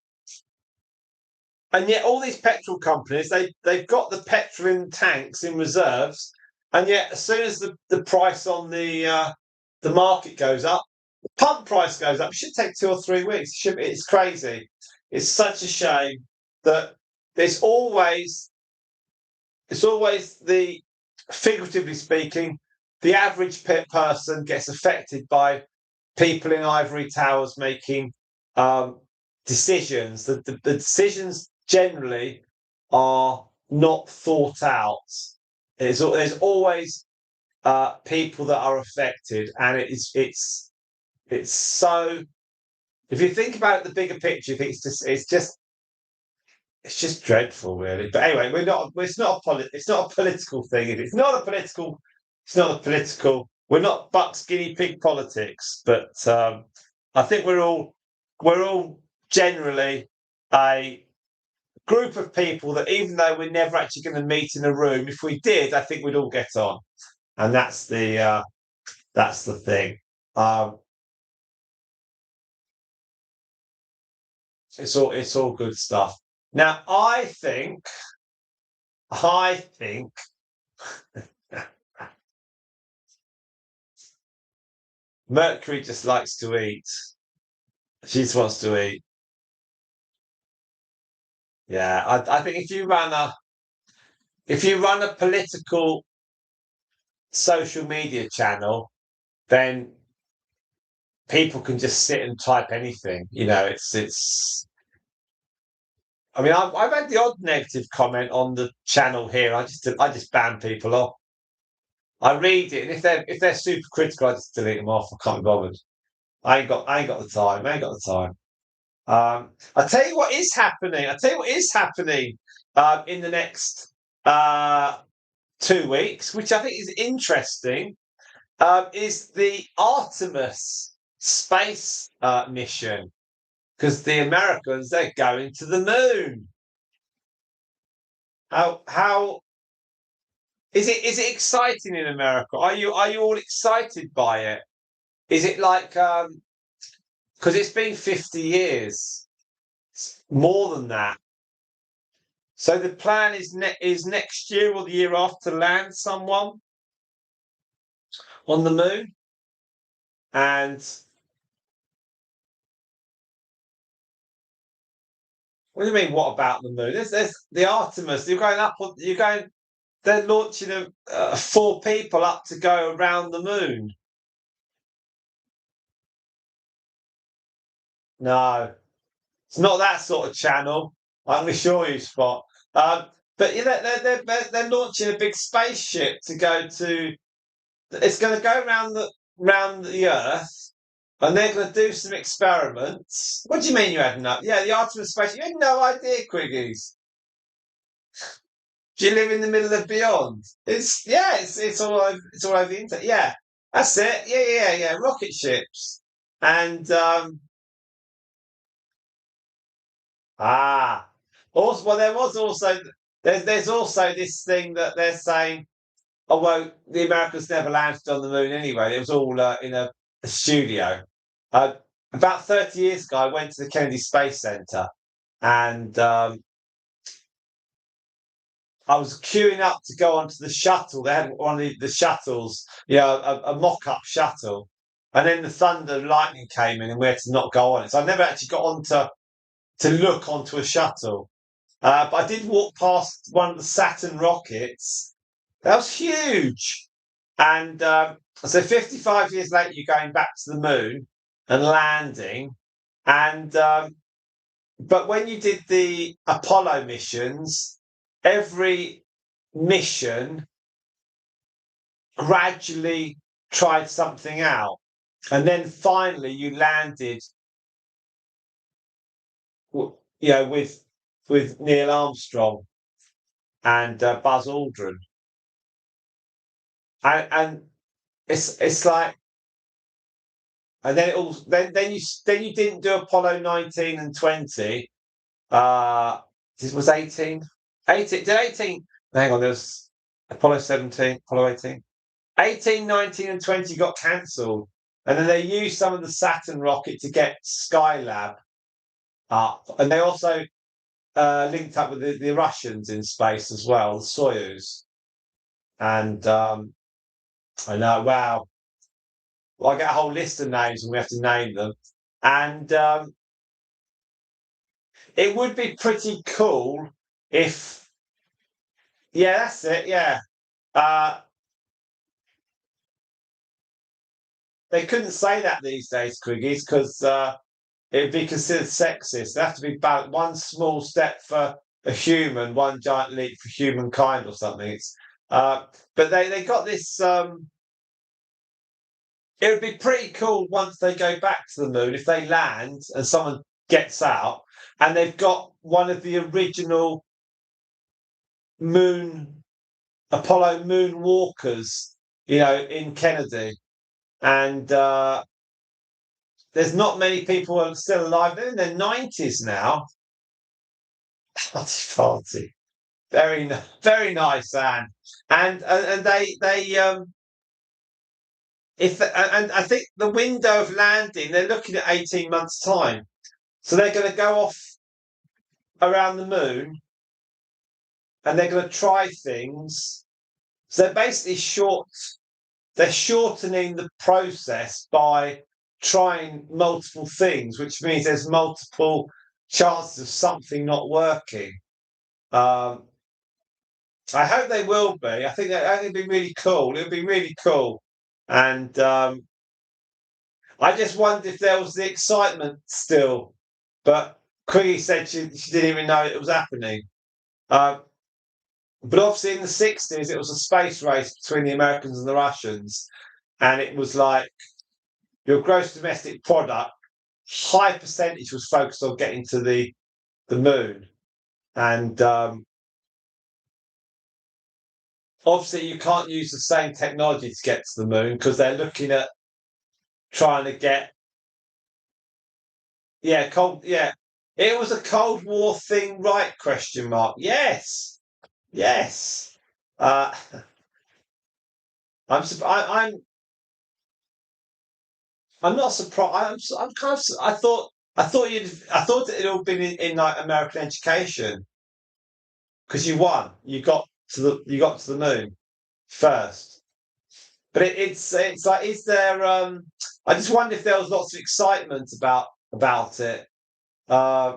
and yet all these petrol companies they've got the petrol in tanks in reserves, and yet as soon as the price on the market goes up, the pump price goes up. It should take 2 or 3 weeks. It's crazy. It's such a shame that there's always the, figuratively speaking, the average person gets affected by people in ivory towers making decisions. The decisions generally are not thought out. There's always people that are affected, and it's so. If you think about it, the bigger picture, you think it's just dreadful, really. But anyway, It's not a political thing. It's not a political. It's not a political. We're not Buck's guinea pig politics, but I think we're all generally a group of people that, even though we're never actually going to meet in a room, if we did, I think we'd all get on, and that's the thing. It's all good stuff. Now, I think Mercury just likes to eat. She just wants to eat. Yeah, I think if you run a political social media channel, then people can just sit and type anything. It's. I mean, I've had the odd negative comment on the channel here. I just ban people off. I read it, and if they're super critical, I just delete them off. I can't be bothered. I ain't got the time. I ain't got the time. I tell you what is happening. In the next 2 weeks, which I think is interesting, is the Artemis space mission. because the Americans, they're going to the moon. How is it exciting in America? Are you all excited by it? Is it like because it's been 50 years, more than that. So the plan is next year or the year after to land someone on the moon, and what do you mean? What about the moon? There's the Artemis. You're going up. You're going. They're launching 4 people up to go around the moon. No, it's not that sort of channel. I can assure you, Spot. But you know, they're launching a big spaceship to go to. It's going to go around the Earth, and they're going to do some experiments. What do you mean you had no? Yeah, the Artemis spaceship. You had no idea, Quiggies. Do you live in the middle of beyond? It's all over the internet. Yeah, that's it. Yeah. Rocket ships, and also, well, there's also this thing that they're saying. Oh well, the Americans never landed on the moon anyway. It was all in a studio. Uh, about 30 years ago, I went to the Kennedy Space Center, and I was queuing up to go onto the shuttle. They had one of the shuttles, a mock-up shuttle, and then the thunder and lightning came in, and we had to not go on it. So I never actually got on to look onto a shuttle. But I did walk past one of the Saturn rockets. That was huge. And so 55 years later, you're going back to the moon and landing. And but when you did the Apollo missions, every mission gradually tried something out. And then finally you landed, with Neil Armstrong and Buzz Aldrin. And it's like, and then then you didn't do Apollo 19 and 20. This was 18. 18 did 18. Hang on, there's Apollo 17, Apollo 18. 18, 19, and 20 got cancelled. And then they used some of the Saturn rocket to get Skylab up. And they also linked up with the Russians in space as well, the Soyuz. And I know, wow. Well, I get a whole list of names and we have to name them. And it would be pretty cool if, yeah, that's it, yeah. They couldn't say that these days, Quiggies, because it'd be considered sexist. They have to be one small step for a human, one giant leap for humankind, or something. But they got this. It would be pretty cool once they go back to the moon if they land and someone gets out and they've got one of the original Apollo moonwalkers, in Kennedy, and there's not many people who are still alive. They're in their 90s now. Party. Very, very nice, Anne. And they and I think the window of landing, they're looking at 18 months' time. So they're going to go off around the moon and they're going to try things. So they're basically they're shortening the process by trying multiple things, which means there's multiple chances of something not working. I hope they will be. I think it'd be really cool. It would be really cool. And I just wondered if there was the excitement still. But Quiggy said she didn't even know it was happening. But obviously in the 60s, it was a space race between the Americans and the Russians. And it was like your gross domestic product, high percentage was focused on getting to the moon. And obviously you can't use the same technology to get to the moon because they're looking at trying to get, Yeah, cold. Yeah, it was a Cold War thing, right? Question mark. Yes, yes. Uh, I'm not surprised. I'm kind of. I thought it'd all been in like American education because you won. You got to the moon first. But it's like, is there? I just wonder if there was lots of excitement about it. Uh,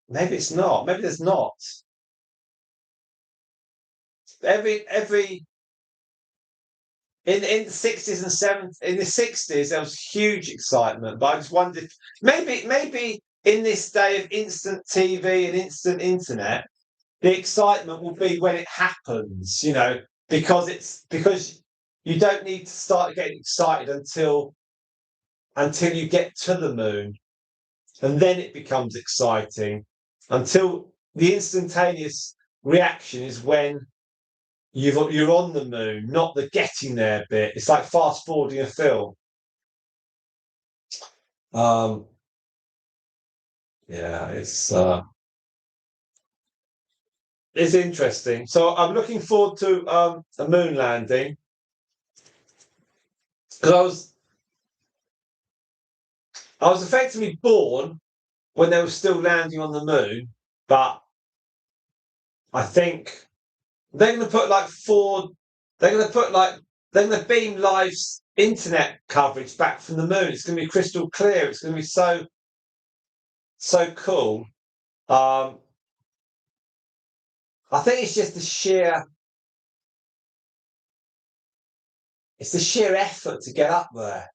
maybe it's not. Maybe there's not. Every in the 60s and 70s, in the 60s there was huge excitement, but I just wondered if maybe in this day of instant TV and instant internet, the excitement will be when it happens, because you don't need to start getting excited until you get to the moon, and then it becomes exciting. Until the instantaneous reaction is when you're on the moon, not the getting there bit. It's like fast forwarding a film. Um, yeah, it's interesting. So I'm looking forward to a moon landing because I was effectively born when they were still landing on the moon, but I think they're going to put like four. They're going to put like they're going to beam live internet coverage back from the moon. It's going to be crystal clear. It's going to be so cool. Um, I think it's just it's the sheer effort to get up there,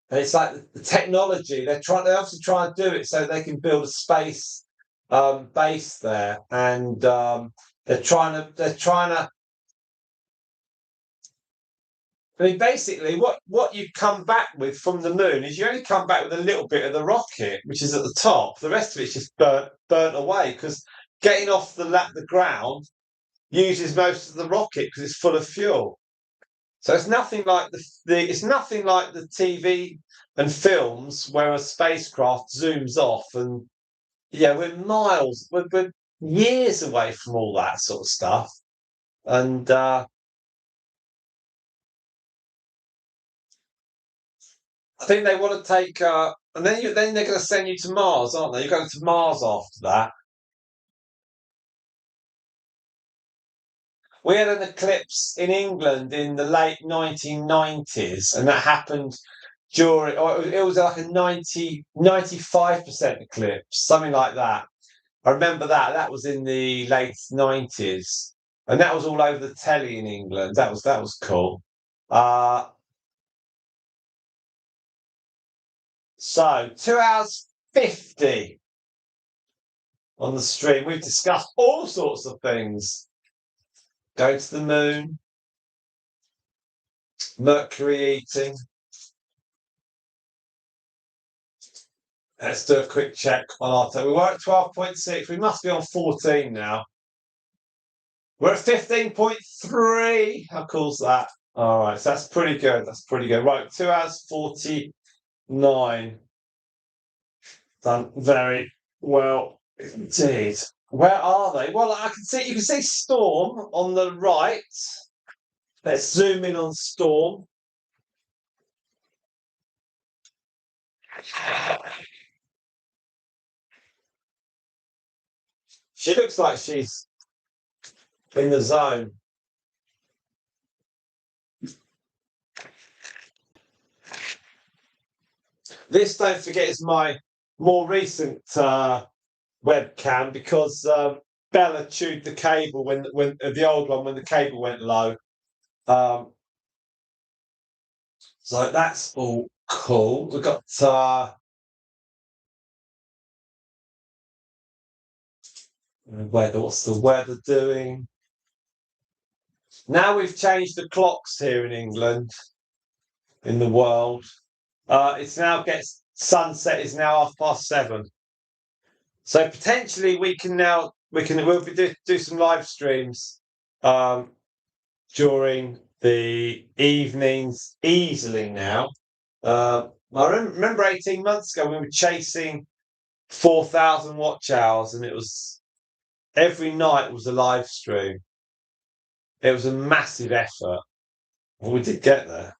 and it's like the technology. They obviously try and do it so they can build a space base there, and they're trying to. I mean, basically, what you come back with from the moon is you only come back with a little bit of the rocket, which is at the top. The rest of it's just burnt away because getting off the ground uses most of the rocket because it's full of fuel. So it's nothing like it's nothing like the TV and films where a spacecraft zooms off, and yeah, we're years away from all that sort of stuff. And I think they want to take, and then they're going to send you to Mars, aren't they? You're going to Mars after that. We had an eclipse in England in the late 1990s, and that happened during, or it was like a 95% eclipse, something like that. I remember that. That was in the late 90s, and that was all over the telly in England. That was cool. Uh, so 2 hours 50 on the stream. We've discussed all sorts of things. Going to the moon, Mercury eating. Let's do a quick check on our time. We were at 12.6. We must be on 14 now. We're at 15.3. How cool's that? All right, so that's pretty good. That's pretty good. Right, 2 hours 49. Done very well indeed. Where are they? Well, you can see Storm on the right. Let's zoom in on Storm. She looks like she's in the zone. This, don't forget, is my more recent webcam because Bella chewed the cable when the old one when the cable went low. So that's all cool. We've got weather. What's the weather doing? Now we've changed the clocks here in England, in the world. It's now gets sunset is now 7:30. So potentially we'll do some live streams during the evenings easily now. I remember 18 months ago we were chasing 4,000 watch hours, and it was every night was a live stream. It was a massive effort. Well, we did get there.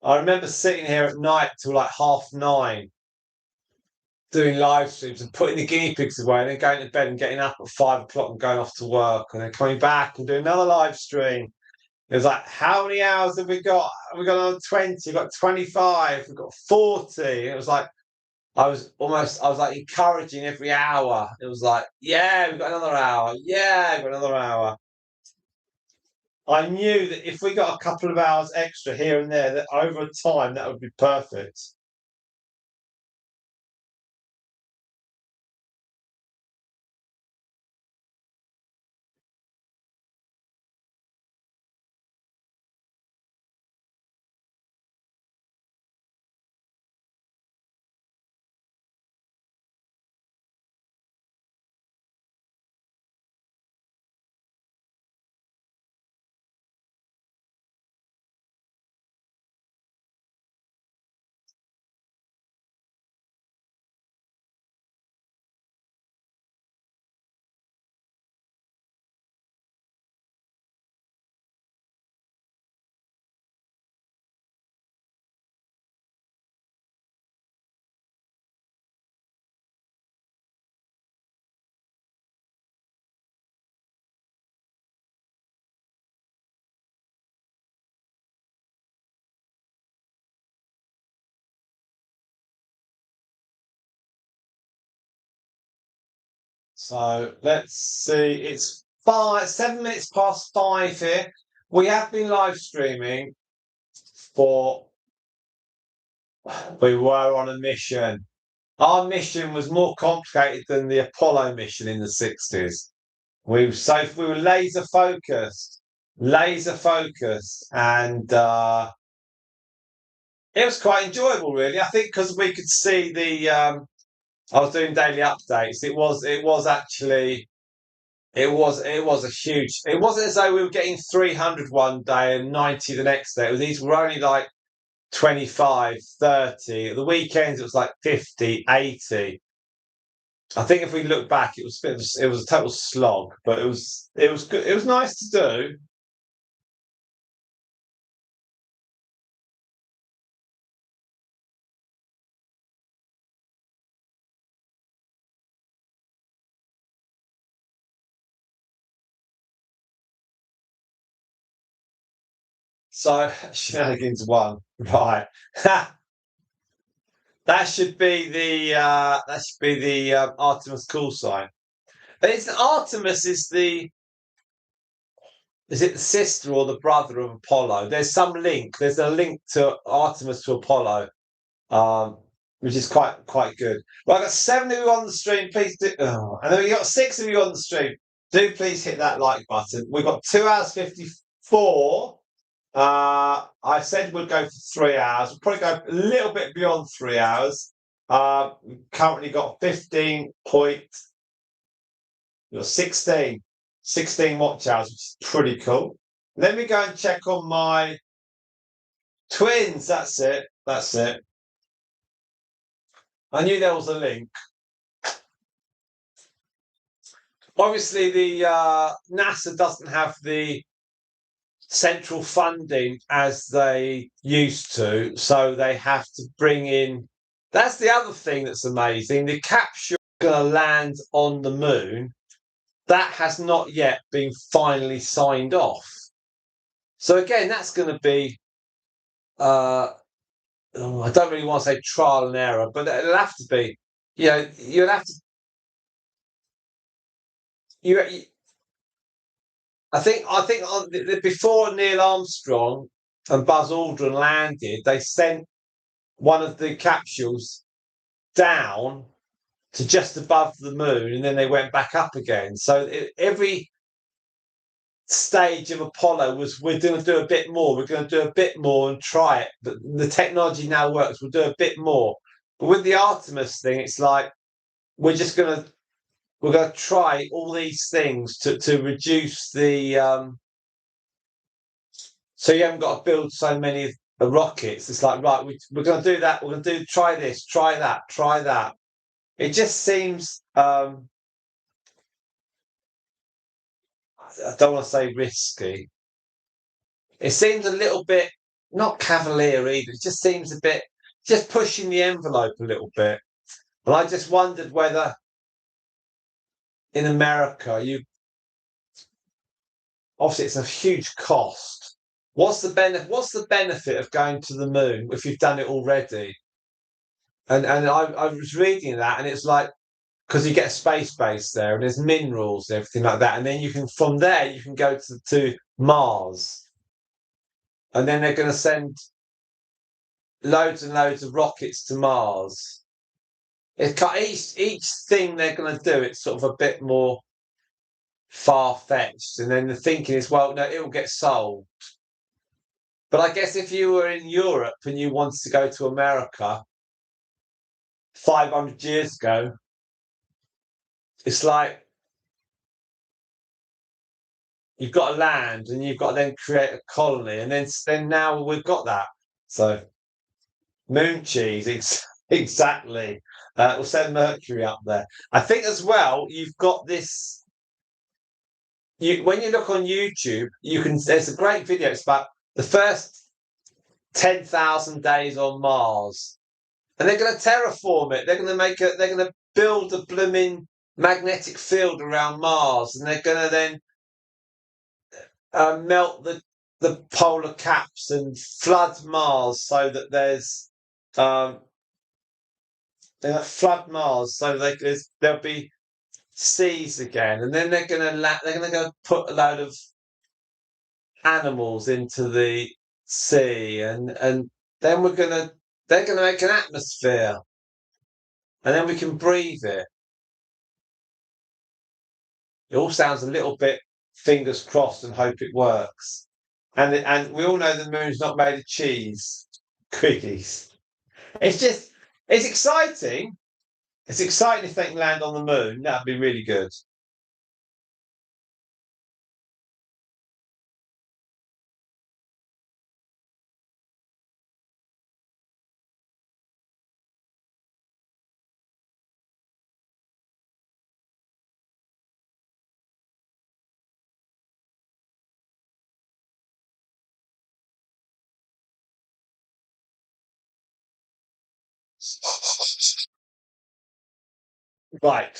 I remember sitting here at night till like 9:30 doing live streams and putting the guinea pigs away and then going to bed and getting up at 5 o'clock and going off to work and then coming back and doing another live stream. It was like, how many hours have we got? We got another 20, we've got 25, we've got 40. It was like, I was like encouraging every hour. It was like, yeah, we've got another hour. Yeah, we've got another hour. I knew that if we got a couple of hours extra here and there, that over time, that would be perfect. So let's see. It's 7 minutes past 5 here. We have been live streaming for. We were on a mission. Our mission was more complicated than the Apollo mission in the 60s. We were laser focused, and it was quite enjoyable, really. I think because we could see the. I was doing daily updates. It was actually it was a huge. It wasn't as though we were getting 300 one day and 90 the next day. These were only like 25, 30. At the weekends, it was like 50, 80. I think if we look back, it was a total slog, but it was good. It was nice to do. So shenanigans one, right? That should be the Artemis call sign. It's Artemis is it the sister or the brother of Apollo? There's some link. There's a link to Artemis to Apollo, um, which is quite good. Well, I got 7 of you on the stream. Please do. Oh, and then we got 6 of you on the stream. Do please hit that like button. We've got 2 hours 54. I said we'd go for 3 hours. We'll probably go a little bit beyond 3 hours. We've currently got 16 watch hours, which is pretty cool. Let me go and check on my twins. That's it. That's it. I knew there was a link. Obviously, the NASA doesn't have the central funding as they used to, so they have to bring in. That's the other thing that's amazing. The capsule going to land on the moon. That has not yet been finally signed off. So again, that's going to be. I don't really want to say trial and error, but it'll have to be. You'll have to. You, I think before Neil Armstrong and Buzz Aldrin landed, they sent one of the capsules down to just above the moon, and then they went back up again. So every stage of Apollo was, we're going to do a bit more. We're going to do a bit more and try it. But the technology now works. We'll do a bit more. But with the Artemis thing, it's like we're going to try all these things to reduce the. So you haven't got to build so many rockets. It's like, right, we're going to do that. We're going to try this, try that, try that. It just seems, I don't want to say risky. It seems a little bit, not cavalier either. It just seems a bit, just pushing the envelope a little bit. And I just wondered whether in America, obviously it's a huge cost. What's the benefit of going to the moon if you've done it already? And I was reading that, and it's like, because you get a space base there, and there's minerals and everything like that, and then you can from there you can go to Mars, and then they're going to send loads and loads of rockets to Mars. Each thing they're going to do, it's sort of a bit more far-fetched, and then the thinking is, well, no, it will get solved. But I guess if you were in Europe and you wanted to go to America 500 years ago, it's like you've got to land and you've got to then create a colony, and then now we've got that. So moon cheese, exactly. We'll send Mercury up there. I think as well, you've got this. When you look on YouTube, there's a great video. It's about the first 10,000 days on Mars, and they're going to terraform it. They're going to build a blooming magnetic field around Mars, and they're going to then melt the polar caps and flood Mars so that there's flood Mars so there'll be seas again, and then they're going to go put a load of animals into the sea, and then they're going to make an atmosphere, and then we can breathe it. It all sounds a little bit fingers crossed and hope it works. And we all know the moon's not made of cheese, quickies. It's exciting. It's exciting if they can land on the moon. That'd be really good. Right.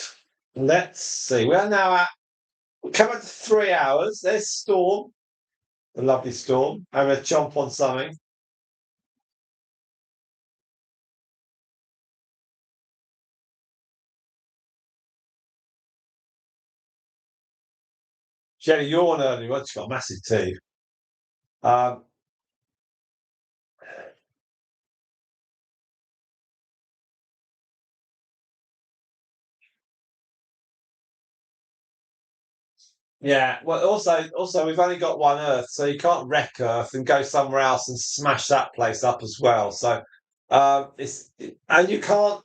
Let's see. We're now coming to 3 hours. There's Storm, a lovely Storm. I'm going to jump on something. She had a yawn earlier. She's got a massive teeth. Um, yeah. Well, also, we've only got one Earth, so you can't wreck Earth and go somewhere else and smash that place up as well. So, and you can't.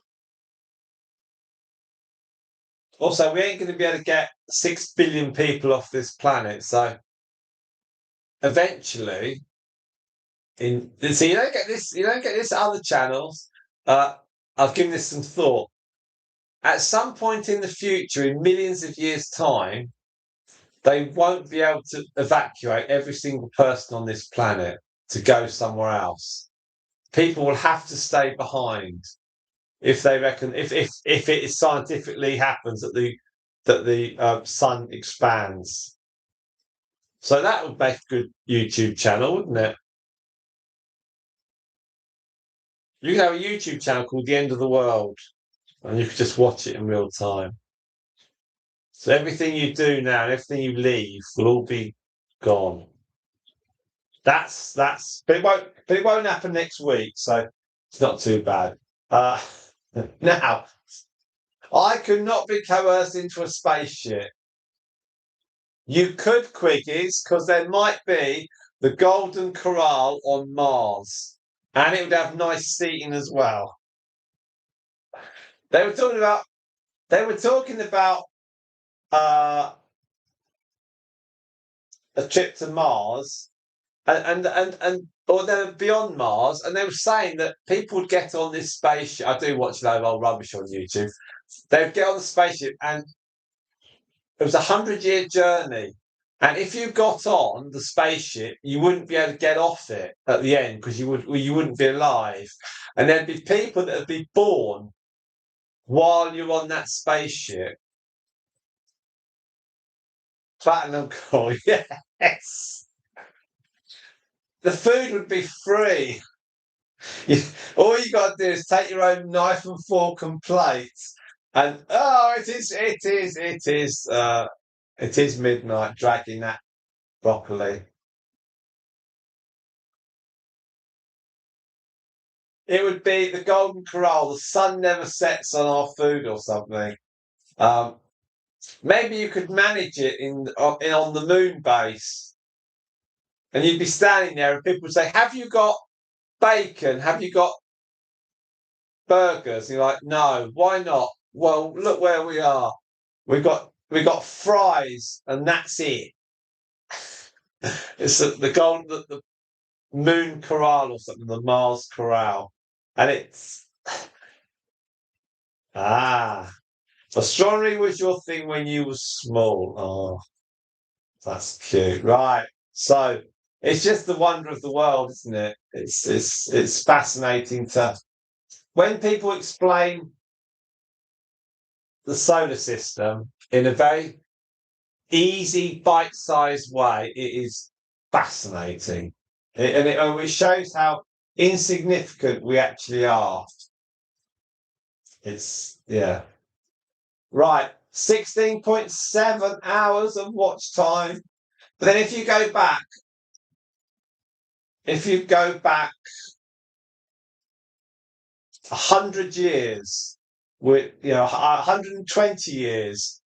Also, we ain't going to be able to get 6 billion people off this planet. So, eventually, so you don't get this. You don't get this other channels. I've given this some thought. At some point in the future, in millions of years' time, they won't be able to evacuate every single person on this planet to go somewhere else. People will have to stay behind if they reckon if it is scientifically happens that the sun expands. So that would make a good YouTube channel, wouldn't it? You could have a YouTube channel called The End of the World, and you could just watch it in real time. So everything you do now and everything you leave will all be gone. But it won't happen next week, so it's not too bad. Now, I could not be coerced into a spaceship. You could, Quiggies, because there might be the Golden Corral on Mars, and it would have nice seating as well. They were talking about a trip to Mars, or they were beyond Mars, and they were saying that people would get on this spaceship. I do watch a load of old rubbish on YouTube. They would get on the spaceship, and it was a 100-year journey. And if you got on the spaceship, you wouldn't be able to get off it at the end because you wouldn't be alive. And there'd be people that would be born while you're on that spaceship. Platinum core, yes. The food would be free. All you got to do is take your own knife and fork and plate. And it is midnight, dragging that broccoli. It would be the Golden Corral. The sun never sets on our food or something. Maybe you could manage it on the moon base, and you'd be standing there, and people would say, "Have you got bacon? Have you got burgers?" And you're like, "No, why not?" Well, look where we are. We got fries, and that's it. It's the moon corral or something, the Mars corral, and it's astronomy was your thing when you were small. Oh, that's cute, right? So it's just the wonder of the world, isn't it? It's fascinating to when people explain the solar system in a very easy, bite-sized way. It is fascinating, it shows how insignificant we actually are. It's right. 16.7 hours of watch time. But then if you go back 100 years, with 120 years,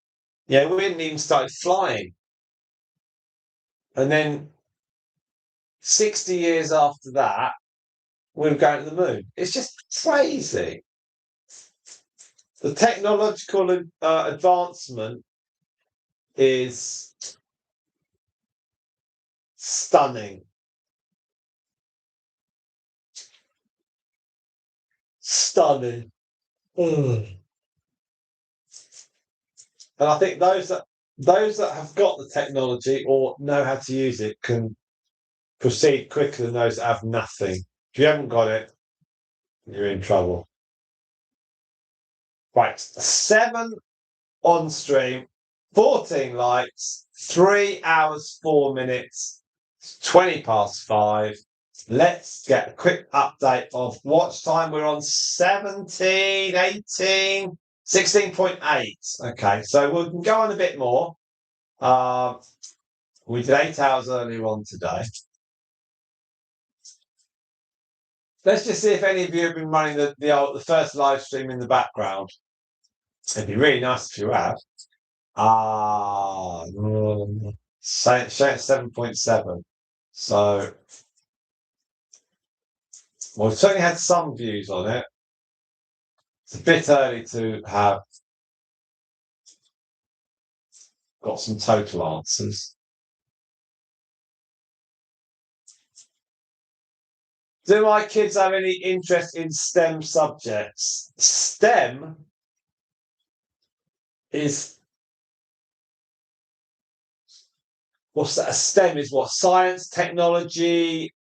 we hadn't even started flying. And then 60 years after that, we were going to the moon. It's just crazy. The technological advancement is stunning. Stunning. And I think those that have got the technology or know how to use it can proceed quicker than those that have nothing. If you haven't got it, you're in trouble. Right, 7 on stream, 14 likes, 3 hours, 4 minutes, 20 past 5. Let's get a quick update of watch time. We're on 17, 18, 16.8. Okay, so we can go on a bit more. We did 8 hours earlier on today. Let's just see if any of you have been running the first live stream in the background. It'd be really nice if you have. 7.7. So we've certainly had some views on it. It's a bit early to have got some total answers. Do my kids have any interest in STEM subjects? STEM is what's that? STEM is what? Science, technology.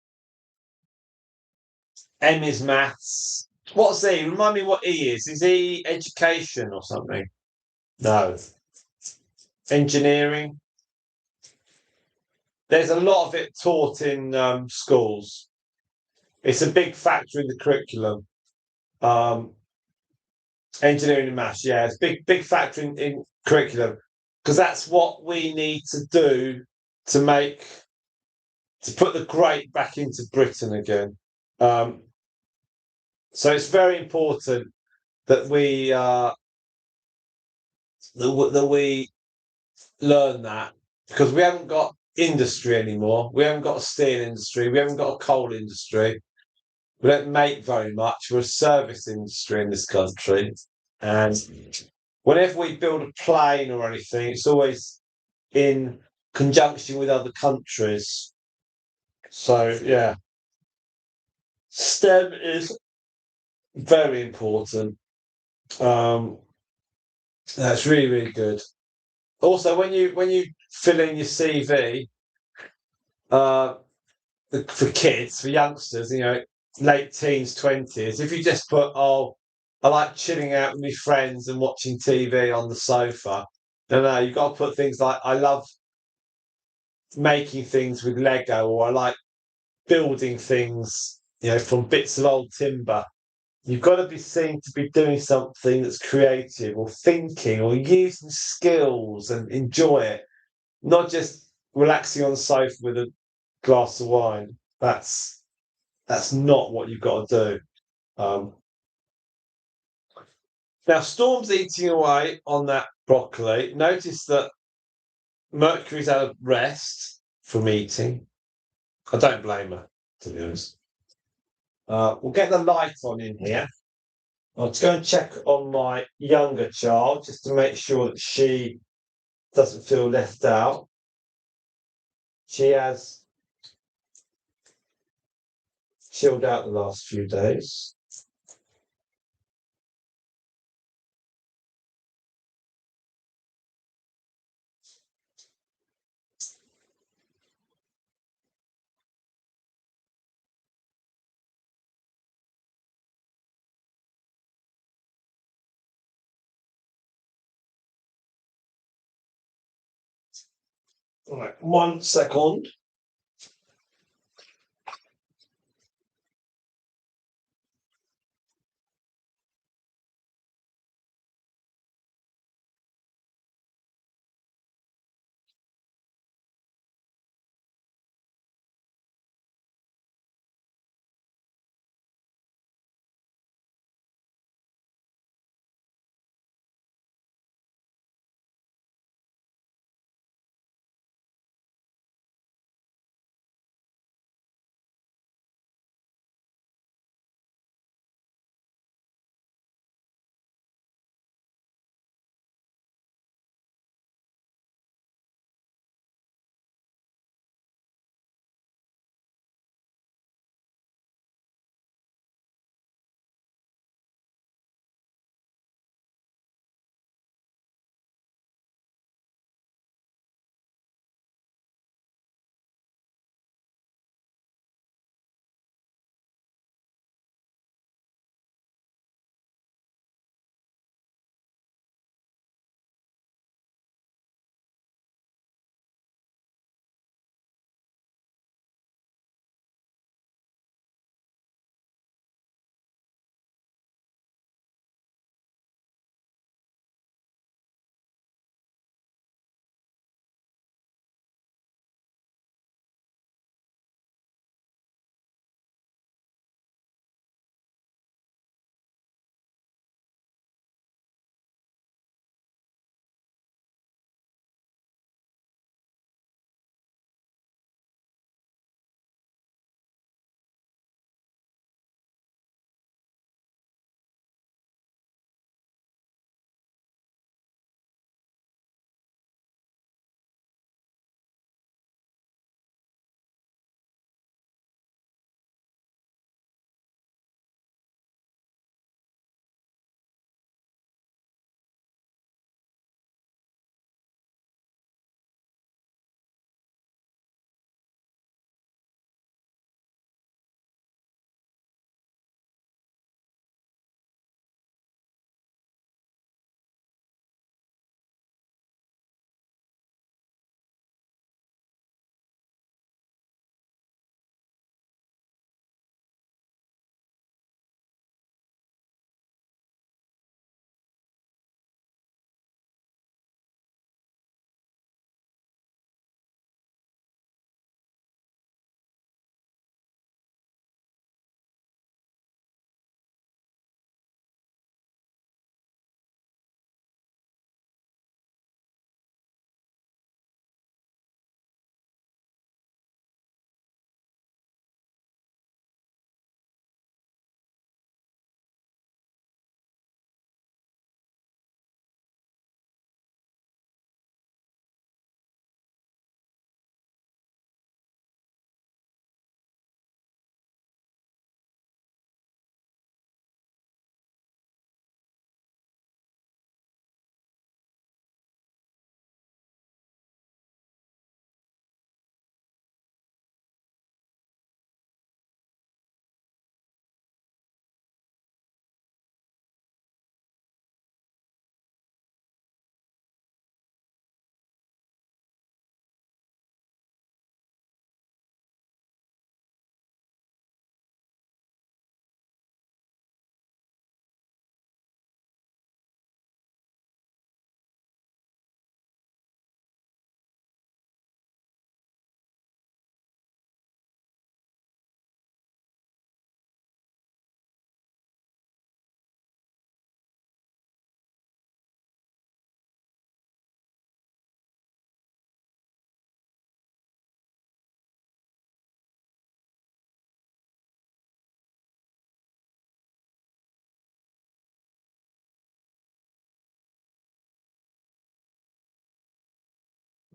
M is maths. What's E? Remind me what E is. Is E education or something? No. Engineering. There's a lot of it taught in schools. It's a big factor in the curriculum. Engineering and maths, yeah, it's big factor in curriculum because that's what we need to do to put the great back into Britain again. So it's very important that we learn that because we haven't got industry anymore. We haven't got a steel industry. We haven't got a coal industry. We don't make very much. We're a service industry in this country. And whenever we build a plane or anything, it's always in conjunction with other countries. So yeah, STEM is very important. Um, that's really, really good. Also, when you fill in your CV, uh, for kids, for youngsters, late teens, 20s, if you just put, oh, I like chilling out with my friends and watching TV on the sofa. No, you've got to put things like, I love making things with Lego, or I like building things, from bits of old timber. You've got to be seen to be doing something that's creative or thinking or using skills and enjoy it, not just relaxing on the sofa with a glass of wine. That's not what you've got to do. Now, Storm's eating away on that broccoli. Notice that Mercury's had a rest from eating. I don't blame her, to be honest. We'll get the light on in here. I'll just go and check on my younger child just to make sure that she doesn't feel left out. She has chilled out the last few days. All right, 1 second.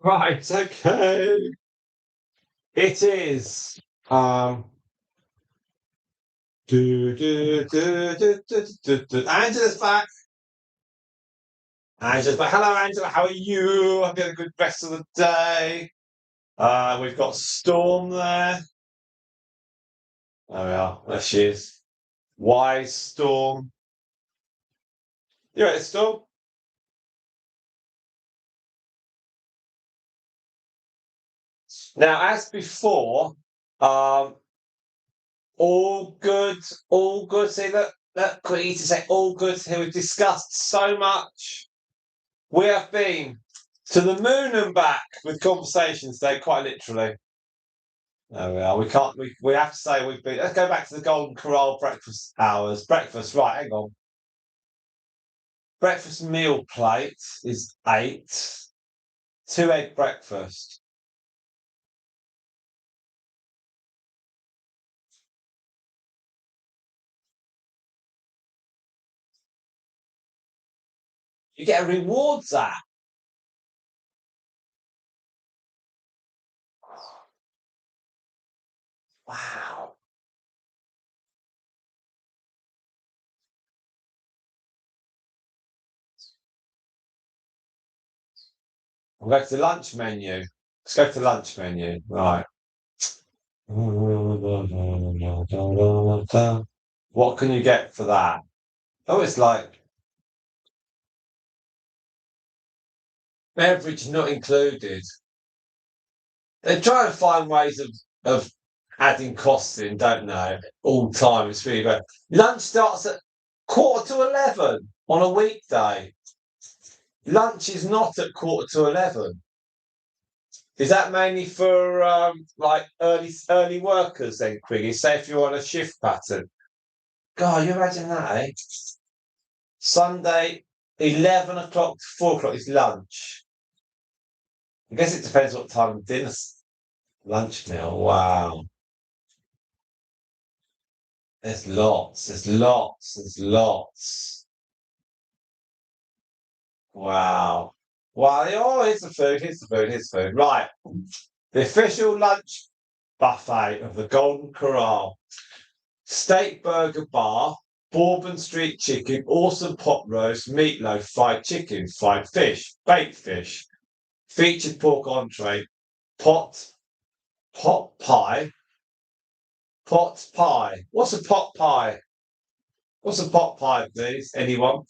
Right, okay. It is. Angela's back. Angela's back. Hello, Angela. How are you? I've had a good rest of the day. We've got Storm there. There we are. There she is. Wise Storm. You right, Storm? Now, as before, all good, all good. See, look, quick to say all good here. We've discussed so much. We have been to the moon and back with conversations today, quite literally. There we are. We can't. We have to say we've been. Let's go back to the Golden Corral breakfast hours. Breakfast, right? Hang on. Breakfast meal plate is 8. 2-egg breakfast. You get a rewards app. Wow. We'll go to the lunch menu. Let's go to the lunch menu. Right. What can you get for that? Oh, it's like beverage not included. They try and find ways of adding costs in, don't they? All the time. It's really bad. Lunch starts at 11:15 on a weekday. Lunch is not at 11:15. Is that mainly for like early workers then, Quiggy? Say if you're on a shift pattern. God, you imagine that, eh? Sunday, 11 o'clock to 4 o'clock is lunch. I guess it depends what time of dinner. Lunch meal. Wow. There's lots. There's lots. There's lots. Wow. Wow. Oh, here's the food. Here's the food. Here's the food. Right. The official lunch buffet of the Golden Corral. Steak burger bar, Bourbon Street chicken, awesome pot roast, meatloaf, fried chicken, fried fish, baked fish, featured pork entree, pot pie, pot pie. What's a pot pie? What's a pot pie, please? Anyone?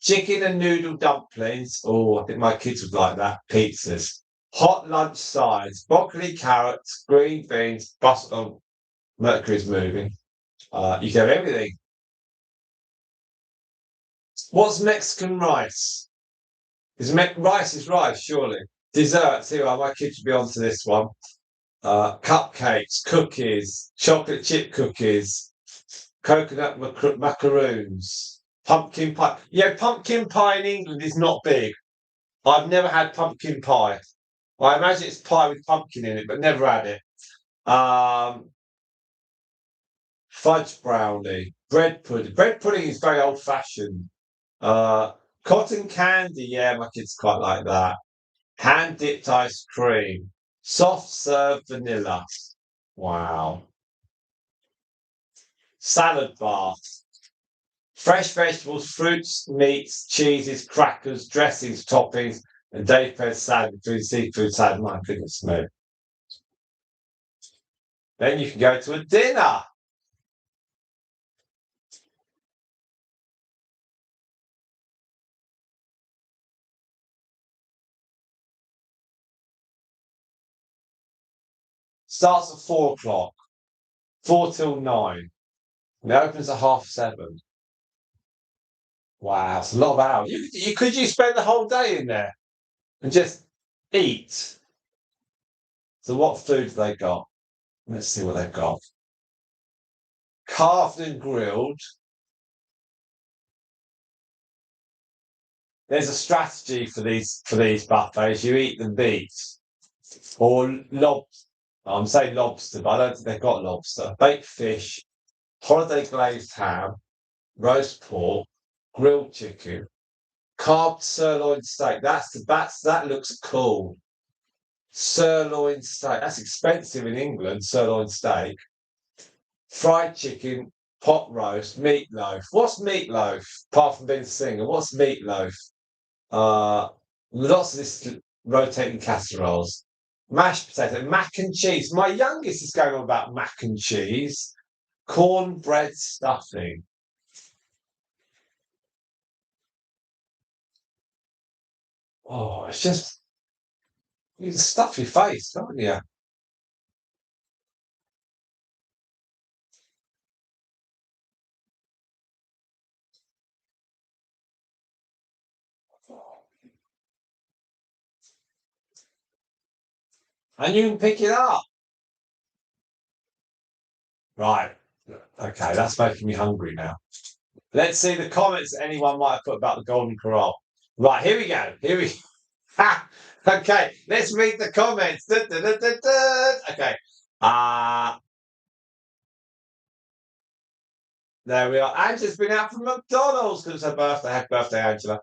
Chicken and noodle dumplings. Oh, I think my kids would like that. Pizzas. Hot lunch sides, broccoli, carrots, green beans, bus. Oh, Mercury's moving. You get everything. What's Mexican rice? Rice is rice, surely. Desserts. Here are my kids should be onto this one. Cupcakes, cookies, chocolate chip cookies, coconut macaroons, pumpkin pie. Yeah, pumpkin pie in England is not big. I've never had pumpkin pie. I imagine it's pie with pumpkin in it, but never had it. Um, Fudge brownie, bread pudding. Bread pudding is very old fashioned. Uh, Cotton candy. Yeah, my kids quite like that. Hand dipped ice cream. Soft serve vanilla. Wow. Salad bar. Fresh vegetables, fruits, meats, cheeses, crackers, dressings, toppings, and day fed salad between seafood salad. My goodness me. Then you can go to a dinner. Starts at 4 o'clock, 4 till 9. And it opens at 7:30. Wow, it's a lot of hours. Could you spend the whole day in there and just eat? So what food have they got? Let's see what they've got. Carved and grilled. There's a strategy for these buffets. You eat the meat or lobster. I'm saying lobster, but I don't think they've got lobster. Baked fish, holiday glazed ham, roast pork, grilled chicken, carved sirloin steak. That looks cool. Sirloin steak. That's expensive in England, sirloin steak. Fried chicken, pot roast, meatloaf. What's meatloaf? Apart from being a singer, what's meatloaf? Lots of this rotating casseroles. Mashed potato, mac and cheese. My youngest is going on about mac and cheese. Cornbread stuffing. Oh, it's just you can stuff your face, can't you? And you can pick it up. Right. Okay, that's making me hungry now. Let's see the comments anyone might have put about the Golden Corral. Right, here we go. Here we ha! Okay, let's read the comments. Okay. Uh there we are. Angela's been out from McDonald's because it's her birthday. Happy birthday, Angela.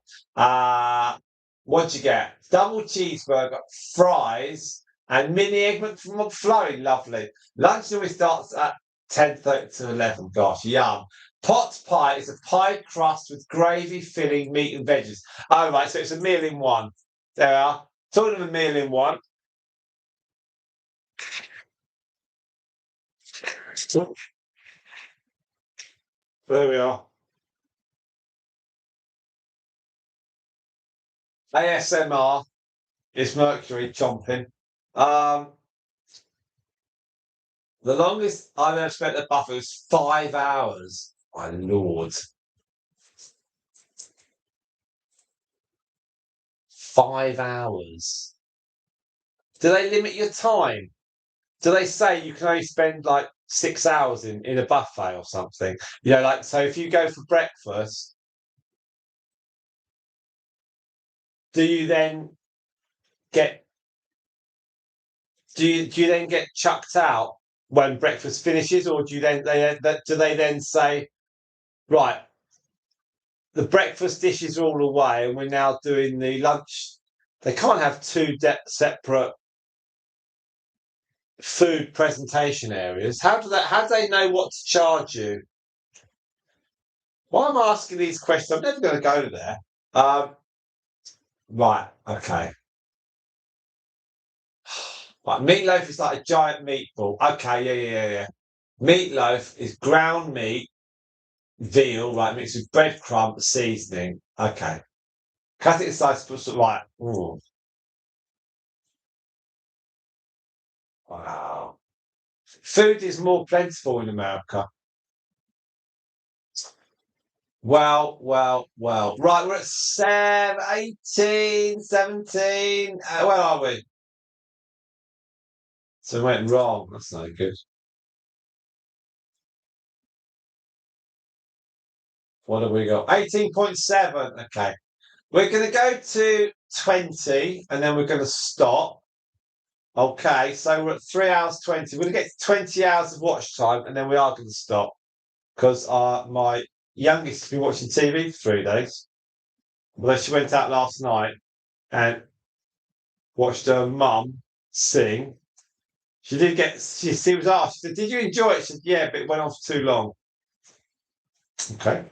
What'd you get? Double cheeseburger, fries, and mini egg from McFlurry. Lovely. Lunch always starts at 10:30 to 11. Gosh, yum. Pot pie is a pie crust with gravy, filling, meat, and veggies. Oh, right, so it's a meal in one. There we are. Talking of a meal in one. There we are. ASMR is Mercury chomping. Um, the longest I've ever spent at a buffet was 5 hours. My lord. 5 hours. Do they limit your time? Do they say you can only spend like 6 hours in a buffet or something? You know, like so if you go for breakfast, do you then get do you then get chucked out when breakfast finishes, or do they then say, right, the breakfast dishes are all away and we're now doing the lunch? They can't have two separate food presentation areas. How do they know what to charge you? Why am I asking these questions? I'm never going to go there. Um, right, okay. Right, meatloaf is like a giant meatball. Okay, yeah. Meatloaf is ground meat, veal, right, mixed with breadcrumb seasoning. Okay. Cut it in slices, put some right. Ooh, wow. Food is more plentiful in America. Well. Right, we're at 18, 17. Where are we? So we went wrong. That's no good. What have we got? 18.7. Okay. We're going to go to 20 and then we're going to stop. Okay. So we're at 3 hours 20. We're going to get to 20 hours of watch time and then we are going to stop because my youngest has been watching TV for 3 days. Although she went out last night and watched her mum sing. She was asked, she said, did you enjoy it? She said, yeah, but it went on for too long. Okay.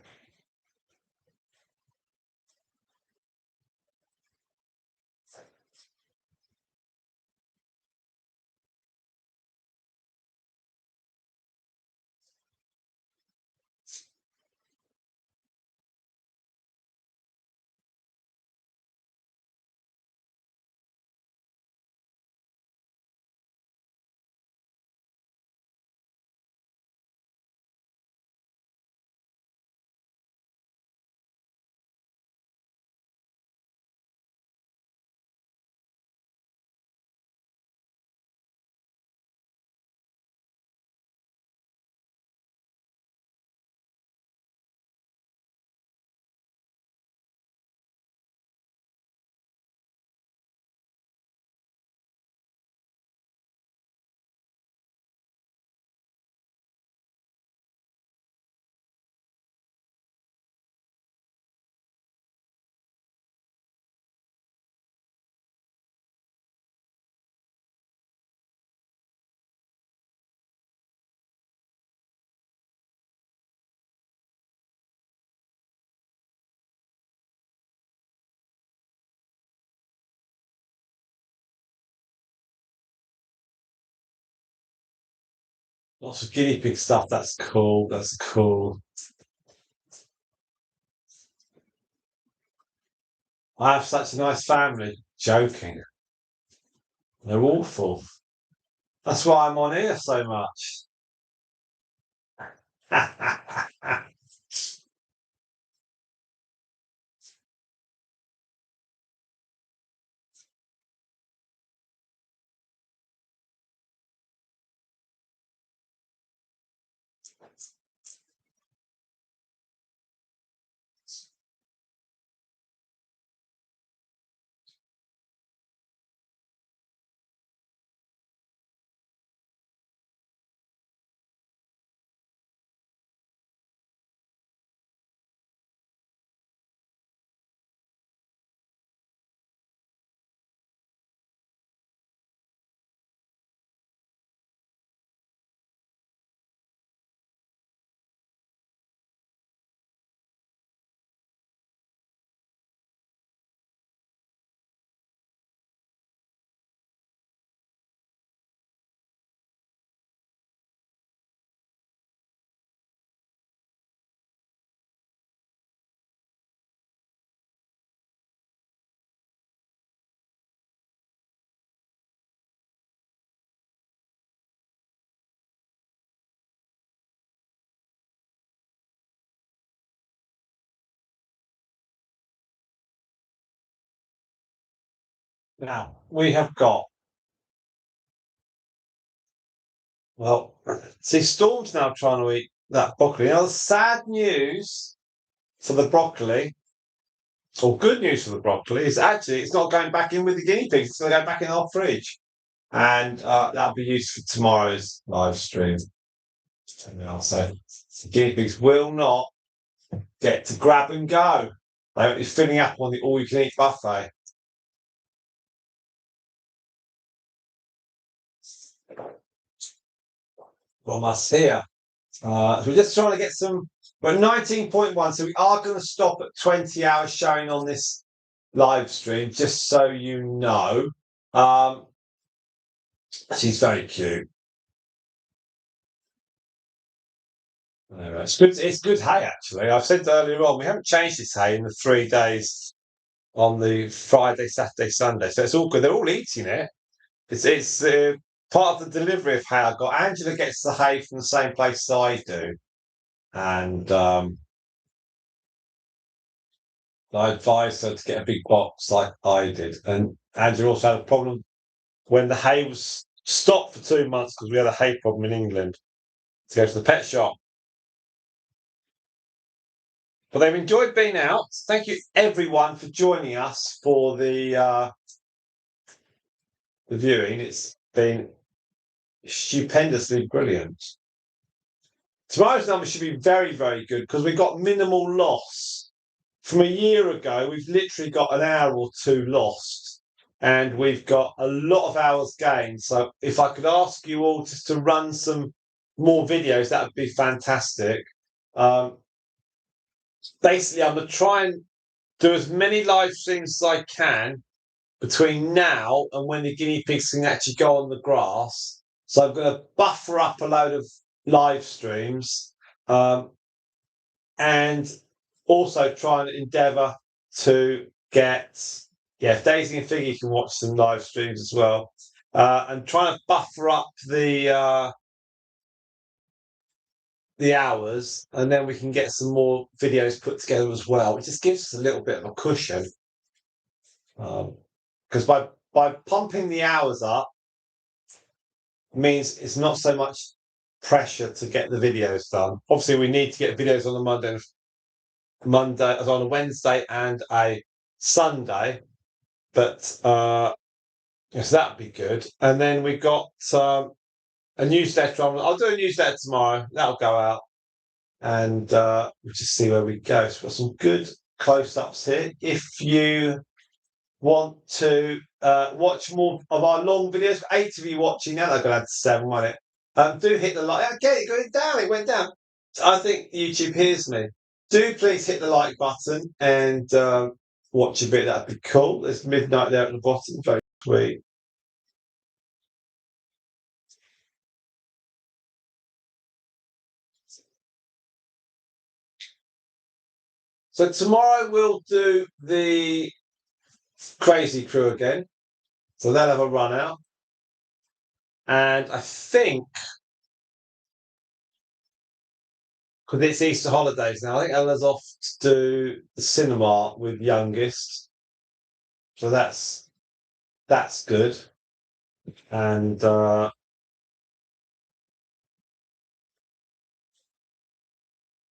Lots of guinea pig stuff. That's cool. That's cool. I have such a nice family. Joking. They're awful. That's why I'm on here so much. Now, we have got, well, see, Storm's now trying to eat that broccoli. Now, the sad news for the broccoli, or good news for the broccoli, is actually it's not going back in with the guinea pigs. It's going to go back in our fridge. And that'll be used for tomorrow's live stream. So the guinea pigs will not get to grab and go. They won't be filling up on the all-you-can-eat buffet. From us here. So we're just trying to get some. We're 19.1, so we are going to stop at 20 hours showing on this live stream, just so you know. She's very cute. Anyway, it's good. It's good hay, actually. I've said earlier on we haven't changed this hay in the 3 days on the Friday, Saturday, Sunday, so it's all good. They're all eating it. It's part of the delivery of hay I got. Angela gets the hay from the same place as I do, and I advised her to get a big box like I did. And Angela also had a problem when the hay was stopped for 2 months because we had a hay problem in England to go to the pet shop. But they've enjoyed being out. Thank you, everyone, for joining us for the viewing. It's been stupendously brilliant. Tomorrow's number should be very, very good because we got minimal loss. From a year ago, we've literally got an hour or two lost, and we've got a lot of hours gained. So if I could ask you all just to run some more videos, that would be fantastic. Basically, I'm going to try and do as many live streams as I can between now and when the guinea pigs can actually go on the grass. So I'm going to buffer up a load of live streams and also try and endeavour to get, if Daisy and Figgy can watch some live streams as well, and trying to buffer up the hours, and then we can get some more videos put together as well. It just gives us a little bit of a cushion, because by pumping the hours up means it's not so much pressure to get the videos done. Obviously, we need to get videos on a on a Wednesday and a Sunday, but so that'd be good. And then we got a newsletter. I'll do a newsletter tomorrow. That'll go out, and we'll just see where we go. So we've got some good close-ups here. If you want to watch more of our long videos, 8 of you watching now, they're going to add 7, won't it? Do hit the like. Okay, it went down. It went down. I think YouTube hears me. Do please hit the like button and watch a bit. That'd be cool. There's midnight there at the bottom. Very sweet. So tomorrow we'll do the Crazy Crew again. So they'll have a run out. And I think, because it's Easter holidays now, I think Ella's off to do the cinema with youngest. So that's good. And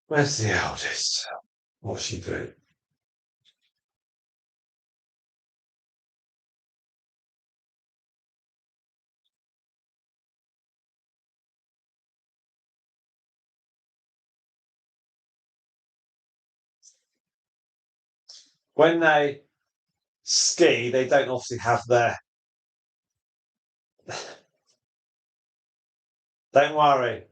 where's the eldest? What's she doing? When they ski, they don't obviously have their. Don't worry.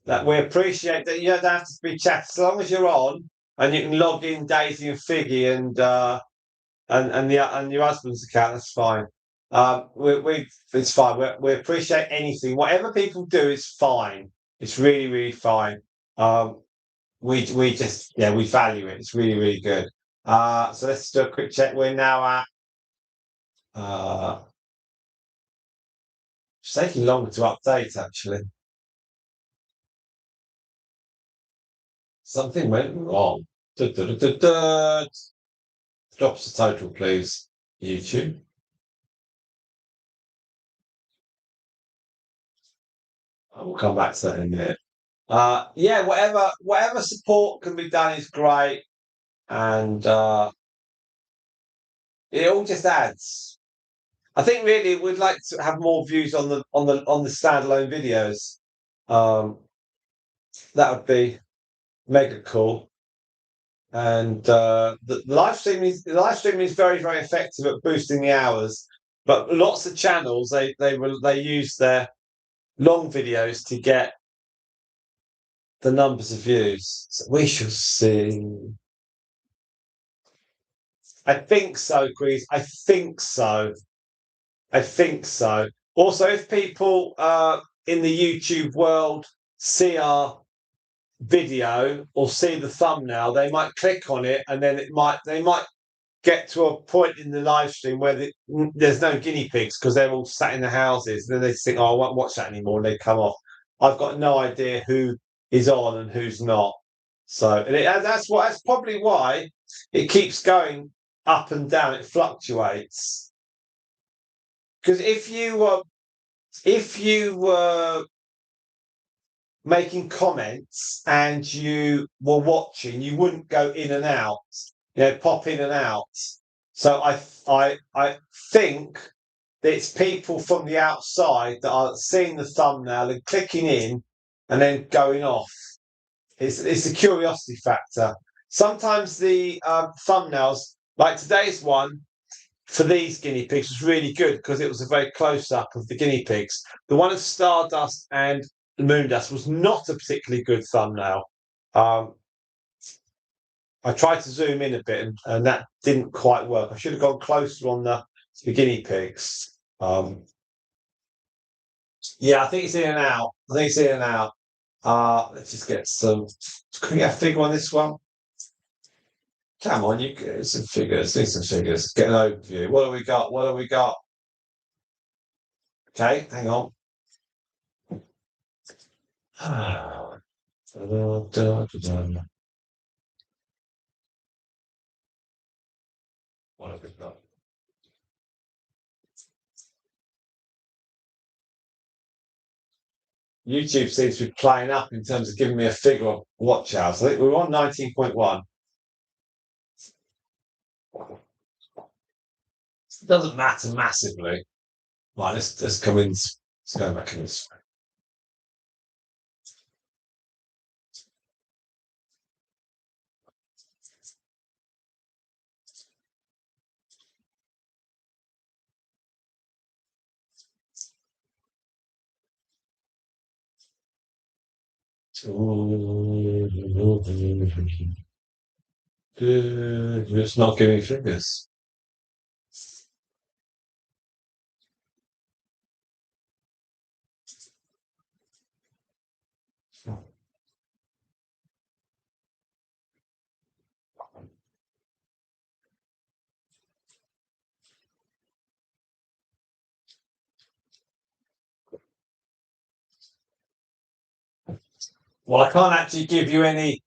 That we appreciate that you don't have to be chatting as long as you're on and you can log in Daisy and Figgy and your husband's account. That's fine. We it's fine. We appreciate anything. Whatever people do is fine. It's really fine. We just we value it. It's really good. So let's do a quick check. We're now at it's taking longer to update actually. Something went wrong. Drops the total, please. YouTube. We'll come back to that in a minute. Whatever support can be done is great, and it all just adds. I think really we'd like to have more views on the standalone videos. That would be mega cool. And the live streaming is very effective at boosting the hours. But lots of channels they use their long videos to get the numbers of views. So we shall see. I think so, Chris. I think so. Also, if people in the YouTube world see our video or see the thumbnail, they might click on it, and then they might get to a point in the live stream where there's no guinea pigs because they're all sat in the houses. And then they think, "Oh, I won't watch that anymore," and they come off. I've got no idea who is on and who's not. So that's probably why it keeps going up and down. It fluctuates because if you were making comments and you were watching, you wouldn't go in and out, pop in and out. So I think that it's people from the outside that are seeing the thumbnail and clicking in and then going off. It's a curiosity factor. Sometimes the thumbnails, like today's one for these guinea pigs, was really good because it was a very close up of the guinea pigs. The one of Stardust and Moondust was not a particularly good thumbnail. I tried to zoom in a bit and that didn't quite work. I should have gone closer on the guinea pigs. I think it's in and out. Let's just get some. Can we get a figure on this one? Come on, you get some figures. Need some figures. Get an overview. What have we got? Okay, hang on. What have we got? YouTube seems to be playing up in terms of giving me a figure of watch hours. I think we're on 19.1. It doesn't matter massively. Right, let's come in. Let's go back in this way. It's not giving figures. Well, I can't actually give you any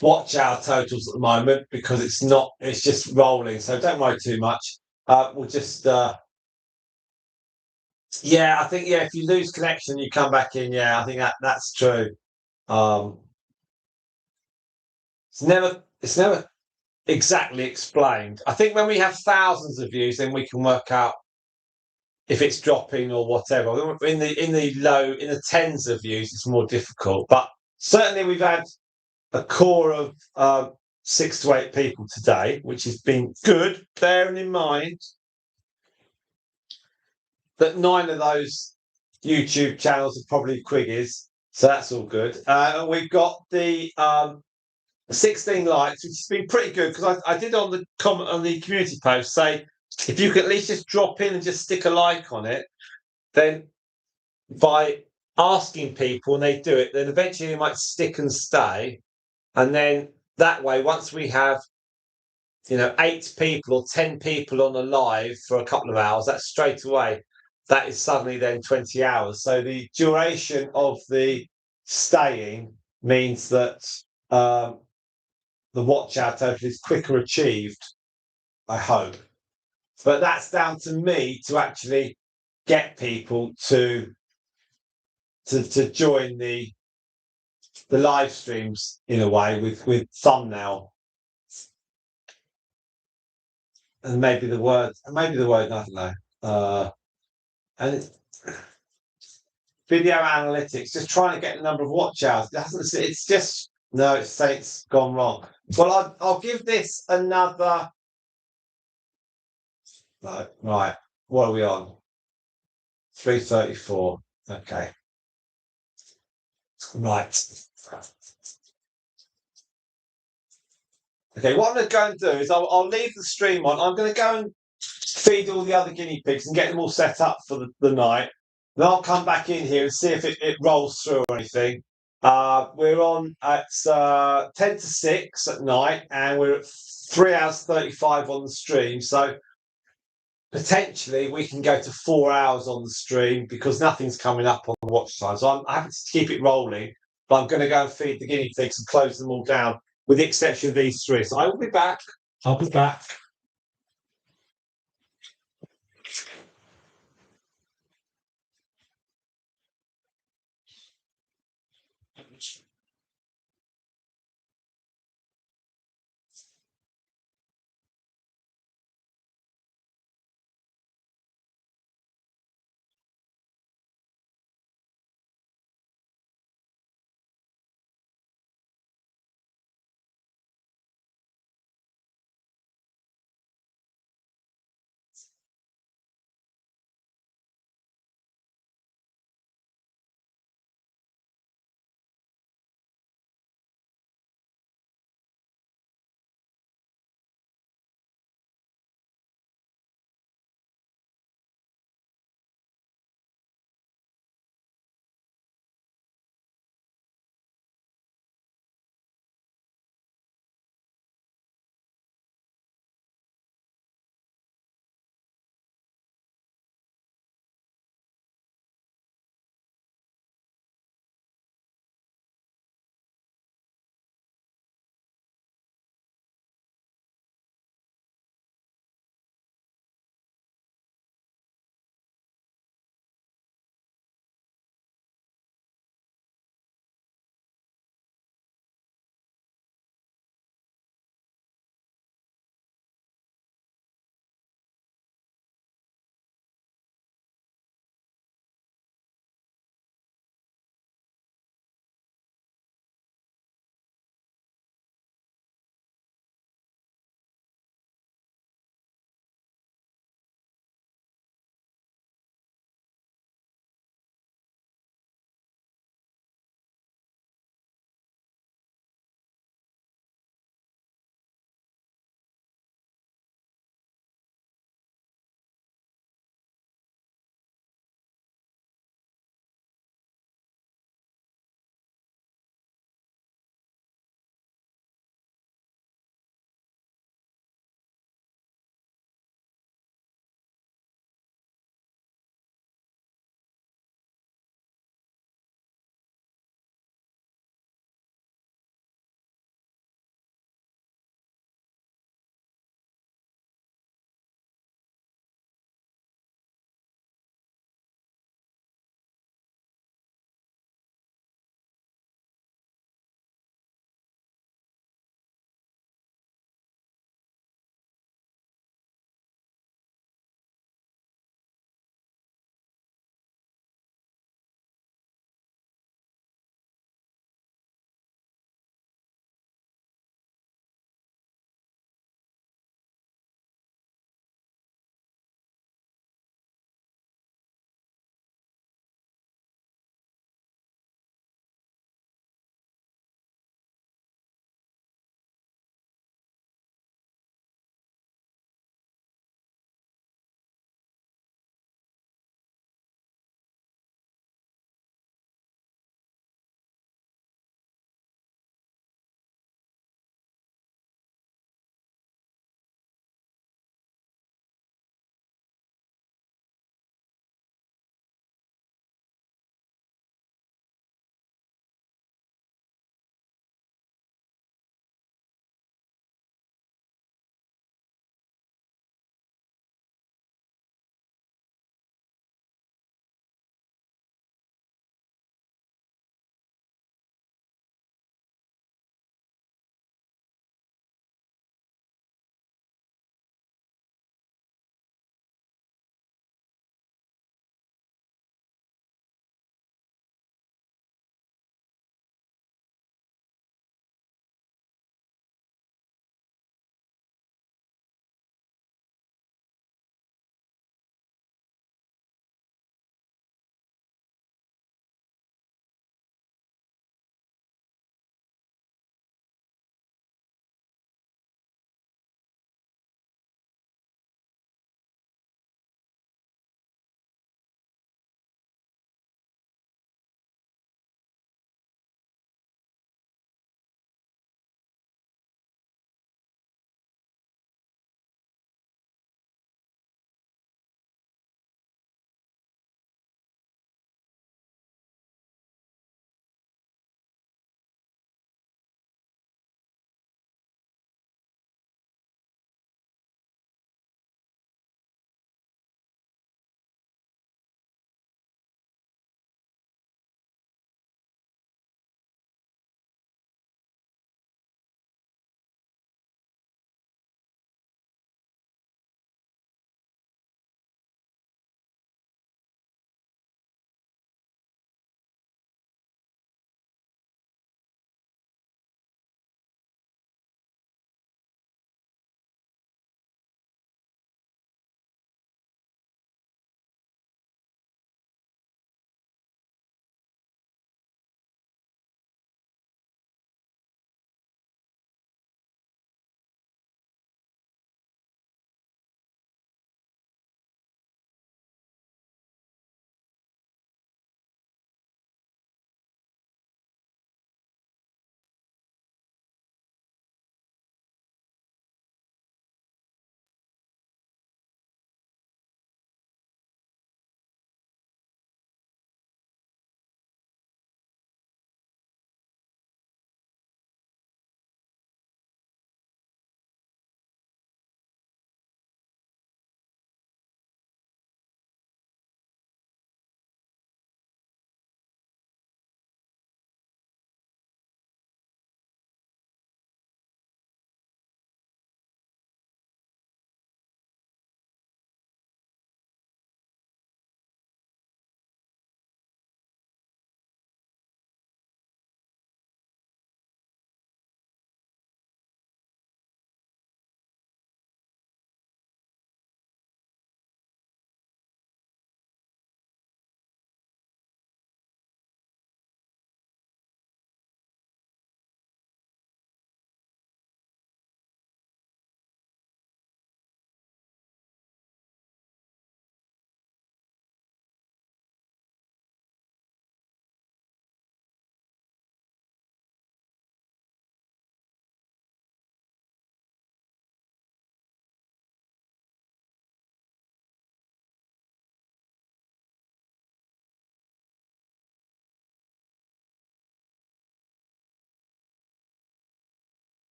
watch hour totals at the moment because it's just rolling. So don't worry too much. We'll just, yeah, I think, yeah, if you lose connection, you come back in. Yeah, I think that's true. Um, it's never exactly explained. I think when we have thousands of views, then we can work out if it's dropping or whatever. In the tens of views, it's more difficult. But certainly, we've had a core of 6 to 8 people today, which has been good. Bearing in mind that 9 of those YouTube channels are probably Quiggies, so that's all good. And we've got the 16 likes, which has been pretty good because I did on the comment on the community post say if you could at least just drop in and just stick a like on it, then by asking people and they do it, then eventually they might stick and stay. And then that way, once we have 8 people or 10 people on a live for a couple of hours, that's straight away. That is suddenly then 20 hours. So the duration of the staying means that the watch hour total is quicker achieved, I hope. But that's down to me to actually get people to join the live streams in a way with thumbnail and maybe the word, I don't know. And video analytics, just trying to get the number of watch hours. It's just no, it's gone wrong. Well, I'll give this another. No, right. What are we on? 3:34. Okay. Right. Okay, what I'm going to go and do is I'll leave the stream on. I'm going to go and feed all the other guinea pigs and get them all set up for the night. Then I'll come back in here and see if it rolls through or anything. We're on at 10 to 6 at night and we're at 3 hours 35 on the stream. So potentially we can go to 4 hours on the stream because nothing's coming up on the watch time. So I'm happy to keep it rolling, but I'm going to go and feed the guinea pigs and close them all down with the exception of these 3. So I will be back. I'll be back.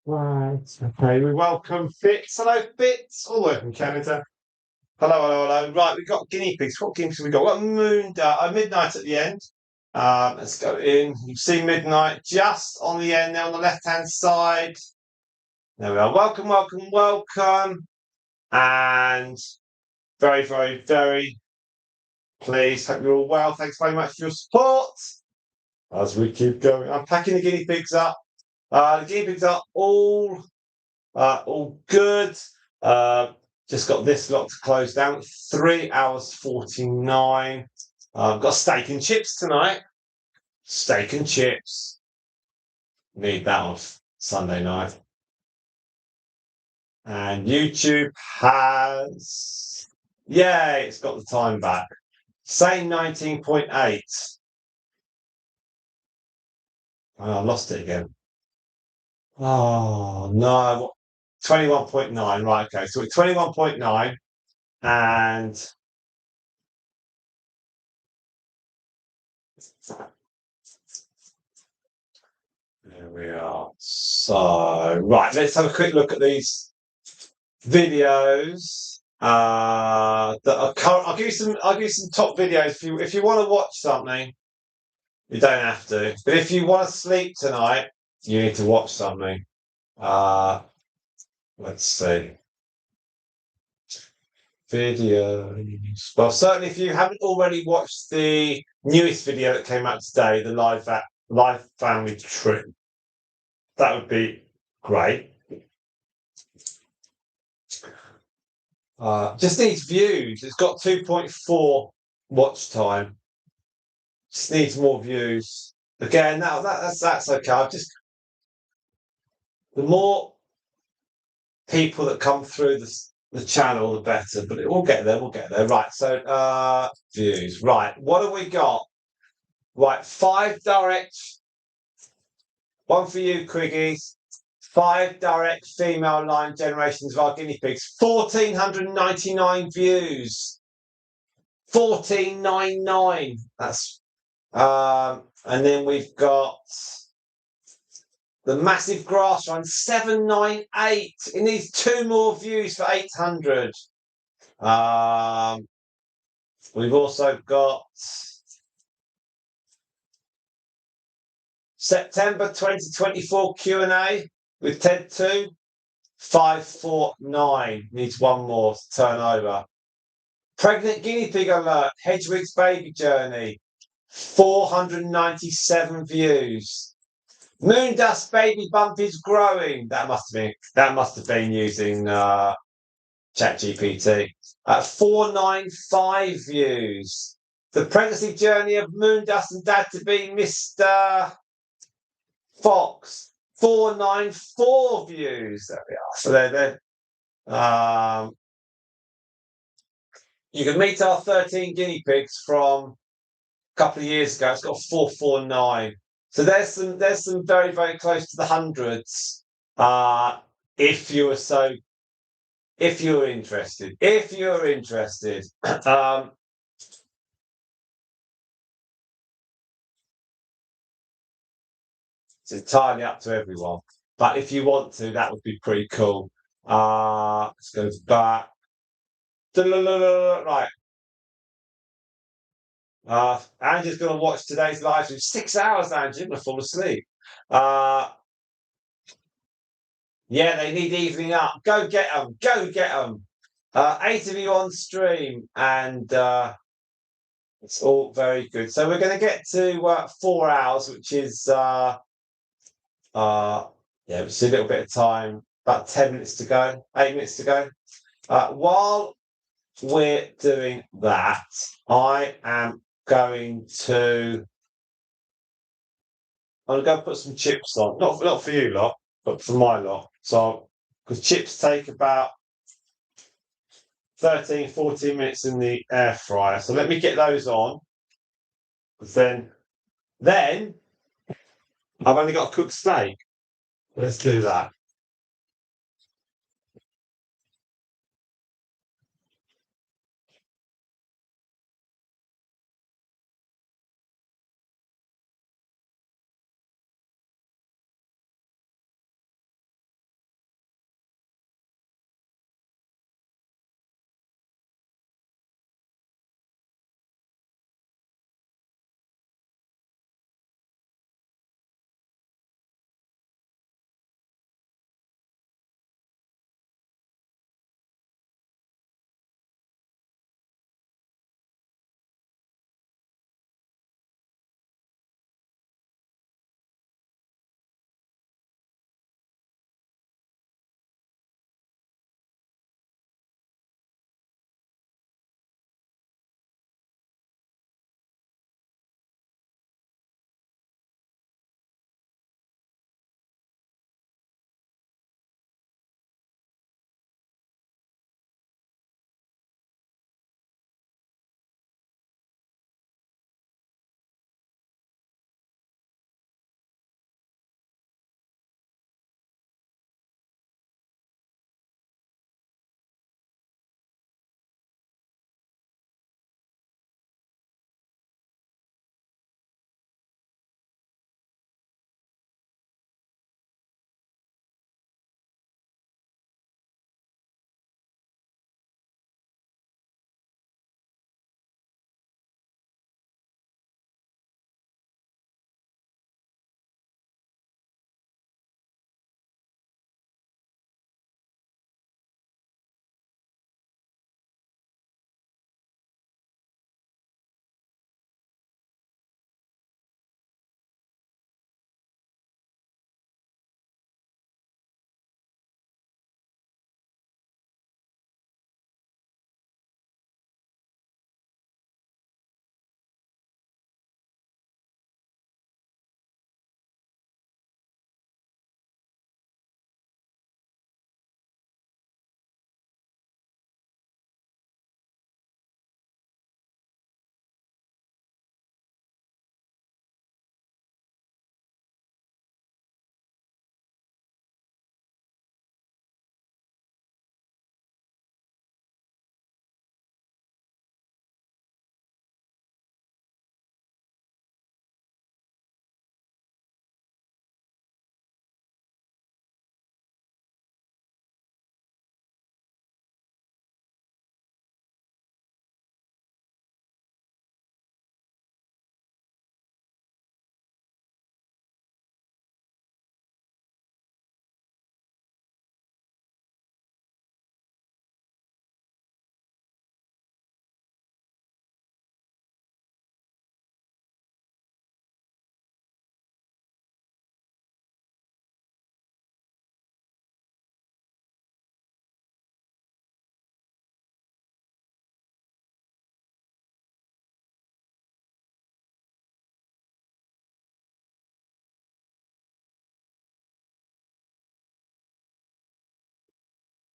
Right. Okay, we welcome Fitz. Hello, Fitz. All the way from Canada. Hello, hello, hello. Right, we've got guinea pigs. What guinea pigs have we got? We've got midnight at the end. Let's go in. You see midnight just on the end there on the left-hand side. There we are. Welcome, welcome, welcome. And very, very, very pleased. Hope you're all well. Thanks very much for your support. As we keep going, I'm packing the guinea pigs up. The guinea pigs are all good. Just got this lot to close down. 3 hours 49. I've got steak and chips tonight. Steak and chips. Need that on Sunday night. And YouTube has, yay, it's got the time back. Same 19.8. Oh, I lost it again. Oh, no. 21.9. Right, okay. So we're 21.9 and there we are. So, right, let's have a quick look at these videos. That are current. I'll give you some top videos if you want to watch something. You don't have to, but if you want to sleep tonight, you need to watch something. Let's see. Videos. Well, certainly if you haven't already watched the newest video that came out today, the live family trip, that would be great. Just needs views. It's got 2.4 watch time. Just needs more views. Again, that's okay. The more people that come through the channel, the better. But we'll get there. We'll get there. Right. So views. Right. What have we got? Right. 5 direct. One for you, Quiggies. 5 direct female line generations of our guinea pigs. 1,499 views. 1,499. That's and then we've got the massive grass run 798. It needs 2 more views for 800. We've also got September 2024 Q&A with Ted 2. 549 needs 1 more to turn over. Pregnant guinea pig alert. Hedwig's baby journey. 497 views. Moon dust baby bump is growing. That must have been using ChatGPT. 495 views. The pregnancy journey of moon dust and dad to be Mr. Fox. 494 views. There we are. So there. You can meet our 13 guinea pigs from a couple of years ago. It's got 449. So there's some very, very close to the hundreds. If you're interested. If you're interested. It's entirely up to everyone. But if you want to, that would be pretty cool. Let's go back. Right. Angie's going to watch today's live stream. 6 hours, Angie. I'm going to fall asleep. Yeah, they need evening up. Go get them. Go get them. 8 of you on stream, and it's all very good. So we're going to get to 4 hours, which is yeah, which is a little bit of time. About 10 minutes to go. 8 minutes to go. While we're doing that, I am going to. I'm going to put some chips on. Not for you lot, but for my lot. So, because chips take about 13, 14 minutes in the air fryer. So let me get those on. Then I've only got to cook steak. Let's do that.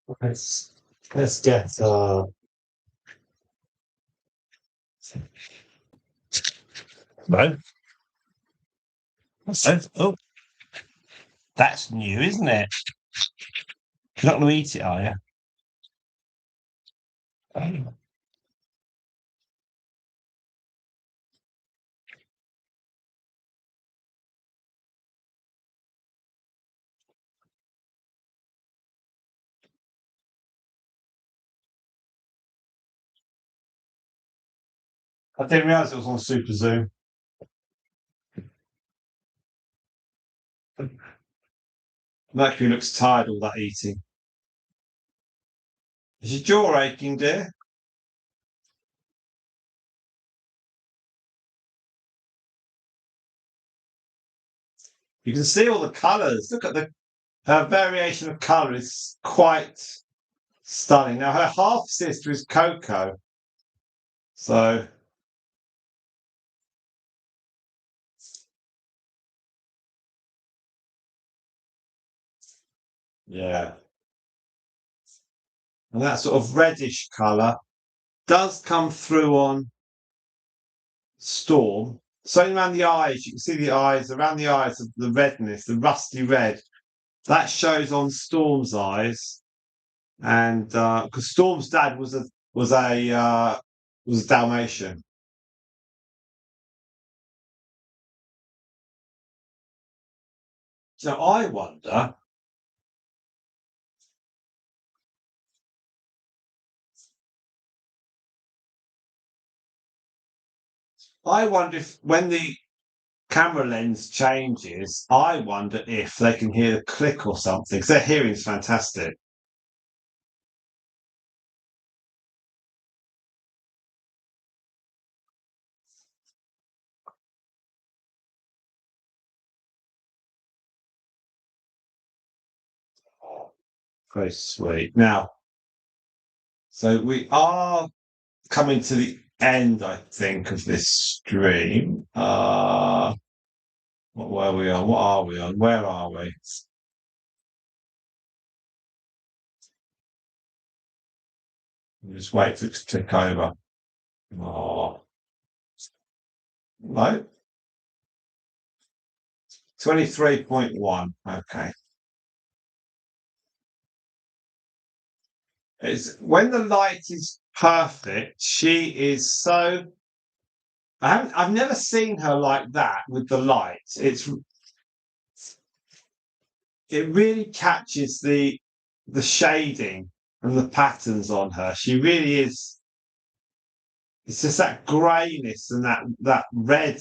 Let's get no. Oh, that's new, isn't it? You're not going to eat it, are you? I didn't realise it was on Super Zoom. Mercury looks tired all that eating. Is your jaw aching, dear? You can see all the colours. Look at her variation of colour is quite stunning. Now her half sister is Coco, so yeah, and that sort of reddish colour does come through on Storm. So around the eyes, you can see the eyes around the eyes of the redness, the rusty red. That shows on Storm's eyes, and because Storm's dad was a Dalmatian. So I wonder if when the camera lens changes, I wonder if they can hear the click or something. Because their hearing's fantastic. Very sweet. Now, so we are coming to the end, I think, of this stream. What were we on? What are we on? Where are we? Just wait for it to click over. Oh, no. 23.1. Okay. It's when the light is perfect, she is so I've never seen her like that with the light. It really catches the shading and the patterns on her. She really is. It's just that greyness and that red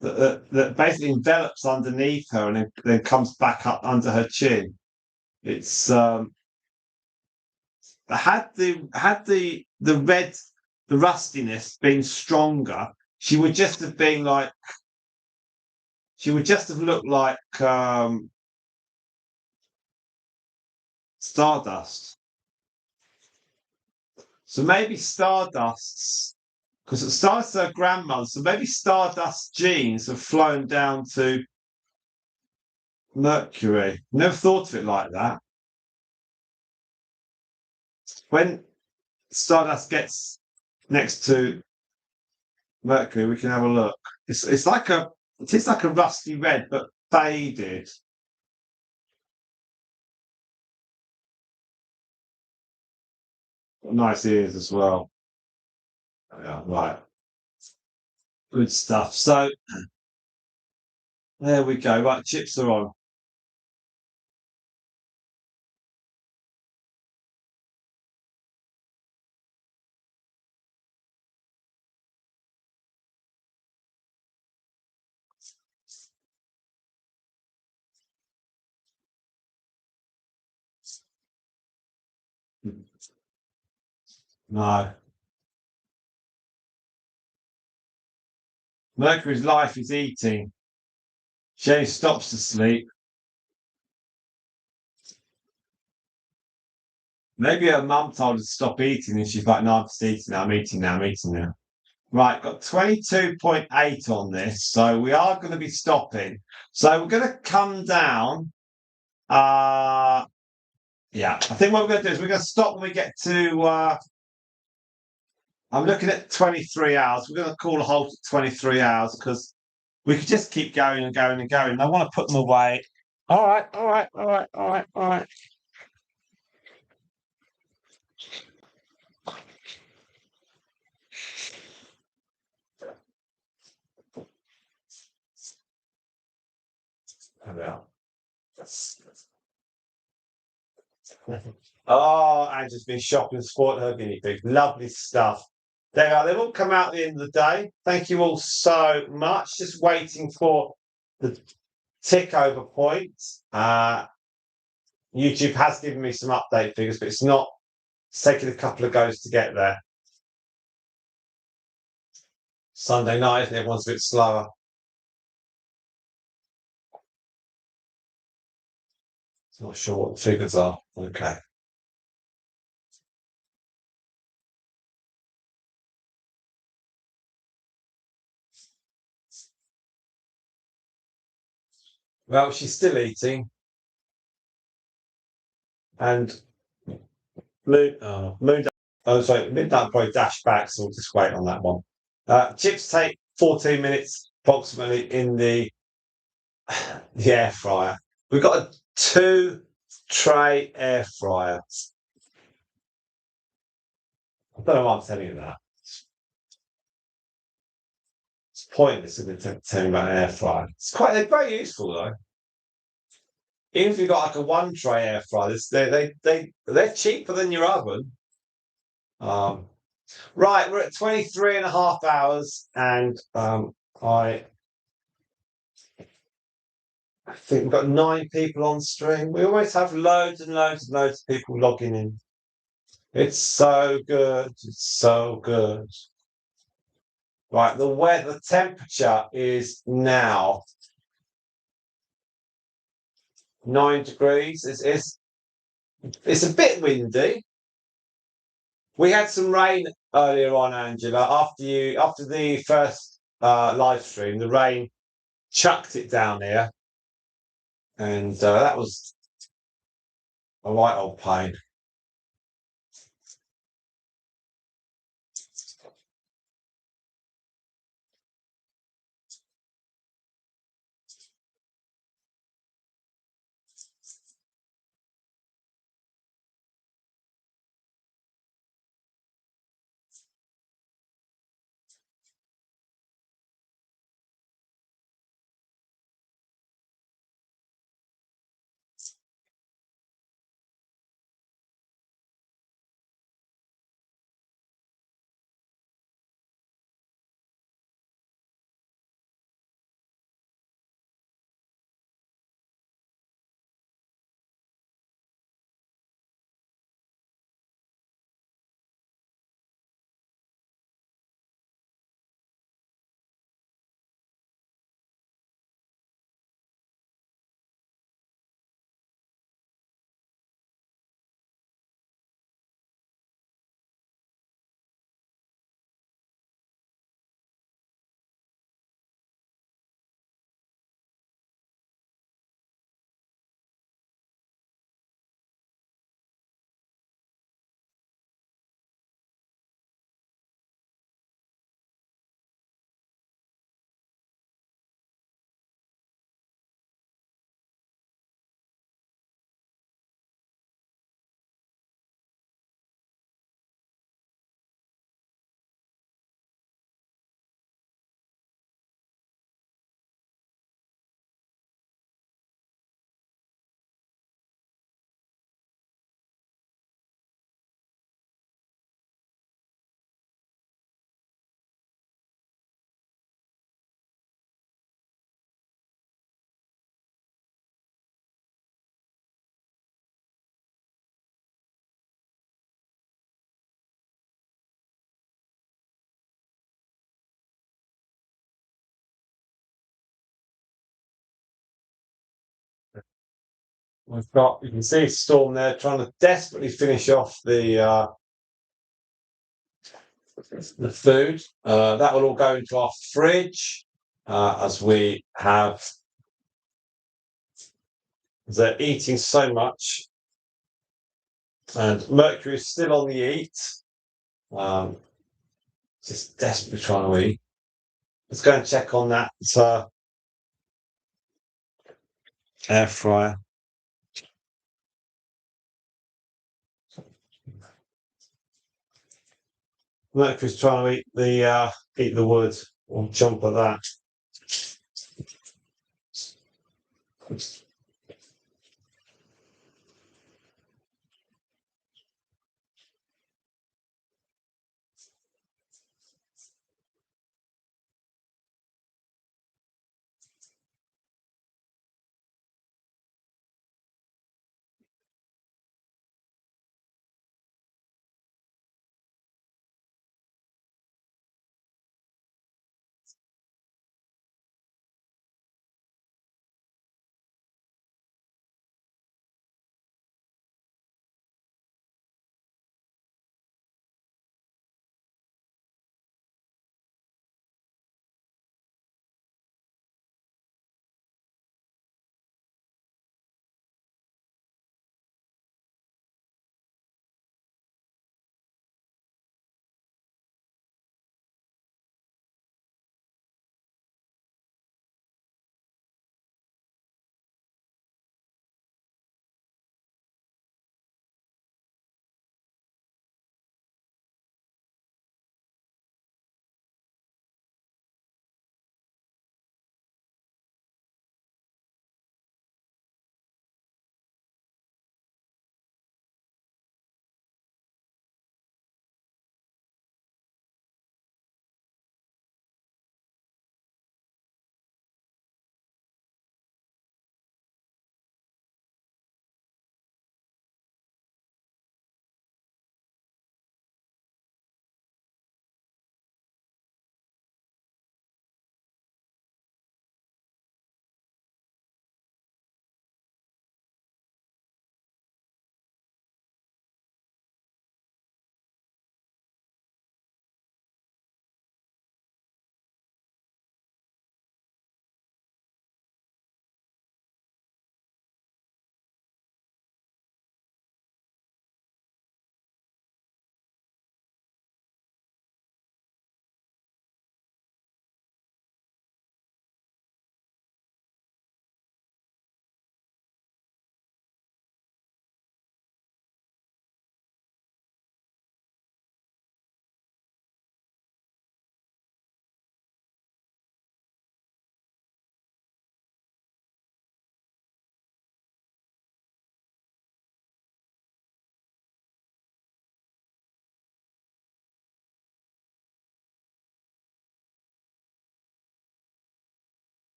that basically envelops underneath her and then comes back up under her chin. It's had the red the rustiness been stronger, she would just have been like she would just have looked like Stardust. So maybe Stardust's because it starts her grandmother, so maybe Stardust genes have flown down to Mercury. Never thought of it like that. When Stardust gets next to Mercury, we can have a look. It's like it is like a rusty red, but faded. Nice ears as well. Yeah, right. Good stuff. So there we go. Right, chips are on. No. Mercury's life is eating. She only stops to sleep. Maybe her mum told her to stop eating, and she's like, "No, I'm just eating now. I'm eating now. I'm eating now." Right, got 22.8 on this, so we are going to be stopping. So we're going to come down. Yeah, I think what we're going to do is we're going to stop when we get to. I'm looking at 23 hours. We're going to call a halt at 23 hours because we could just keep going and going and going. I want to put them away. All right, all right, all right, all right, all right. Oh, Angela's been shopping and spoilt her guinea pig. Lovely stuff. There you are. They've all come out at the end of the day. Thank you all so much. Just waiting for the tick over point. YouTube has given me some update figures, but it's taken a couple of goes to get there. Sunday night, everyone's a bit slower. Not sure what the figures are. Okay. Well, she's still eating. And Midnight probably dash back, so we'll just wait on that one. Chips take 14 minutes approximately in the air fryer. We've got a 2-tray air fryer. I don't know why I'm telling you that. It's pointless if they're telling about an air fryer. They're very useful though. Even if you've got like a 1-tray air fryer, they're cheaper than your oven. Right, we're at 23 and a half hours, and I think we've got 9 people on stream. We always have loads and loads and loads of people logging in. It's so good. It's so good. Right, the temperature is now 9 degrees. It's a bit windy. We had some rain earlier on, Angela. After the first live stream, the rain chucked it down here, and that was a right old pain. You can see Storm there trying to desperately finish off the food. That will all go into our fridge as we have. They're eating so much. And Mercury is still on the eat. Just desperately trying to eat. Let's go and check on that air fryer. Mercury's trying to eat the wood or jump at that.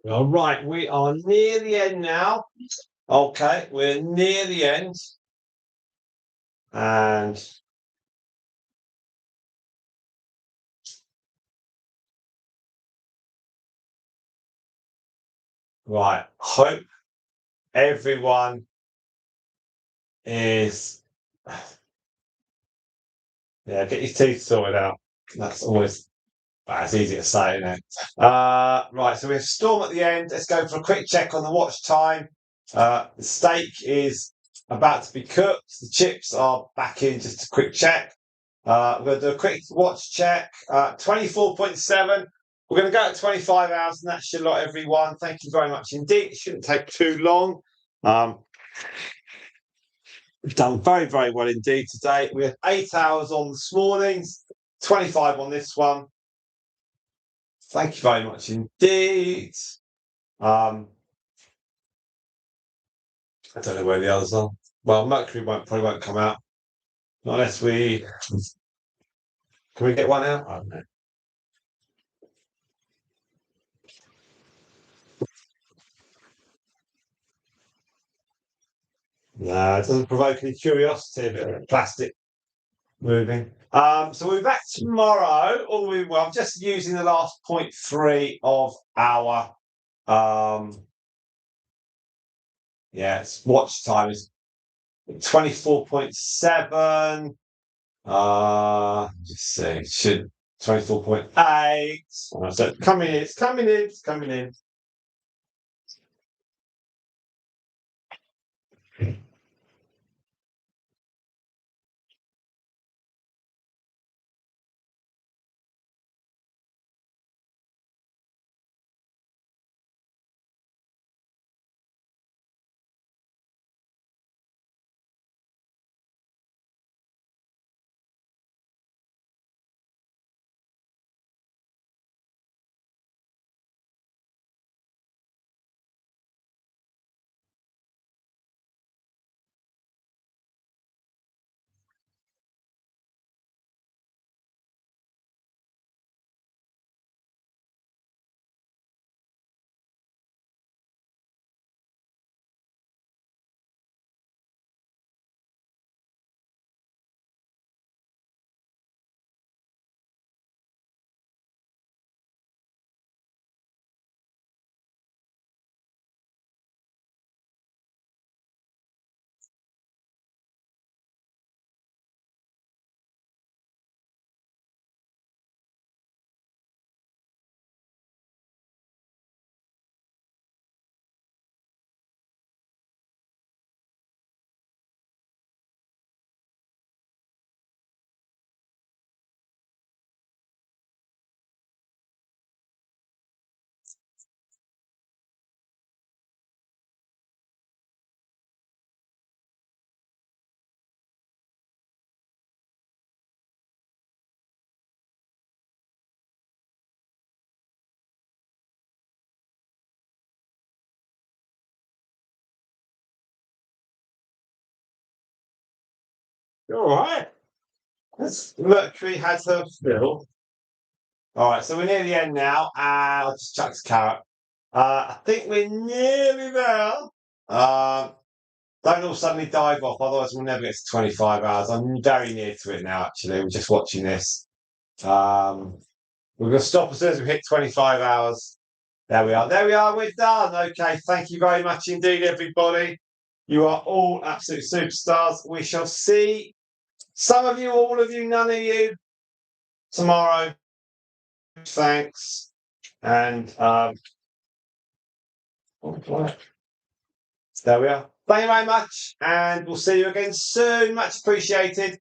All right, we are near the end now. Okay, we're near the end. And right, hope everyone is, yeah, get your teeth sorted out. That's always, well, it's easy to say, isn't it? Right, so we have Storm at the end. Let's go for a quick check on the watch time. The steak is about to be cooked. The chips are back in, just a quick check. We're going to do a quick watch check. 24.7. We're going to go at 25 hours, and that's your lot, everyone. Thank you very much indeed. It shouldn't take too long. We've done very, very well indeed today. We had 8 hours on this morning, 25 on this one. Thank you very much indeed. I don't know where the others are. Well, Mercury probably won't come out. Not unless we... Can we get one out? I don't know. No, it doesn't provoke any curiosity, a bit of plastic moving. So we'll be back tomorrow. Well, I'm just using the last 0.3 of our it's watch time is 24.7. Let's see, should 24.8. So it's coming in, it's coming in, it's coming in. All right. Mercury has her fill. All right, so we're near the end now. I'll just chuck this carrot. I think we're nearly there. Don't all suddenly dive off, otherwise we'll never get to 25 hours. I'm very near to it now, actually. We're just watching this. We're going to stop as soon as we hit 25 hours. There we are. There we are. We're done. Okay. Thank you very much indeed, everybody. You are all absolute superstars. We shall see some of you, all of you, none of you tomorrow. Thanks. And there we are. Thank you very much. And we'll see you again soon. Much appreciated.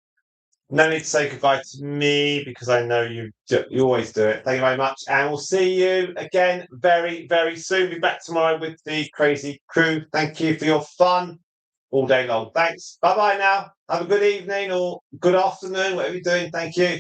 No need to say goodbye to me because I know you always do it. Thank you very much. And we'll see you again very, very soon. Be back tomorrow with the crazy crew. Thank you for your fun all day long. Thanks. Bye-bye now. Have a good evening or good afternoon, whatever you're doing. Thank you.